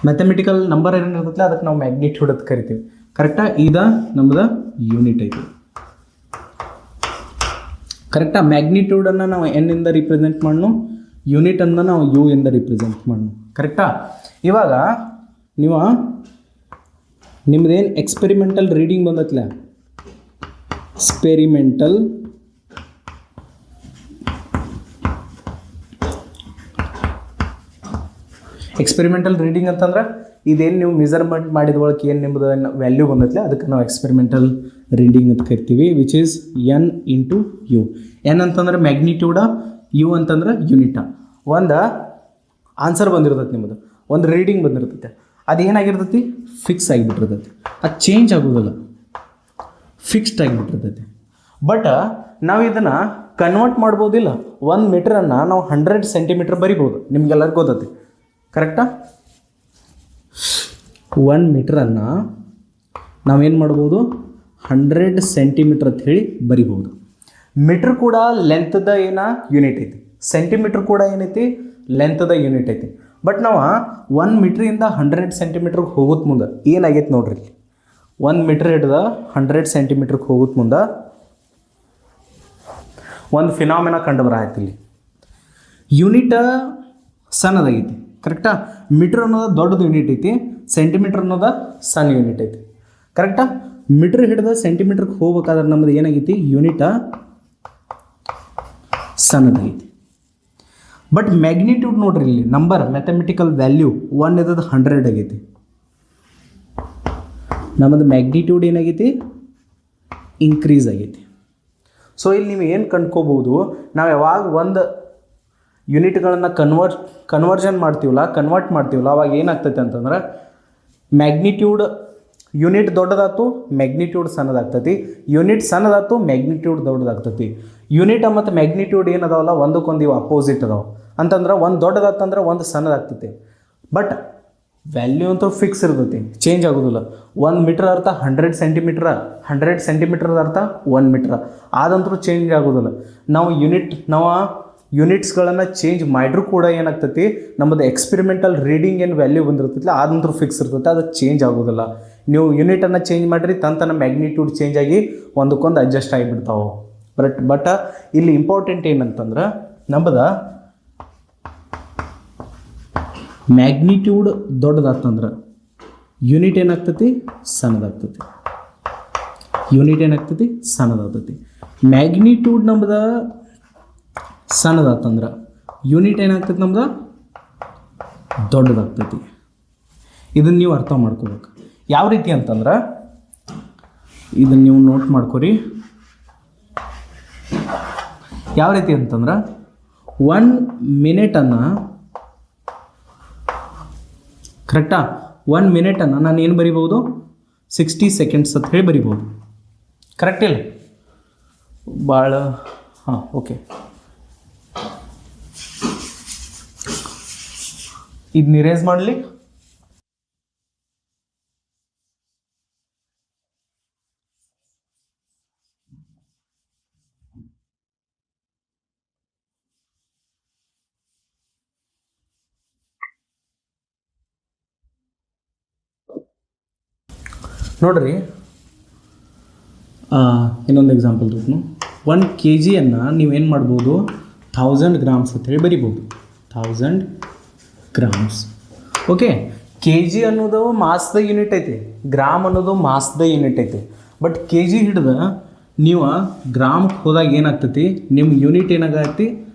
ಮ್ಯಾಥಮೆಟಿಕಲ್ ನಂಬರ್ ಏನಿರ್ತೈತಿ ಅದಕ್ಕೆ ನಾವು ಮ್ಯಾಗ್ನಿಟ್ಯೂಡ್ ಅಂತ ಕರಿತೀವಿ. ಕರೆಕ್ಟಾ? ಇದು ನಮ್ಮದು ಯೂನಿಟ್ ಐತಿ. ಕರೆಕ್ಟಾ? ಮ್ಯಾಗ್ನಿಟ್ಯೂಡನ್ನು ನಾವು ಎನ್ನಿಂದ ರಿಪ್ರೆಸೆಂಟ್ ಮಾಡೋಣ, ಯೂನಿಟನ್ನು ನಾವು ಯು ಇಂದ ರಿಪ್ರೆಸೆಂಟ್ ಮಾಡೋಣ. ಕರೆಕ್ಟಾ? ಇವಾಗ ನೀವು ನಿಮ್ಮದೇನು ಎಕ್ಸ್ಪೆರಿಮೆಂಟಲ್ ರೀಡಿಂಗ್ ಬಂದತ್ಲ, ಎಕ್ಸ್ಪೆರಿಮೆಂಟಲ್ ರೀಡಿಂಗ್ ಅಂತಂದ್ರೆ ಇದೇನು ನೀವು ಮೆಜರ್ಮೆಂಟ್ ಮಾಡಿದ ಒಳಗೆ ಏನು ನಿಮ್ಮದು ವ್ಯಾಲ್ಯೂ ಬಂದೈತಿಲ್ಲ ಅದಕ್ಕೆ ನಾವು ಎಕ್ಸ್ಪೆರಿಮೆಂಟಲ್ ರೀಡಿಂಗ್ ಅಂತ ಕರಿತೀವಿ, which is N into you. N ಅಂತಂದ್ರೆ ಮ್ಯಾಗ್ನಿಟ್ಯೂಡ, ಯು ಅಂತಂದ್ರೆ ಯೂನಿಟ. ಒಂದು ಆನ್ಸರ್ ಬಂದಿರ್ತೈತೆ ನಿಮ್ಮದು, ಒಂದು ರೀಡಿಂಗ್ ಬಂದಿರ್ತೈತೆ, ಅದು ಏನಾಗಿರ್ತೈತಿ ಫಿಕ್ಸ್ ಆಗಿಬಿಟ್ಟಿರ್ತೈತಿ, ಅದು ಚೇಂಜ್ ಆಗೋದಿಲ್ಲ. ಫಿಕ್ಸ್ಡ್ ಆಗಿಬಿಟ್ಟಿರ್ತೈತಿ. ಬಟ್ ನಾವು ಇದನ್ನು ಕನ್ವರ್ಟ್ ಮಾಡ್ಬೋದಿಲ್ಲ. 1 ಮೀಟ್ರನ್ನು ನಾವು 100 ಸೆಂಟಿಮೀಟ್ರ್ ಬರಿಬೋದು, ನಿಮ್ಗೆಲ್ಲರಿಗೂ ಗೊತ್ತೈತಿ. ಕರೆಕ್ಟಾ? 1 ಮೀಟ್ರನ್ನು ನಾವೇನು ಮಾಡ್ಬೋದು, 100 ಸೆಂಟಿಮೀಟ್ರ್ ಅಂತ ಹೇಳಿ ಬರಿಬೋದು. ಮೀಟ್ರ್ ಕೂಡ ಲೆಂತ್ದ ಯೂನಿಟ್ ಐತಿ, ಸೆಂಟಿಮೀಟ್ರ್ ಕೂಡ ಏನೈತಿ ಲೆಂತ್ದ ಯೂನಿಟ್ ಐತಿ. ಬಟ್ ನಾವು 1 ಮೀಟ್ರಿಂದ 100 ಸೆಂಟಿಮೀಟ್ರಿಗೆ ಹೋಗೋದು ಮುಂದೆ ಏನಾಗೈತೆ ನೋಡ್ರಿ. 1 ಮೀಟ್ರ್ ಹಿಡ್ದು 100 ಸೆಂಟಿಮೀಟ್ರಿಗೆ ಹೋಗೋದು ಮುಂದೆ ಒಂದು ಫಿನಾಮಿನ ಕಂಡು ಬರತ್ತೈತಿ. ಇಲ್ಲಿ ಯೂನಿಟ್ ಸಣ್ಣದಾಗೈತಿ. ಕರೆಕ್ಟಾ? ಮೀಟ್ರ್ ಅನ್ನೋದು ದೊಡ್ಡದು ಯೂನಿಟ್ ಐತಿ, ಸೆಂಟಿಮೀಟ್ರ್ ಅನ್ನೋದು ಸಣ್ಣ ಯೂನಿಟ್ ಐತಿ. ಕರೆಕ್ಟಾ? ಮೀಟ್ರ್ ಹಿಡ್ದು ಸೆಂಟಿಮೀಟ್ರಿಗೆ ಹೋಗ್ಬೇಕಾದ್ರೆ ನಮ್ಮದು ಏನಾಗೈತಿ, ಯೂನಿಟ ಸಣ್ಣದಾಗೈತಿ. ಬಟ್ ಮ್ಯಾಗ್ನಿಟ್ಯೂಡ್ ನೋಡ್ರಿ, ಇಲ್ಲಿ ನಂಬರ್ ಮ್ಯಾಥಮೆಟಿಕಲ್ ವ್ಯಾಲ್ಯೂ 1 ಇದ್ದದ್ದು 100 ಆಗೈತಿ. ನಮ್ಮದು ಮ್ಯಾಗ್ನಿಟ್ಯೂಡ್ ಏನಾಗೈತಿ, ಇನ್ಕ್ರೀಸ್ ಆಗೈತಿ. ಸೊ ಇಲ್ಲಿ ನೀವು ಏನು ಕಂಡ್ಕೋಬೋದು, ನಾವು ಯಾವಾಗ ಒಂದು ಯೂನಿಟ್ಗಳನ್ನು ಕನ್ವರ್ಟ್ ಮಾಡ್ತೀವಲ್ಲ ಅವಾಗ ಏನಾಗ್ತೈತೆ ಅಂತಂದ್ರೆ ಮ್ಯಾಗ್ನಿಟ್ಯೂಡ್ ಯೂನಿಟ್ ದೊಡ್ಡದಾಯ್ತು, ಮ್ಯಾಗ್ನಿಟ್ಯೂಡ್ ಸಣ್ಣದಾಗ್ತೈತಿ. ಯೂನಿಟ್ ಸಣ್ಣದಾಯ್ತು, ಮ್ಯಾಗ್ನಿಟ್ಯೂಡ್ ದೊಡ್ಡದಾಗ್ತೈತಿ. ಯೂನಿಟ್ ಮತ್ತು ಮ್ಯಾಗ್ನಿಟ್ಯೂಡ್ ಏನದಾವಲ್ಲ ಒಂದಕ್ಕೊಂದು ಇವು ಅಪೋಸಿಟ್ ಅದಾವೆ. ಅಂತಂದ್ರೆ ಒಂದು ದೊಡ್ಡದಾತಂದ್ರೆ ಒಂದು ಸಣ್ಣದಾಗ್ತೈತಿ. ಬಟ್ ವ್ಯಾಲ್ಯೂ ಅಂತೂ ಫಿಕ್ಸ್ ಇರ್ತೈತಿ, ಚೇಂಜ್ ಆಗೋದಿಲ್ಲ. 1 ಮೀಟ್ರ್ ಅರ್ಥ 100 ಸೆಂಟಿಮೀಟ್ರ, 100 ಸೆಂಟಿಮೀಟ್ರದ ಅರ್ಥ 1 ಮೀಟ್ರ್, ಅದಂತೂ ಚೇಂಜ್ ಆಗೋದಿಲ್ಲ. ನಾವು ಯೂನಿಟ್ಸ್ಗಳನ್ನು ಚೇಂಜ್ ಮಾಡಿದ್ರೂ ಕೂಡ ಏನಾಗ್ತೈತಿ, ನಮ್ಮದು ಎಕ್ಸ್ಪೆರಿಮೆಂಟಲ್ ರೀಡಿಂಗ್ ಏನು ವ್ಯಾಲ್ಯೂ ಬಂದಿರ್ತೈತಿಲ್ಲ ಅದಂತೂ ಫಿಕ್ಸ್ ಇರ್ತೈತೆ, ಅದು ಚೇಂಜ್ ಆಗೋದಿಲ್ಲ. ನೀವು ಯೂನಿಟನ್ನು ಚೇಂಜ್ ಮಾಡಿರಿ ತಂತನ ಮ್ಯಾಗ್ನಿಟ್ಯೂಡ್ ಚೇಂಜ್ ಆಗಿ ಒಂದಕ್ಕೊಂದು ಅಡ್ಜಸ್ಟ್ ಆಗಿಬಿಡ್ತಾವೆ. ಬಟ್ ಇಲ್ಲಿ ಇಂಪಾರ್ಟೆಂಟ್ ಏನಂತಂದ್ರೆ ನಮ್ಮದು ಮ್ಯಾಗ್ನಿಟ್ಯೂಡ್ ದೊಡ್ಡದಾಗ್ತಂದ್ರೆ ಯೂನಿಟ್ ಏನಾಗ್ತೈತಿ, ಸಣ್ಣದಾಗ್ತೈತಿ. ಮ್ಯಾಗ್ನಿಟ್ಯೂಡ್ ನಮ್ಮದು ಸಣ್ಣದಾಗ್ತಂದ್ರೆ ಯೂನಿಟ್ ಏನಾಗ್ತೈತಿ, ನಮ್ದು ದೊಡ್ಡದಾಗ್ತೈತಿ. ಇದನ್ನು ನೀವು ಅರ್ಥ ಮಾಡ್ಕೋಬೇಕು. ಯಾವ ರೀತಿ ಅಂತಂದ್ರೆ ಇದನ್ನು ನೀವು ನೋಟ್ ಮಾಡ್ಕೊರಿ. ಯಾವ ರೀತಿ ಅಂತಂದ್ರೆ 1 ಮಿನಿಟನ್ನು ಕರೆಕ್ಟಾ, 1 ಮಿನಿಟನ್ನು ನಾನು ಏನು ಬರಿಬೋದು, 60 ಸೆಕೆಂಡ್ಸ್ ಅಂತ ಹೇಳಿ ಬರಿಬೋದು. ಕರೆಕ್ಟ್ ಇಲ್ಲ? ಭಾಳ ಓಕೆ. ಇದನ್ನ ಇರೇಸ್ ಮಾಡಲಿ. ನೋಡ್ರಿ, ಇನ್ನೊಂದು ಎಕ್ಸಾಂಪಲ್ ತೋರಿಸ್ನು. 1 kg ನೀವೇನು ಮಾಡ್ಬೋದು, 1000 ಗ್ರಾಮ್ಸ್ ಅಂತೇಳಿ ಬರಿಬೋದು. 1000 ಗ್ರಾಮ್ಸ್. ಓಕೆ, ಕೆ ಜಿ ಅನ್ನೋದು ಮಾಸ್ದ ಯೂನಿಟ್ ಐತಿ, ಗ್ರಾಮ್ ಅನ್ನೋದು ಮಾಸ್ದ ಯೂನಿಟ್ ಐತಿ. ಬಟ್ ಕೆ ಜಿ ಹಿಡ್ದು ನೀವು ಗ್ರಾಮ್ಗೆ ಹೋದಾಗ ಏನಾಗ್ತೈತಿ, ನಿಮ್ಮ ಯೂನಿಟ್ ಏನಾಗೈತಿ,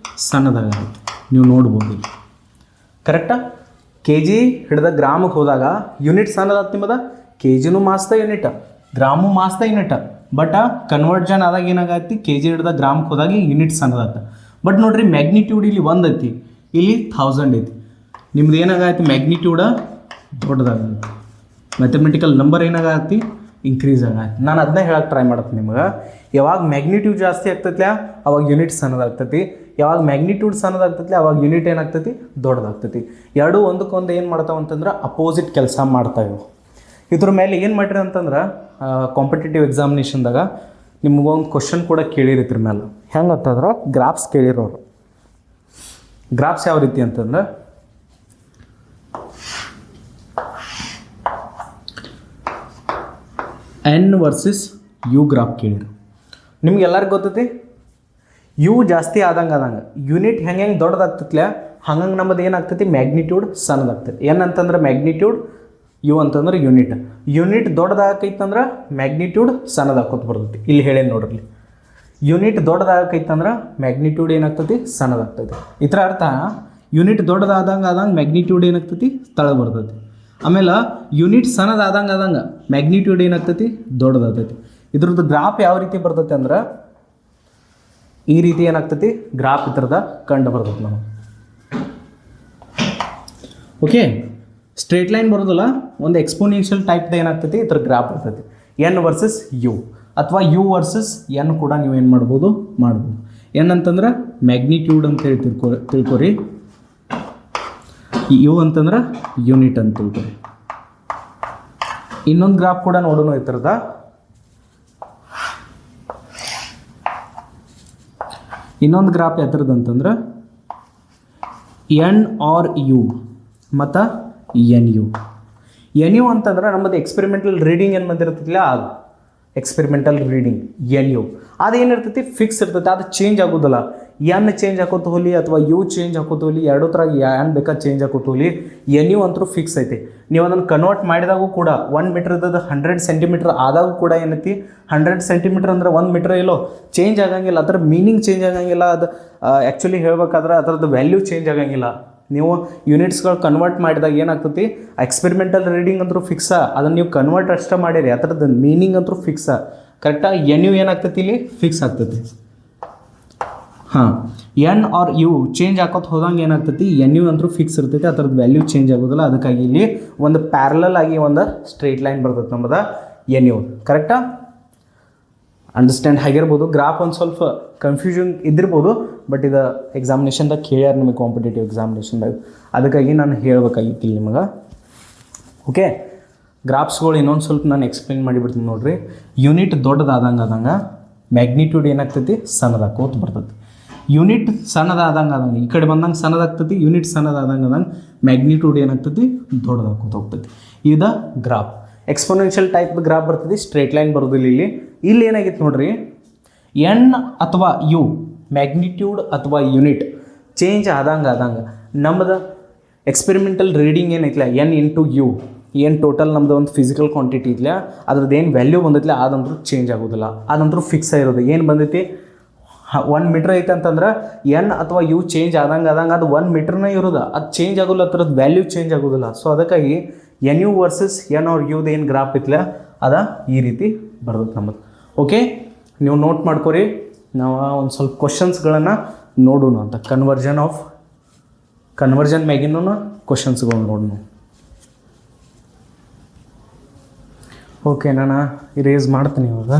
ಸಣ್ಣದಾಗೈತಿ. ನೀವು ನೋಡ್ಬೋದು. ಕರೆಕ್ಟಾ? ಕೆ ಜಿ ಹಿಡ್ದು ಗ್ರಾಮಿಗೆ ಹೋದಾಗ ಯೂನಿಟ್ ಸಣ್ಣದಾಗ್ತಿ. ನಿಮ್ಮದ ಕೆ ಜಿನೂ ಮಾಸ್ದ ಯೂನಿಟ್, ಗ್ರಾಮು ಮಾಸ್ದ ಯೂನಿಟ್. ಬಟ್ ಕನ್ವರ್ಜನ್ ಆದಾಗ ಏನಾಗೈತಿ, ಕೆ ಜಿ ಹಿಡ್ದು ಗ್ರಾಮ್ಗೆ ಹೋದಾಗ ಯೂನಿಟ್ ಸಣ್ಣದಾಗ್ತ. ಬಟ್ ನೋಡಿರಿ, ಮ್ಯಾಗ್ನಿಟ್ಯೂಡ್ ಇಲ್ಲಿ 1 ಐತಿ, ಇಲ್ಲಿ 1000 ಐತಿ. ನಿಮ್ದು ಏನಾಗೈತಿ, ಮ್ಯಾಗ್ನಿಟ್ಯೂಡ ದೊಡ್ಡದಾಗೈತಿ. ಮ್ಯಾಥಮೆಟಿಕಲ್ ನಂಬರ್ ಏನಾಗತ್ತಿ, ಇನ್ಕ್ರೀಸ್ ಆಗೈತಿ. ನಾನು ಅದನ್ನ ಹೇಳಕ್ಕೆ ಟ್ರೈ ಮಾಡತ್ತೀನಿ ನಿಮ್ಗೆ. ಯಾವಾಗ ಮ್ಯಾಗ್ನಿಟ್ಯೂಡ್ ಜಾಸ್ತಿ ಆಗ್ತೈತಿ ಅವಾಗ ಯೂನಿಟ್ ಸಣ್ಣದಾಗ್ತೈತಿ, ಯಾವಾಗ ಮ್ಯಾಗ್ನಿಟ್ಯೂಡ್ ಸಣ್ಣದಾಗ್ತೈತಿ ಅವಾಗ ಯೂನಿಟ್ ಏನಾಗ್ತೈತಿ, ದೊಡ್ಡದಾಗ್ತೈತಿ. ಎರಡೂ ಒಂದಕ್ಕೊಂದು ಏನು ಮಾಡ್ತಾವೆ ಅಂತಂದ್ರೆ ಅಪೋಸಿಟ್ ಕೆಲಸ ಮಾಡ್ತಾವೆ. ಇದ್ರ ಮೇಲೆ ಏನು ಮಾಡಿರಿ ಅಂತಂದ್ರೆ ಕಾಂಪಿಟೇಟಿವ್ ಎಕ್ಸಾಮಿನೇಷನ್ದಾಗ ನಿಮ್ಗೊಂದು ಕ್ವಶನ್ ಕೂಡ ಕೇಳಿರಿ. ಇದ್ರ ಮೇಲೆ ಹೆಂಗೆ ಅಂತಂದ್ರೆ ಗ್ರಾಫ್ಸ್ ಕೇಳಿರೋರು. ಗ್ರಾಫ್ಸ್ ಯಾವ ರೀತಿ ಅಂತಂದ್ರೆ N ವರ್ಸಸ್ U ಗ್ರಾಫ್ ಕೇಳಿರು. ನಿಮ್ಗೆ ಎಲ್ಲರಿಗೂ ಗೊತ್ತೈತಿ, ಯು ಜಾಸ್ತಿ ಆದಂಗೆ ಯೂನಿಟ್ ಹೆಂಗೆ ದೊಡ್ಡದಾಗ್ತೈತಿಲ್ಲ ಹಂಗಂಗೆ ನಮ್ಮದು ಏನಾಗ್ತೈತಿ, ಮ್ಯಾಗ್ನಿಟ್ಯೂಡ್ ಸಣ್ಣದಾಗ್ತೈತಿ. ಏನು ಅಂತಂದ್ರೆ ಮ್ಯಾಗ್ನಿಟ್ಯೂಡ್, ಯು ಅಂತಂದ್ರೆ ಯೂನಿಟ್ ದೊಡ್ಡದಾಗೈತಂದ್ರೆ ಮ್ಯಾಗ್ನಿಟ್ಯೂಡ್ ಸಣ್ಣದಾಕೋತ ಬರ್ತೈತಿ. ಇಲ್ಲಿ ಹೇಳೇನು ನೋಡ್ರಿ, ಯೂನಿಟ್ ದೊಡ್ಡದಾಗೈತಂದ್ರೆ ಮ್ಯಾಗ್ನಿಟ್ಯೂಡ್ ಏನಾಗ್ತೈತಿ, ಸಣ್ಣದಾಗ್ತೈತಿ. ಇದರ ಅರ್ಥ ಯೂನಿಟ್ ದೊಡ್ಡದಾದಂಗೆ ಮ್ಯಾಗ್ನಿಟ್ಯೂಡ್ ಏನಾಗ್ತೈತಿ, ತಳ ಬರ್ತೈತಿ. ಆಮೇಲೆ ಯೂನಿಟ್ ಸಣ್ಣದಾದಂಗೆ ಮ್ಯಾಗ್ನಿಟ್ಯೂಡ್ ಏನಾಗ್ತೈತಿ, ದೊಡ್ಡದಾಗ್ತೈತಿ. ಇದ್ರದ್ದು ಗ್ರಾಫ್ ಯಾವ ರೀತಿ ಬರ್ತೈತಿ ಅಂದ್ರೆ ಈ ರೀತಿ ಏನಾಗ್ತೈತಿ, ಗ್ರಾಫ್ ಈ ಥರದ ಕಂಡು ಬರ್ತೈತಿ ನಮಗೆ. ಓಕೆ, ಸ್ಟ್ರೇಟ್ ಲೈನ್ ಬರೋದಿಲ್ಲ, ಒಂದು ಎಕ್ಸ್ಪೋನೆನ್ಷಿಯಲ್ ಟೈಪ್ದ ಏನಾಗ್ತೈತಿ, ಈ ಥರ ಗ್ರಾಫ್ ಬರ್ತೈತಿ. N versus U. ಅಥವಾ ಯು ವರ್ಸಸ್ ಎನ್ ಕೂಡ ನೀವೇನು ಮಾಡ್ಬೋದು ಎನ್ ಅಂತಂದ್ರೆ ಮ್ಯಾಗ್ನಿಟ್ಯೂಡ್ ಅಂತ ಹೇಳಿ ತಿಳ್ಕೊರಿ. ಯು ಅಂತಂದ್ರೆ ಯೂನಿಟ್ ಅಂತ ತಿಳ್ಕೊರಿ. ಇನ್ನೊಂದು ಗ್ರಾಫ್ ಕೂಡ ನೋಡೋಣ ಈ ಥರದ. ಇನ್ನೊಂದು ಗ್ರಾಫ್ ಯಾವ್ದು ಅಂತಂದ್ರೆ ಎನ್ ಆರ್ ಯು ಮತ್ತು ಎನ್ ಯು ಅಂತಂದ್ರೆ ನಮ್ಮದು ಎಕ್ಸ್ಪೆರಿಮೆಂಟಲ್ ರೀಡಿಂಗ್ ಏನು ಬಂದಿರ್ತೈತಿಲ್ಲ, ಅದು ಎಕ್ಸ್ಪೆರಿಮೆಂಟಲ್ ರೀಡಿಂಗ್ ಎನ್ ಯು ಅದೇನಿರ್ತೈತಿ ಫಿಕ್ಸ್ ಇರ್ತೈತಿ, ಅದು ಚೇಂಜ್ ಆಗೋದಿಲ್ಲ. ಎನ್ ಚೇಂಜ್ ಹಾಕೋತ ಹೋಲಿ ಅಥವಾ ಯು ಚೇಂಜ್ ಹಾಕೋತ ಹೋಲಿ, ಎರಡೂ ಥರ ಏನು ಬೇಕಾದ್ರೆ ಚೇಂಜ್ ಹಾಕೋತ ಹೋಲಿ, ಎನ್ ಯು ಅಂತೂ ಫಿಕ್ಸ್ ಐತಿ. ನೀವು ಅದನ್ನು ಕನ್ವರ್ಟ್ ಮಾಡಿದಾಗೂ ಕೂಡ 1 ಮೀಟ್ರ್ ಇದ್ದದ್ದು 100 ಸೆಂಟಿಮೀಟ್ರ್ ಆದಾಗೂ ಕೂಡ ಏನೈತಿ 100 ಸೆಂಟಿಮೀಟ್ರ್ ಅಂದ್ರೆ 1 ಮೀಟ್ರ್ ಎಲ್ಲೋ ಚೇಂಜ್ ಆಗಂಗಿಲ್ಲ, ಅದರ ಮೀನಿಂಗ್ ಚೇಂಜ್ ಆಗಂಗಿಲ್ಲ. ಅದು ಆ್ಯಕ್ಚುಲಿ ಹೇಳ್ಬೇಕಾದ್ರೆ ಅದರದ್ದು ವ್ಯಾಲ್ಯೂ ಚೇಂಜ್ ಆಗಂಗಿಲ್ಲ. ನೀವು ಯೂನಿಟ್ಸ್ಗಳು ಕನ್ವರ್ಟ್ ಮಾಡಿದಾಗ ಏನಾಗ್ತೈತಿ, ಎಕ್ಸ್ಪೆರಿಮೆಂಟಲ್ ರೀಡಿಂಗ್ ಅಂತೂ ಫಿಕ್ಸಾ, ಅದನ್ನು ನೀವು ಕನ್ವರ್ಟ್ ಅಷ್ಟೇ ಮಾಡಿರಿ, ಅದರದ್ದು ಮೀನಿಂಗ್ ಅಂತೂ ಫಿಕ್ಸಾ. ಕರೆಕ್ಟಾಗಿ ಎನ್ ಯು ಏನಾಗ್ತೈತಿ ಇಲ್ಲಿ ಫಿಕ್ಸ್ ಆಗ್ತೈತಿ. ಹಾಂ, ಎನ್ ಆರ್ ಯು ಚೇಂಜ್ ಹಾಕೋತ ಹೋದಂಗೆ ಏನಾಗ್ತೈತಿ, ಎನ್ ಯು ಅಂತೂ ಫಿಕ್ಸ್ ಇರ್ತೈತಿ, ಅದರದ್ದು ವ್ಯಾಲ್ಯೂ ಚೇಂಜ್ ಆಗೋದಿಲ್ಲ. ಅದಕ್ಕಾಗಿ ಇಲ್ಲಿ ಒಂದು ಪ್ಯಾರಲಲ್ ಆಗಿ ಒಂದು ಸ್ಟ್ರೈಟ್ ಲೈನ್ ಬರ್ತೈತೆ ನಮ್ಮದು ಎನ್ ಯು. ಕರೆಕ್ಟಾ? ಅಂಡರ್ಸ್ಟ್ಯಾಂಡ್ ಆಗಿರ್ಬೋದು. ಗ್ರಾಫ್ ಒಂದು ಸ್ವಲ್ಪ ಕನ್ಫ್ಯೂಷನ್ ಇದ್ದಿರ್ಬೋದು, ಬಟ್ ಇದು ಎಕ್ಸಾಮಿನೇಷನ್ದಾಗ ಕೇಳ್ಯಾರ ನಿಮಗೆ, ಕಾಂಪಿಟೇಟಿವ್ ಎಕ್ಸಾಮಿನೇಷನ್ದಾಗ, ಅದಕ್ಕಾಗಿ ನಾನು ಹೇಳ್ಬೇಕಾಗಿತ್ತು ಇಲ್ಲಿ ನಿಮಗೆ. ಓಕೆ, ಗ್ರಾಫ್ಸ್ಗಳು ಇನ್ನೊಂದು ಸ್ವಲ್ಪ ನಾನು ಎಕ್ಸ್ಪ್ಲೇನ್ ಮಾಡಿಬಿಡ್ತೀನಿ ನೋಡಿರಿ. ಯೂನಿಟ್ ದೊಡ್ಡದಾದಂಗೆ ಮ್ಯಾಗ್ನಿಟ್ಯೂಡ್ ಏನಾಗ್ತೈತಿ ಸಣ್ಣದಾಕೋತ ಬರ್ತೈತಿ. ಯೂನಿಟ್ ಸಣ್ಣದಾದಂಗೆ ಈ ಕಡೆ ಬಂದಂಗೆ ಸಣ್ಣದಾಗ್ತೈತಿ, ಯೂನಿಟ್ ಸಣ್ಣದಾದಂಗೆ ಮ್ಯಾಗ್ನಿಟ್ಯೂಡ್ ಏನಾಗ್ತೈತಿ ದೊಡ್ಡದಾಕೋತ ಹೋಗ್ತೈತಿ. ಇದು ಗ್ರಾಫ್ ಎಕ್ಸ್ಪೋನೆನ್ಷಿಯಲ್ ಟೈಪ್ ಗ್ರಾಫ್ ಬರ್ತೈತಿ, ಸ್ಟ್ರೇಟ್ ಲೈನ್ ಬರೋದಿಲ್ಲ. ಇಲ್ಲಿ ಏನಾಗಿತ್ತು ನೋಡ್ರಿ, ಎನ್ ಅಥವಾ ಯು ಮ್ಯಾಗ್ನಿಟ್ಯೂಡ್ ಅಥವಾ ಯೂನಿಟ್ ಚೇಂಜ್ ಆದಂಗೆ ನಮ್ಮದು ಎಕ್ಸ್ಪೆರಿಮೆಂಟಲ್ ರೀಡಿಂಗ್ ಏನೈತಿಲ್ಲ ಎನ್ ಇಂಟು ಯು, ಏನು ಟೋಟಲ್ ನಮ್ಮದು ಒಂದು ಫಿಸಿಕಲ್ ಕ್ವಾಂಟಿಟಿ ಇಲ್ಲ, ಅದ್ರದ್ದು ಏನು ವ್ಯಾಲ್ಯೂ ಬಂದೈತಿಲ್ಲ ಅದಂದ್ರೂ ಚೇಂಜ್ ಆಗೋದಿಲ್ಲ, ಅದಂದ್ರೂ ಫಿಕ್ಸ್ ಆಗಿರೋದು. ಏನು ಬಂದೈತಿ 1 ಮೀಟ್ರ್ ಐತೆ ಅಂತಂದ್ರೆ ಎನ್ ಅಥವಾ ಯು ಚೇಂಜ್ ಆದಂಗೆ ಅದು 1 ಮೀಟ್ರ್ನೇ ಇರೋದು, ಅದು ಚೇಂಜ್ ಆಗೋಲ್ಲ, ಅದ್ರದ್ದು ವ್ಯಾಲ್ಯೂ ಚೇಂಜ್ ಆಗೋದಿಲ್ಲ. ಸೊ ಅದಕ್ಕಾಗಿ N U versus N R ಯುದು ಏನು ಗ್ರಾಫ್ ಇತ್ತಲ್ಲ ಅದ ಈ ರೀತಿ ಬರ್ತದೆ ನಮ್ಮದು. ಓಕೆ, ನೀವು ನೋಟ್ ಮಾಡ್ಕೊರಿ. ನಾವು ಒಂದು ಸ್ವಲ್ಪ ಕ್ವಶನ್ಸ್ಗಳನ್ನು ನೋಡೋಣ ಅಂತ, ಕನ್ವರ್ಜನ್ ಮ್ಯಾಗಿನೂ ಕ್ವಶನ್ಸ್ಗಳು ನೋಡೋಣ. ಓಕೆ, ನಾನು ಇರೇಸ್ ಮಾಡ್ತೀನಿ ಇವಾಗ.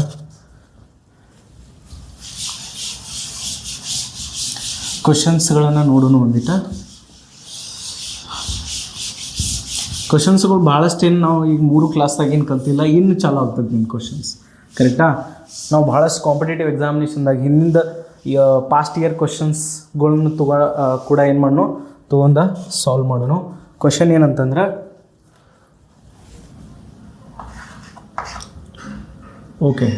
ಕ್ವಶನ್ಸ್ಗಳನ್ನು ನೋಡೋಣ ಒಂದಿಟ್ಟು. ಕ್ವಶನ್ಸ್ಗಳು ಭಾಳಷ್ಟು ಏನು ನಾವು ಈಗ 3 ಕ್ಲಾಸ್ದಾಗ ಏನು ಕಲ್ತಿಲ್ಲ, ಇನ್ನು ಚಾಲು ಆಗ್ತದೆ ನಿಮ್ಮ ಕ್ವಶನ್ಸ್. ಕರೆಕ್ಟಾ? ನಾವು ಭಾಳಷ್ಟು ಕಾಂಪಿಟೇಟಿವ್ ಎಕ್ಸಾಮಿನೇಷನ್ದಾಗ ಹಿಂದಿಂದ ಪಾಸ್ಟ್ ಇಯರ್ ಕ್ವಶನ್ಸ್ಗಳನ್ನ ಕೂಡ ಏನು ಮಾಡೋಣ ತೊಗೊಂಡು ಸಾಲ್ವ್ ಮಾಡೋಣ. ಕ್ವಶನ್ ಏನಂತಂದ್ರೆ, okay,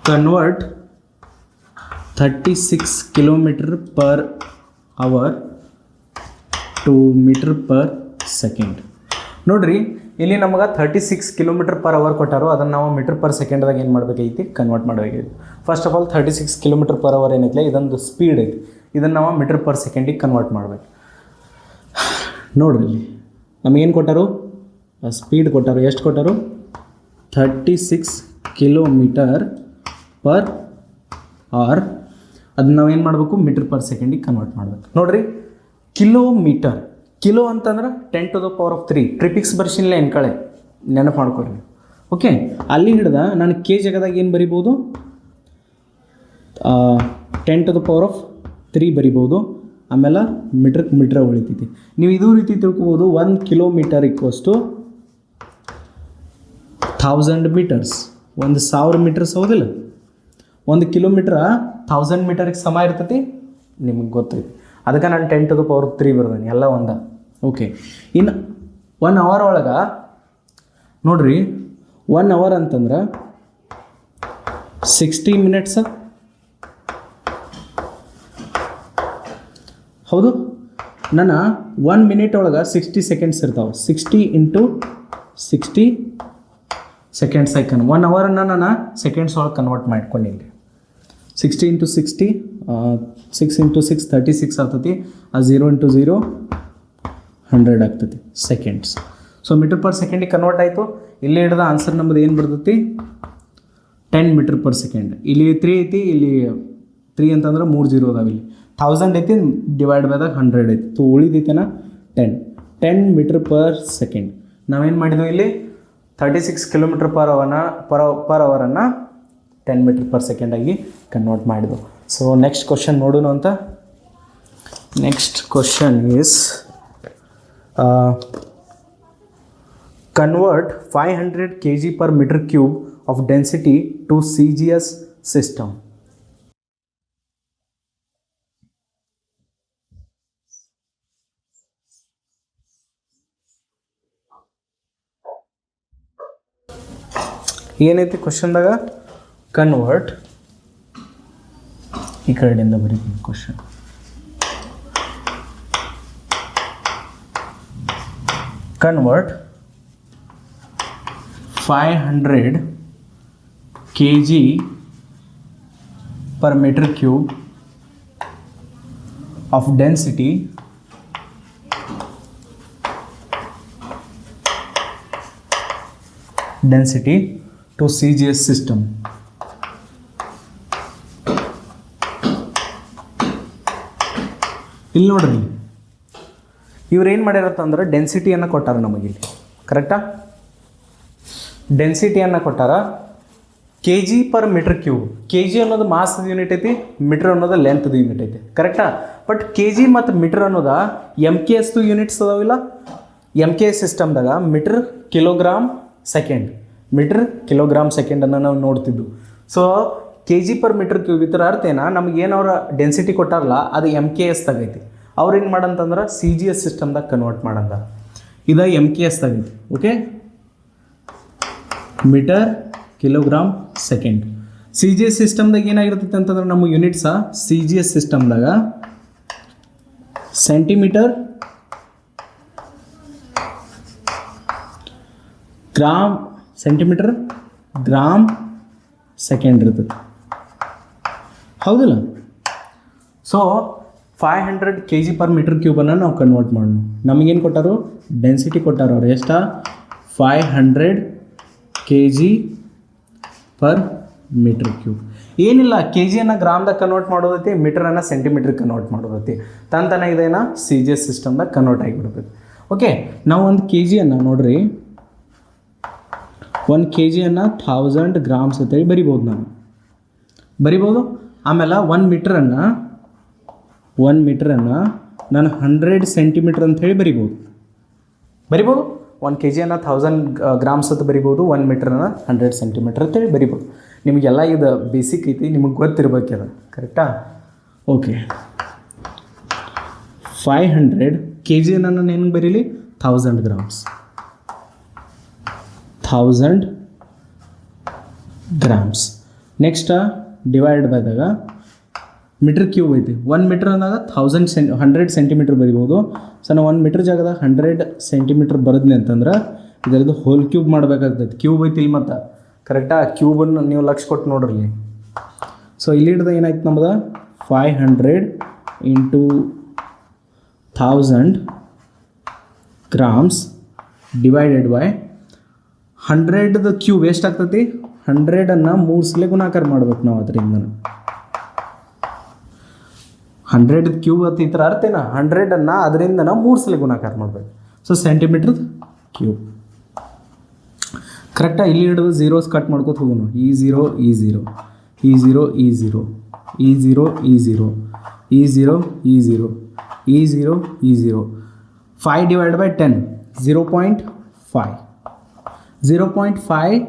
convert 36 kilometre per hour to metre per second. ನೋಡಿರಿ, ಇಲ್ಲಿ ನಮಗೆ 36 ಕಿಲೋಮೀಟರ್ ಪರ್ ಅವರ್ ಕೊಟ್ಟಾರೋ, ಅದನ್ನು ನಾವು ಮೀಟರ್ ಪರ್ ಸೆಕೆಂಡ್ದಾಗ ಏನು ಮಾಡಬೇಕೈತಿ ಕನ್ವರ್ಟ್ ಮಾಡಬೇಕೈತಿ. First of all 36 kilometre per hour ಏನೈತಿಲ್ಲ, ಇದೊಂದು ಸ್ಪೀಡ್ ಐತಿ, ಇದನ್ನು ನಾವು ಮೀಟರ್ ಪರ್ ಸೆಕೆಂಡಿಗೆ ಕನ್ವರ್ಟ್ ಮಾಡಬೇಕು. ನೋಡಿರಿ, ಇಲ್ಲಿ ನಮಗೇನು ಕೊಟ್ಟಾರು, ಸ್ಪೀಡ್ ಕೊಟ್ಟಾರು. ಎಷ್ಟು ಕೊಟ್ಟಾರು? 36 ಕಿಲೋಮೀಟರ್ ಪರ್ ಅವರ್. ಅದನ್ನ ನಾವೇನು ಮಾಡಬೇಕು ಮೀಟರ್ ಪರ್ ಸೆಕೆಂಡಿಗೆ ಕನ್ವರ್ಟ್ ಮಾಡಬೇಕು. ನೋಡಿರಿ, ಕಿಲೋಮೀಟರ್, ಕಿಲೋ ಅಂತಂದ್ರೆ 10⁻³ ಟ್ರಿಪಿಕ್ಸ್ ಬರ್ಷನ್ಲೇ ಎನ್ಕಳೆ ನೆನಪು ಮಾಡ್ಕೊರಿ. ಓಕೆ, ಅಲ್ಲಿ ಹಿಡ್ದ ನಾನು ಕೆ ಜಗದಾಗ ಏನು ಬರಿಬೋದು, 10⁻³ ಬರಿಬೋದು. ಆಮೇಲೆ ಮೀಟ್ರ್ ಉಳಿತೈತಿ. ನೀವು ಇದು ರೀತಿ ತಿಳ್ಕೊಬೋದು, 1 ಕಿಲೋಮೀಟರ್ = 1000 ಮೀಟರ್ಸ್. 1000 ಮೀಟರ್ಸ್ ಹೌದಿಲ್ಲ, 1 ಕಿಲೋಮೀಟ್ರ 1000 ಮೀಟರ್ಗೆ ಸಮ ಇರ್ತೈತಿ, ನಿಮಗೆ ಗೊತ್ತೈತಿ. ಅದಕ್ಕೆ ನಾನು 10⁻³ ಬರ್ದೇನೆ, ಎಲ್ಲ ಒಂದ. ಓಕೆ, ಇನ್ನು 1 ಅವರ್ ಒಳಗೆ ನೋಡ್ರಿ, 1 ಅವರ್ ಅಂತಂದ್ರೆ 60 ಮಿನಿಟ್ಸ್ ಹೌದು. ನನ್ನ 1 ಮಿನಿಟ್ ಒಳಗೆ 60 ಸೆಕೆಂಡ್ಸ್ ಇರ್ತಾವೆ. 60 × 60 ಸೆಕೆಂಡ್ಸ್ ಐಕನ್ 1 ಅವರನ್ನು ನಾನು ಸೆಕೆಂಡ್ಸ್ ಒಳಗೆ ಕನ್ವರ್ಟ್ ಮಾಡ್ಕೊಂಡಿಲ್ಲ. 60 × 60 6 × 6 36 ಆಗ್ತೈತಿ. 0 × 0 100 ಆಗ್ತೈತಿ ಸೆಕೆಂಡ್ಸ್. ಸೊ ಮೀಟರ್ ಪರ್ ಸೆಕೆಂಡಿಗೆ ಕನ್ವರ್ಟ್ ಆಯಿತು. ಇಲ್ಲಿ ಹಿಡಿದ ಆನ್ಸರ್ ನಮ್ಮದು ಏನು ಬರ್ತೈತಿ, 10 ಮೀಟರ್ ಪರ್ ಸೆಕೆಂಡ್. ಇಲ್ಲಿ 3 ಐತಿ, ಇಲ್ಲಿ 3 ಅಂತಂದ್ರೆ 3 0 ಅದಾವೆ. ಇಲ್ಲಿ 1000 ಐತಿ, ಡಿವೈಡ್ ಬೈದಾಗ 100 ಐತಿ. ಸೊ ಉಳಿದೈತೆನ 10 ಮೀಟರ್ ಪರ್ ಸೆಕೆಂಡ್. ನಾವೇನು ಮಾಡಿದ್ವಿ, ಇಲ್ಲಿ 36 ಕಿಲೋಮೀಟರ್ ಪರ್ ಅವರನ್ನು 10 ಮೀಟರ್ ಪರ್ ಸೆಕೆಂಡ್ ಆಗಿ ಕನ್ವರ್ಟ್ ಮಾಡಿದ್ವು. ಸೊ ನೆಕ್ಸ್ಟ್ ಕ್ವಶನ್ ನೋಡೋಣ ಅಂತ. Next question is convert 500 kg per meter cube of density to CGS system. ಏನೈತಿ ಕ್ವಶನ್ದಾಗ? ಕನ್ವರ್ಟ್, ಈ ಕಡೆಯಿಂದ ಬರೀತೀನಿ question. Convert 500 kg per meter cube of density to CGS system. ಇಲ್ಲಿ ನೋಡ್ರಿ, ಇವ್ರು ಏನು ಮಾಡ್ಯಾರತ್ತಂದ್ರೆ ಡೆನ್ಸಿಟಿಯನ್ನು ಕೊಟ್ಟಾರ ನಮಗಿಲ್ಲಿ. ಕರೆಕ್ಟಾ? ಡೆನ್ಸಿಟಿಯನ್ನು ಕೊಟ್ಟಾರ k G per metre cube. K g ಅನ್ನೋದು ಮಾಸದ ಯೂನಿಟ್ ಐತಿ, ಮೀಟರ್ ಅನ್ನೋದು ಲೆಂತ್ದು ಯೂನಿಟ್ ಐತಿ. ಕರೆಕ್ಟಾ? ಬಟ್ ಕೆ ಜಿ ಮತ್ತು ಮೀಟರ್ ಅನ್ನೋದು ಎಮ್ ಕೆ ಎಸ್ದು ಯೂನಿಟ್ಸ್ ಅದಾವಿಲ್ಲ. ಎಮ್ ಕೆ ಎಸ್ ಸಿಸ್ಟಮ್ದಾಗ metre kilogram second, metre kilogram ಸೆಕೆಂಡನ್ನು ನಾವು ನೋಡ್ತಿದ್ದು. So K G per metre cube ಇದರ ಅರ್ಥ ಏನ, ನಮಗೇನು ಅವ್ರ ಡೆನ್ಸಿಟಿ ಕೊಟ್ಟಾರಲ್ಲ ಅದು ಎಮ್ ಕೆ ಎಸ್ ತಗೈತಿ. ಅವ್ರು ಏನು ಮಾಡಂತಂದ್ರೆ ಸಿ ಜಿ ಎಸ್ ಸಿಸ್ಟಮ್ದಾಗ ಕನ್ವರ್ಟ್ ಮಾಡಂದ. ಇದು ಎಮ್ ಕೆ ಎಸ್ ತಗೈತಿ. Okay, metre kilogram second. C G S ಸಿಸ್ಟಮ್ದಾಗ ಏನಾಗಿರ್ತೈತೆ ಅಂತಂದ್ರೆ ನಮ್ಮ ಯೂನಿಟ್ಸ ಸಿ ಜಿ ಎಸ್ ಸಿಸ್ಟಮ್ದಾಗ centimetre, gram, centimetre gram second ಇರ್ತದೆ. ಹೌದಿಲ್ಲ? ಸೊ 500 kg ಪರ್ ಮೀಟರ್ ಕ್ಯೂಬನ್ನು ನಾವು ಕನ್ವರ್ಟ್ ಮಾಡೋಣ. ನಮಗೇನು ಕೊಟ್ಟಾರು? ಡೆನ್ಸಿಟಿ ಕೊಟ್ಟಾರ ಅವ್ರು. ಎಷ್ಟ? 500 kg ಪರ್ ಮೀಟರ್ ಕ್ಯೂಬ್. ಏನಿಲ್ಲ, ಕೆ ಜಿಯನ್ನು ಗ್ರಾಮ್ದಾಗ ಕನ್ವರ್ಟ್ ಮಾಡೋದೈತಿ, ಮೀಟರನ್ನು ಸೆಂಟಿಮೀಟ್ರಿಗೆ ಕನ್ವರ್ಟ್ ಮಾಡೋದೈತಿ. ತನ್ನ ಇದೇನ ಸಿ ಜಿ ಎಸ್ ಸಿಸ್ಟಮ್ದಾಗ ಕನ್ವರ್ಟ್ ಆಗಿಬಿಡ್ತೈತಿ. ಓಕೆ, ನಾವು ಒಂದು ಕೆ ಜಿಯನ್ನು ನೋಡ್ರಿ, 1 kg 1000 ಗ್ರಾಮ್ಸ್ ಅಂತೇಳಿ ಬರಿಬೋದು. ಬರಿಬೋದು. ಆಮೇಲೆ 1 ಮೀಟ್ರನ್ನು ನಾನು 100 ಸೆಂಟಿಮೀಟ್ರ್ ಅಂಥೇಳಿ ಬರಿಬೋದು. 1 kg 1000 ಗ್ರಾಮ್ಸ್ ಅಂತ ಬರಿಬೋದು, 1 ಮೀಟ್ರನ್ನು 100 ಸೆಂಟಿಮೀಟ್ರ್ ಅಂತೇಳಿ ಬರಿಬೋದು. ನಿಮಗೆಲ್ಲ ಇದು ಬೇಸಿಕ್ ಐತಿ, ನಿಮಗೆ ಗೊತ್ತಿರ್ಬೇಕದ. ಕರೆಕ್ಟಾ? ಓಕೆ, 500 kg ನಾನು ಏನು ಬರೀಲಿ? 1000 ಗ್ರಾಮ್ಸ್, 1000 ಗ್ರಾಮ್ಸ್. ನೆಕ್ಸ್ಟ್ ಡಿವೈಡ್ ಬೈದಾಗ ಮೀಟ್ರ್ ಕ್ಯೂಬ್ ಐತಿ. 1 ಮೀಟ್ರ್ ಅಂದಾಗ 100 ಸೆಂಟಿಮೀಟ್ರ್ ಬರಿಬೋದು. ಸೊ ನಾವು 1 ಮೀಟ್ರ್ ಜಾಗದಾಗ 100 ಸೆಂಟಿಮೀಟ್ರ್ ಬರದ್ನಿ ಅಂತಂದ್ರೆ ಇದರದ್ದು ಹೋಲ್ ಕ್ಯೂಬ್ ಮಾಡಬೇಕಾಗ್ತೈತಿ. ಕ್ಯೂಬ್ ಐತಿ ಇಲ್ಲಿ ಮತ್ತು. ಕರೆಕ್ಟಾ? ಕ್ಯೂಬನ್ನು ನೀವು ಲಕ್ಷ ಕೊಟ್ಟು ನೋಡ್ರಿ. ಸೊ ಇಲ್ಲಿ ಹಿಡ್ದು ಏನಾಯ್ತು ನಮ್ದು? 500 ಇಂಟು 1000 ಗ್ರಾಮ್ಸ್ ಡಿವೈಡೆಡ್ ಬೈ 100ದ ಕ್ಯೂಬ್ ಎಷ್ಟಾಗ್ತೈತಿ? 100ಅನ್ನು 3 ಸಲ ಗುಣಾಕಾರ ಮಾಡ್ಬೇಕು ನಾವು. ಅದರಿಂದ 100 ಕ್ಯೂಬ್ ಅಂತ ಈ ಥರ ಅರ್ಥೇನ, 100ಅನ್ನು ಅದರಿಂದ ನಾವು 3 ಸಲ ಗುಣಾಕಾರ ಮಾಡಬೇಕು. So centimetre cube. ಕರೆಕ್ಟಾಗಿ ಇಲ್ಲಿ ಹಿಡಿದು ಝೀರೋಸ್ ಕಟ್ ಮಾಡ್ಕೋತ ಹೋಗೋಣ. ಈ ಝೀರೋ, ಈ ಝೀರೋ, ಈ ಝೀರೋ, ಈ ಝೀರೋ, ಈ ಝೀರೋ, ಈ ಝೀರೋ, ಈ ಝೀರೋ, ಈ ಝೀರೋ, ಈ ಝೀರೋ, ಈ zero. 5 divide by 10, 0.5. 0.5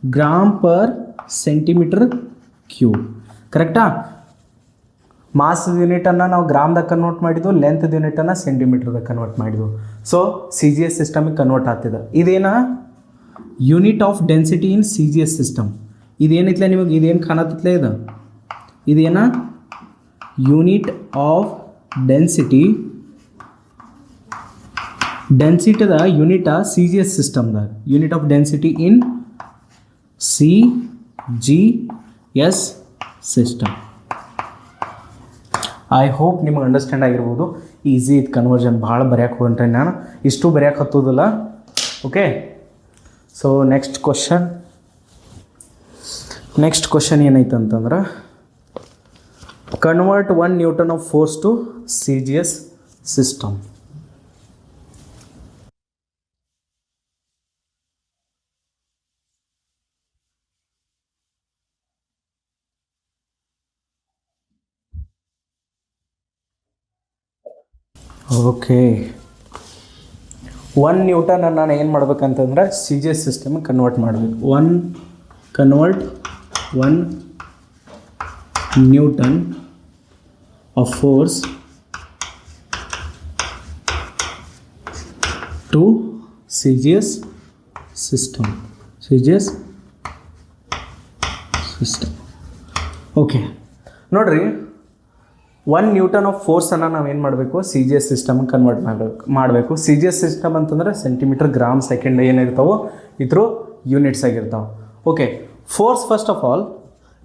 gram per centimetre cube. ಕರೆಕ್ಟಾ? ಮಾಸ್ ಯೂನಿಟನ್ನು ನಾವು ಗ್ರಾಮ್ದಾಗ ಕನ್ವರ್ಟ್ ಮಾಡಿದ್ವು, ಲೆಂತ್ ಯೂನಿಟನ್ನು ಸೆಂಟಿಮೀಟ್ರ್ದಾಗ ಕನ್ವರ್ಟ್ ಮಾಡಿದ್ವು. ಸೊ ಸಿ ಜಿ ಎಸ್ ಸಿಸ್ಟಮಿಗೆ ಕನ್ವರ್ಟ್ ಆಗ್ತಿದೆ. ಇದೇನ unit of density in C G S system. ಇದೇನಿತ್ಲೆ ನಿಮಗೆ ಇದೇನು ಕಾಣತ್ತಲೆ ಇದು? ಇದೇನ ಯೂನಿಟ್ ಆಫ್ ಡೆನ್ಸಿಟಿ. ಡೆನ್ಸಿಟಿದ ಯೂನಿಟ ಸಿ ಜಿ ಎಸ್ ಸಿಸ್ಟಮ್ದಾಗ unit of density in C G S system. I hope ನಿಮಗೆ ಅಂಡರ್ಸ್ಟ್ಯಾಂಡ್ ಆಗಿರ್ಬೋದು. ಈಸಿ ಇದು ಕನ್ವರ್ಷನ್. ಭಾಳ ಬರೆಯೋಕೆ ಹೋಗ್ರೆ ನಾನು ಇಷ್ಟು ಬರೆಯೋಕೆ ಹತ್ತೋದಿಲ್ಲ. ಓಕೆ, ಸೊ ನೆಕ್ಸ್ಟ್ ಕ್ವಶನ್ ಏನೈತೆ ಅಂತಂದ್ರೆ convert 1 newton of force to c G S system. Okay, 1 newton ನಾನು ಏನು ಮಾಡ್ಬೇಕಂತಂದ್ರೆ ಸಿ ಜಿ ಎಸ್ ಸಿಸ್ಟಮಿಗೆ ಕನ್ವರ್ಟ್ ಮಾಡಬೇಕು. 1 newton of force to c G S system. Okay, ನೋಡ್ರಿ 1 ನ್ಯೂಟನ್ ಆಫ್ ಫೋರ್ಸನ್ನು ನಾವೇನು ಮಾಡಬೇಕು, ಸಿ ಜಿ ಎಸ್ ಸಿಸ್ಟಮ್ಗೆ ಕನ್ವರ್ಟ್ ಮಾಡಬೇಕು. ಸಿ ಜಿ ಎಸ್ ಸಿಸ್ಟಮ್ ಅಂತಂದ್ರೆ ಸೆಂಟಿಮೀಟರ್, ಗ್ರಾಮ್, ಸೆಕೆಂಡ್ ಏನಿರ್ತಾವೋ ಇದ್ರ ಯೂನಿಟ್ಸ್ ಆಗಿರ್ತಾವೆ. Okay, force first of all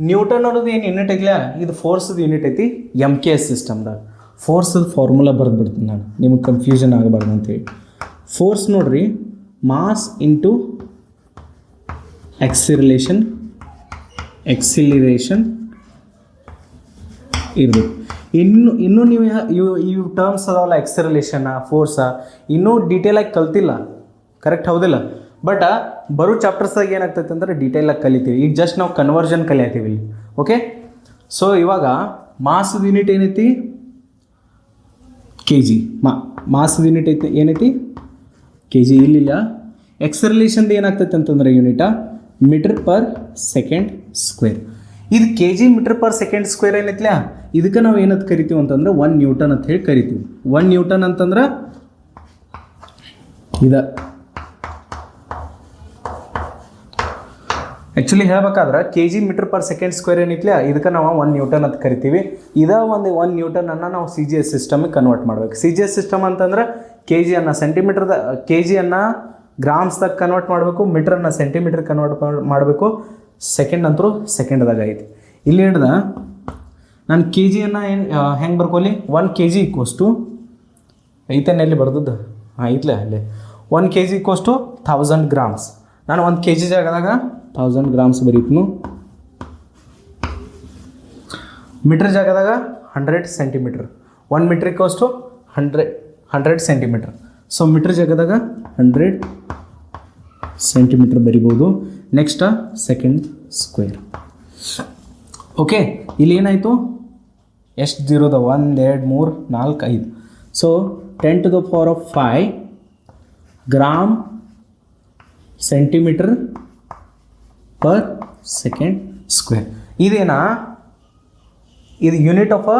newton ಅನ್ನೋದು ಏನು ಯೂನಿಟ್ ಐತಿಲ್ಲ, ಇದು ಫೋರ್ಸ್ದು ಯೂನಿಟ್ ಐತಿ ಎಮ್ ಕೆ ಎಸ್ ಸಿಸ್ಟಮ್ದಾಗ. ಫೋರ್ಸ್ದು ಫಾರ್ಮುಲಾ ಬರೆದ್ಬಿಡ್ತೀನಿ ನಾನು, ನಿಮಗೆ ಕನ್ಫ್ಯೂಷನ್ ಆಗಬಾರ್ದು ಅಂತೇಳಿ. ಫೋರ್ಸ್ ನೋಡ್ರಿ, ಮಾಸ್ ಇಂಟು ಎಕ್ಸಿಲರೇಷನ್ ಇರಬೇಕು. ಇನ್ನೂ ನೀವು ಇವು ಟರ್ಮ್ಸ್ ಅದಾವಲ್ಲ, ಎಕ್ಸಲರೇಷನ್ನ, ಫೋರ್ಸ, ಇನ್ನೂ ಡೀಟೇಲಾಗಿ ಕಲ್ತಿಲ್ಲ, ಕರೆಕ್ಟ್ ಹೌದಿಲ್ಲ? ಬಟ್ ಬರೋ ಚಾಪ್ಟರ್ಸಾಗ ಏನಾಗ್ತೈತೆ ಅಂದ್ರೆ ಡೀಟೇಲಾಗಿ ಕಲಿತೀವಿ. ಈಗ ಜಸ್ಟ್ ನಾವು ಕನ್ವರ್ಷನ್ ಕಲಿಯತ್ತೀವಿ ಇಲ್ಲಿ. ಓಕೆ, ಸೊ ಇವಾಗ ಮಾಸದ ಯೂನಿಟ್ ಏನೈತಿ, ಕೆ ಜಿ. ಮಾಸದ ಯೂನಿಟ್ ಐತಿ ಏನೈತಿ, ಕೆ ಜಿ. ಇಲ್ಲಿಲ್ಲ. ಎಕ್ಸಲರೇಷನ್ದು ಏನಾಗ್ತೈತೆ ಅಂತಂದ್ರೆ ಯೂನಿಟ ಮೀಟರ್ ಪರ್ ಸೆಕೆಂಡ್ ಸ್ಕ್ವೇರ್. ಇದು K G metre per second square ಏನೈತಿಲ್ಲ, ಇದಕ್ಕೆ ನಾವು ಏನಂತ ಕರಿತೀವಿ ಅಂತಂದ್ರೆ 1 ನ್ಯೂಟನ್ ಅಂತ ಹೇಳಿ ಕರಿತೀವಿ. 1 ನ್ಯೂಟನ್ ಅಂತಂದ್ರೆ ಇದು ಆ್ಯಕ್ಚುಲಿ ಹೇಳ್ಬೇಕಾದ್ರೆ K G metre per second square ಏನೈತಿಲ್ಲ, ಇದಕ್ಕೆ ನಾವು 1 ನ್ಯೂಟನ್ ಅಂತ ಕರಿತೀವಿ. ಇದೇ 1 ನ್ಯೂಟನನ್ನು ನಾವು ಸಿ ಜಿ ಎಸ್ ಸಿಸ್ಟಮಿಗೆ ಕನ್ವರ್ಟ್ ಮಾಡ್ಬೇಕು. ಸಿ ಜಿ ಎಸ್ ಸಿಸ್ಟಮ್ ಅಂತಂದ್ರೆ ಕೆ ಜಿಯನ್ನು ಸೆಂಟಿಮೀಟರ್ದ, ಕೆ ಜಿಯನ್ನು ಗ್ರಾಮ್ಸ್ದಾಗ ಕನ್ವರ್ಟ್ ಮಾಡಬೇಕು, ಮೀಟ್ರನ್ನು ಸೆಂಟಿಮೀಟರ್ ಕನ್ವರ್ಟ್ ಮಾಡಬೇಕು, ಸೆಕೆಂಡ್ ಅಂತರೂ ಸೆಕೆಂಡ್ದಾಗ ಐತಿ. ಇಲ್ಲಿ ಹಿಡ್ದ ನಾನು ಕೆ ಜಿಯನ್ನು ಹೆಂಗೆ ಬರ್ಕೊಳ್ಳಿ, 1 kg ಈಕ್ವಸ್ ಟು ಐತೇನೆ ಎಲ್ಲಿ ಬರ್ದದ್ದು, ಐತ್ಲೆ ಅಲ್ಲಿ 1 kg ಈಕ್ವಸ್ ಟು 1000 grams. ನಾನು 1 kg ಜಾಗದಾಗ 1000 grams ಬರೀತೀನಿ. ಮೀಟ್ರ್ ಜಾಗದಾಗ 100 centimeter. 1 meter equals to 100 centimeter. So metre ಜಾಗದಾಗ 100 centimeter ಬರಿಬೋದು. Next second square. ಓಕೆ, ಇಲ್ಲಿ ಏನಾಯಿತು, ಎಷ್ಟು ಜೀರೋದ, 1 2 3 4 5. So 10 to the power of 5 gram centimetre per second square. ಇದೇನಾ, ಇದು unit of a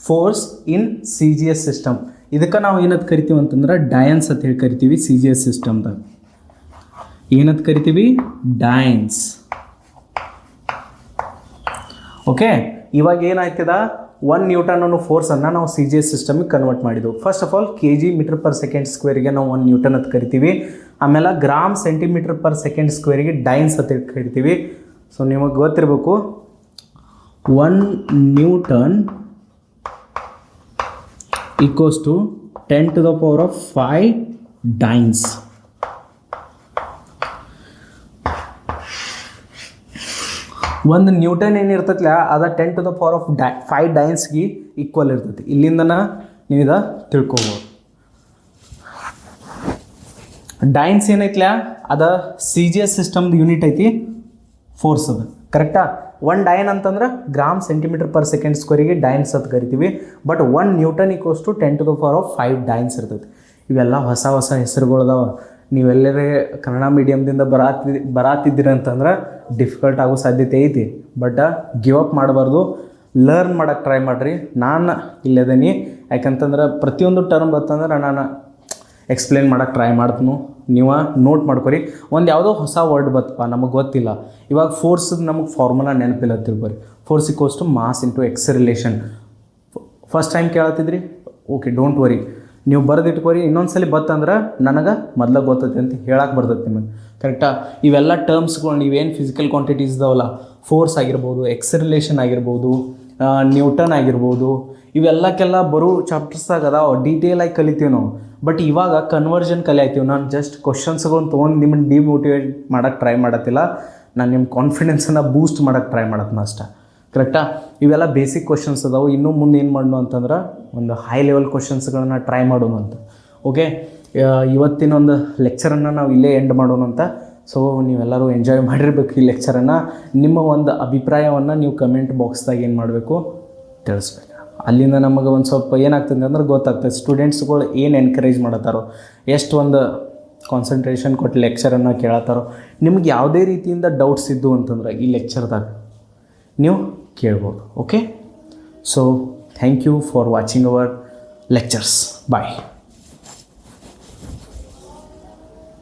force in C G S system. ಇದಕ್ಕೆ ನಾವು ಏನಂತ ಕರಿತೀವಿ ಅಂತಂದ್ರೆ ಡಯನ್ಸ್ ಅಂತ ಹೇಳಿ ಕರಿತೀವಿ. ಸಿ ಜಿ ಎಸ್ ಸಿಸ್ಟಮ್ದಾಗ ಏನಂತ ಕರಿತೀವಿ, ಡಯನ್ಸ್. ಓಕೆ, ಇವಾಗ ಏನಾಯ್ತದ, 1 ನ್ಯೂಟನ್ ಅನ್ನೋ ಫೋರ್ಸನ್ನು ನಾವು ಸಿ ಜಿ ಎಸ್ ಸಿಸ್ಟಮಿಗೆ ಕನ್ವರ್ಟ್ ಮಾಡಿದ್ವು. First of all K G metre per second ಸ್ಕ್ವೇರಿಗೆ ನಾವು 1 ನ್ಯೂಟನ್ ಅಂತ ಕರಿತೀವಿ. ಆಮೇಲೆ ಗ್ರಾಮ್ ಸೆಂಟಿಮೀಟರ್ ಪರ್ ಸೆಕೆಂಡ್ ಸ್ಕ್ವೇರಿಗೆ ಡೈನ್ಸ್ ಅಂತ ಕರಿತೀವಿ. ಸೊ ನಿಮಗೆ ಗೊತ್ತಿರಬೇಕು, 1 newton equals to 10 to the power of 5 dynes. ಒಂದು ನ್ಯೂಟನ್ ಏನಿರ್ತೈತಿಲ್ಲ ಅದು 10 to the power of 5 ಡೈನ್ಸ್ಗೆ ಈಕ್ವಲ್ ಇರ್ತೈತಿ. ಇಲ್ಲಿಂದನ ನೀವು ಇದು ತಿಳ್ಕೊಬೋದು. ಡೈನ್ಸ್ ಏನೈತಿಲ್ಲ ಅದು ಸಿ ಜಿ ಎಸ್ ಸಿಸ್ಟಮ್ದು ಯೂನಿಟ್ ಐತಿ, ಫೋರ್ಸ್ ಅದು, ಕರೆಕ್ಟಾ? 1 ಡೈನ್ ಅಂತಂದ್ರೆ ಗ್ರಾಮ್ ಸೆಂಟಿಮೀಟರ್ ಪರ್ ಸೆಕೆಂಡ್ ಸ್ಕ್ವೇರಿಗೆ ಡೈನ್ಸ್ ಅಂತ ಕರಿತೀವಿ. But 1 newton equals to 10 to the power of 5 dynes ಇರ್ತೈತಿ. ಇವೆಲ್ಲ ಹೊಸ ಹೆಸರುಗಳದಾವ. ನೀವೆಲ್ಲರೇ ಕನ್ನಡ ಮೀಡಿಯಮ್ದಿಂದ ಬರಾತಿದ್ದೀರಿ ಅಂತಂದ್ರೆ ಡಿಫಿಕಲ್ಟ್ ಆಗೋ ಸಾಧ್ಯತೆ ಐತಿ. ಬಟ್ ಗಿವ್ ಅಪ್ ಮಾಡಬಾರ್ದು, ಲರ್ನ್ ಮಾಡೋಕ್ಕೆ ಟ್ರೈ ಮಾಡಿರಿ. ನಾನು ಇಲ್ಲದೇನಿ, ಯಾಕಂತಂದ್ರೆ ಪ್ರತಿಯೊಂದು ಟರ್ಮ್ ಬರ್ತಂದ್ರೆ ನಾನು ಎಕ್ಸ್ಪ್ಲೇನ್ ಮಾಡೋಕ್ಕೆ ಟ್ರೈ ಮಾಡ್ತೀನಿ. ನೀವು ನೋಟ್ ಮಾಡ್ಕೊರಿ. ಒಂದು ಯಾವುದೋ ಹೊಸ ವರ್ಡ್ ಬತ್ತಪ್ಪ ನಮಗೆ ಗೊತ್ತಿಲ್ಲ, ಇವಾಗ ಫೋರ್ಸ್ದು ನಮಗೆ ಫಾರ್ಮುಲಾ ನೆನಪಿಲ್ಲ ತಿಳ್ಕೊರಿ. Force equals to mass into acceleration. First time ಕೇಳತ್ತಿದ್ರಿ, ಓಕೆ, ಡೋಂಟ್ ವರಿ, ನೀವು ಬರೆದಿಟ್ಕೋರಿ. ಇನ್ನೊಂದ್ಸಲಿ ಬತ್ತಂದ್ರೆ ನನಗೆ ಮೊದಲ ಗೊತ್ತೈತೆ ಅಂತ ಹೇಳಕ್ಕೆ ಬರ್ತೈತೆ ನಿಮಗೆ, ಕರೆಕ್ಟಾ? ಇವೆಲ್ಲ ಟರ್ಮ್ಸ್ಗಳು ನೀವೇನು ಫಿಸಿಕಲ್ ಕ್ವಾಂಟಿಟೀಸ್ ಇದಾವಲ್ಲ, ಫೋರ್ಸ್ ಆಗಿರ್ಬೋದು, ಎಕ್ಸಲರೇಷನ್ ಆಗಿರ್ಬೋದು, ನ್ಯೂಟನ್ ಆಗಿರ್ಬೋದು, ಇವೆಲ್ಲಕ್ಕೆಲ್ಲ ಬರೋ ಚಾಪ್ಟರ್ಸಾಗ ಅದಾವ, ಡೀಟೇಲಾಗಿ ಕಲಿತೀವಿ ನಾವು. ಬಟ್ ಇವಾಗ ಕನ್ವರ್ಷನ್ ಕಲಿಯಾಯ್ತೀವಿ. ನಾನು ಜಸ್ಟ್ ಕ್ವಶನ್ಸ್ಗಳನ್ನ ತೊಗೊಂಡು ನಿಮ್ಮನ್ನು ಡಿಮೋಟಿವೇಟ್ ಮಾಡೋಕ್ಕೆ ಟ್ರೈ ಮಾಡತ್ತಿಲ್ಲ, ನಾನು ನಿಮ್ಮ ಕಾನ್ಫಿಡೆನ್ಸನ್ನು ಬೂಸ್ಟ್ ಮಾಡೋಕ್ಕೆ ಟ್ರೈ ಮಾಡತ್ತೀನಿ ಅಷ್ಟೇ, ಕರೆಕ್ಟಾ? ಇವೆಲ್ಲ ಬೇಸಿಕ್ ಕ್ವಶನ್ಸ್ ಅದಾವೆ. ಇನ್ನೂ ಮುಂದೆ ಏನು ಮಾಡೋಣ ಅಂತಂದ್ರೆ ಒಂದು ಹೈ ಲೆವೆಲ್ ಕ್ವಶನ್ಸ್ಗಳನ್ನ ಟ್ರೈ ಮಾಡೋಣ ಅಂತ. ಓಕೆ, ಇವತ್ತಿನ ಒಂದು ಲೆಕ್ಚರನ್ನು ನಾವು ಇಲ್ಲೇ ಎಂಡ್ ಮಾಡೋಣ ಅಂತ. ಸೊ ನೀವೆಲ್ಲರೂ ಎಂಜಾಯ್ ಮಾಡಿರ್ಬೇಕು ಈ ಲೆಕ್ಚರನ್ನು. ನಿಮ್ಮ ಒಂದು ಅಭಿಪ್ರಾಯವನ್ನು ನೀವು ಕಮೆಂಟ್ ಬಾಕ್ಸ್ದಾಗ ಏನು ಮಾಡಬೇಕು ತಿಳಿಸ್ಬೇಕು. ಅಲ್ಲಿಂದ ನಮಗೆ ಒಂದು ಸ್ವಲ್ಪ ಏನಾಗ್ತದೆ ಅಂದ್ರೆ ಗೊತ್ತಾಗ್ತದೆ ಸ್ಟೂಡೆಂಟ್ಸ್ಗಳು ಏನು ಎನ್ಕರೇಜ್ ಮಾಡತ್ತಾರೋ, ಎಷ್ಟು ಒಂದು ಕಾನ್ಸಂಟ್ರೇಷನ್ ಕೊಟ್ಟು ಲೆಕ್ಚರನ್ನು ಕೇಳತ್ತಾರೋ. ನಿಮ್ಗೆ ಯಾವುದೇ ರೀತಿಯಿಂದ ಡೌಟ್ಸ್ ಇದ್ದು ಅಂತಂದ್ರೆ ಈ ಲೆಕ್ಚರ್ದಾಗ ನೀವು ಕೇಳ್ಬೋದು. Okay, so thank you for watching our lectures. Bye.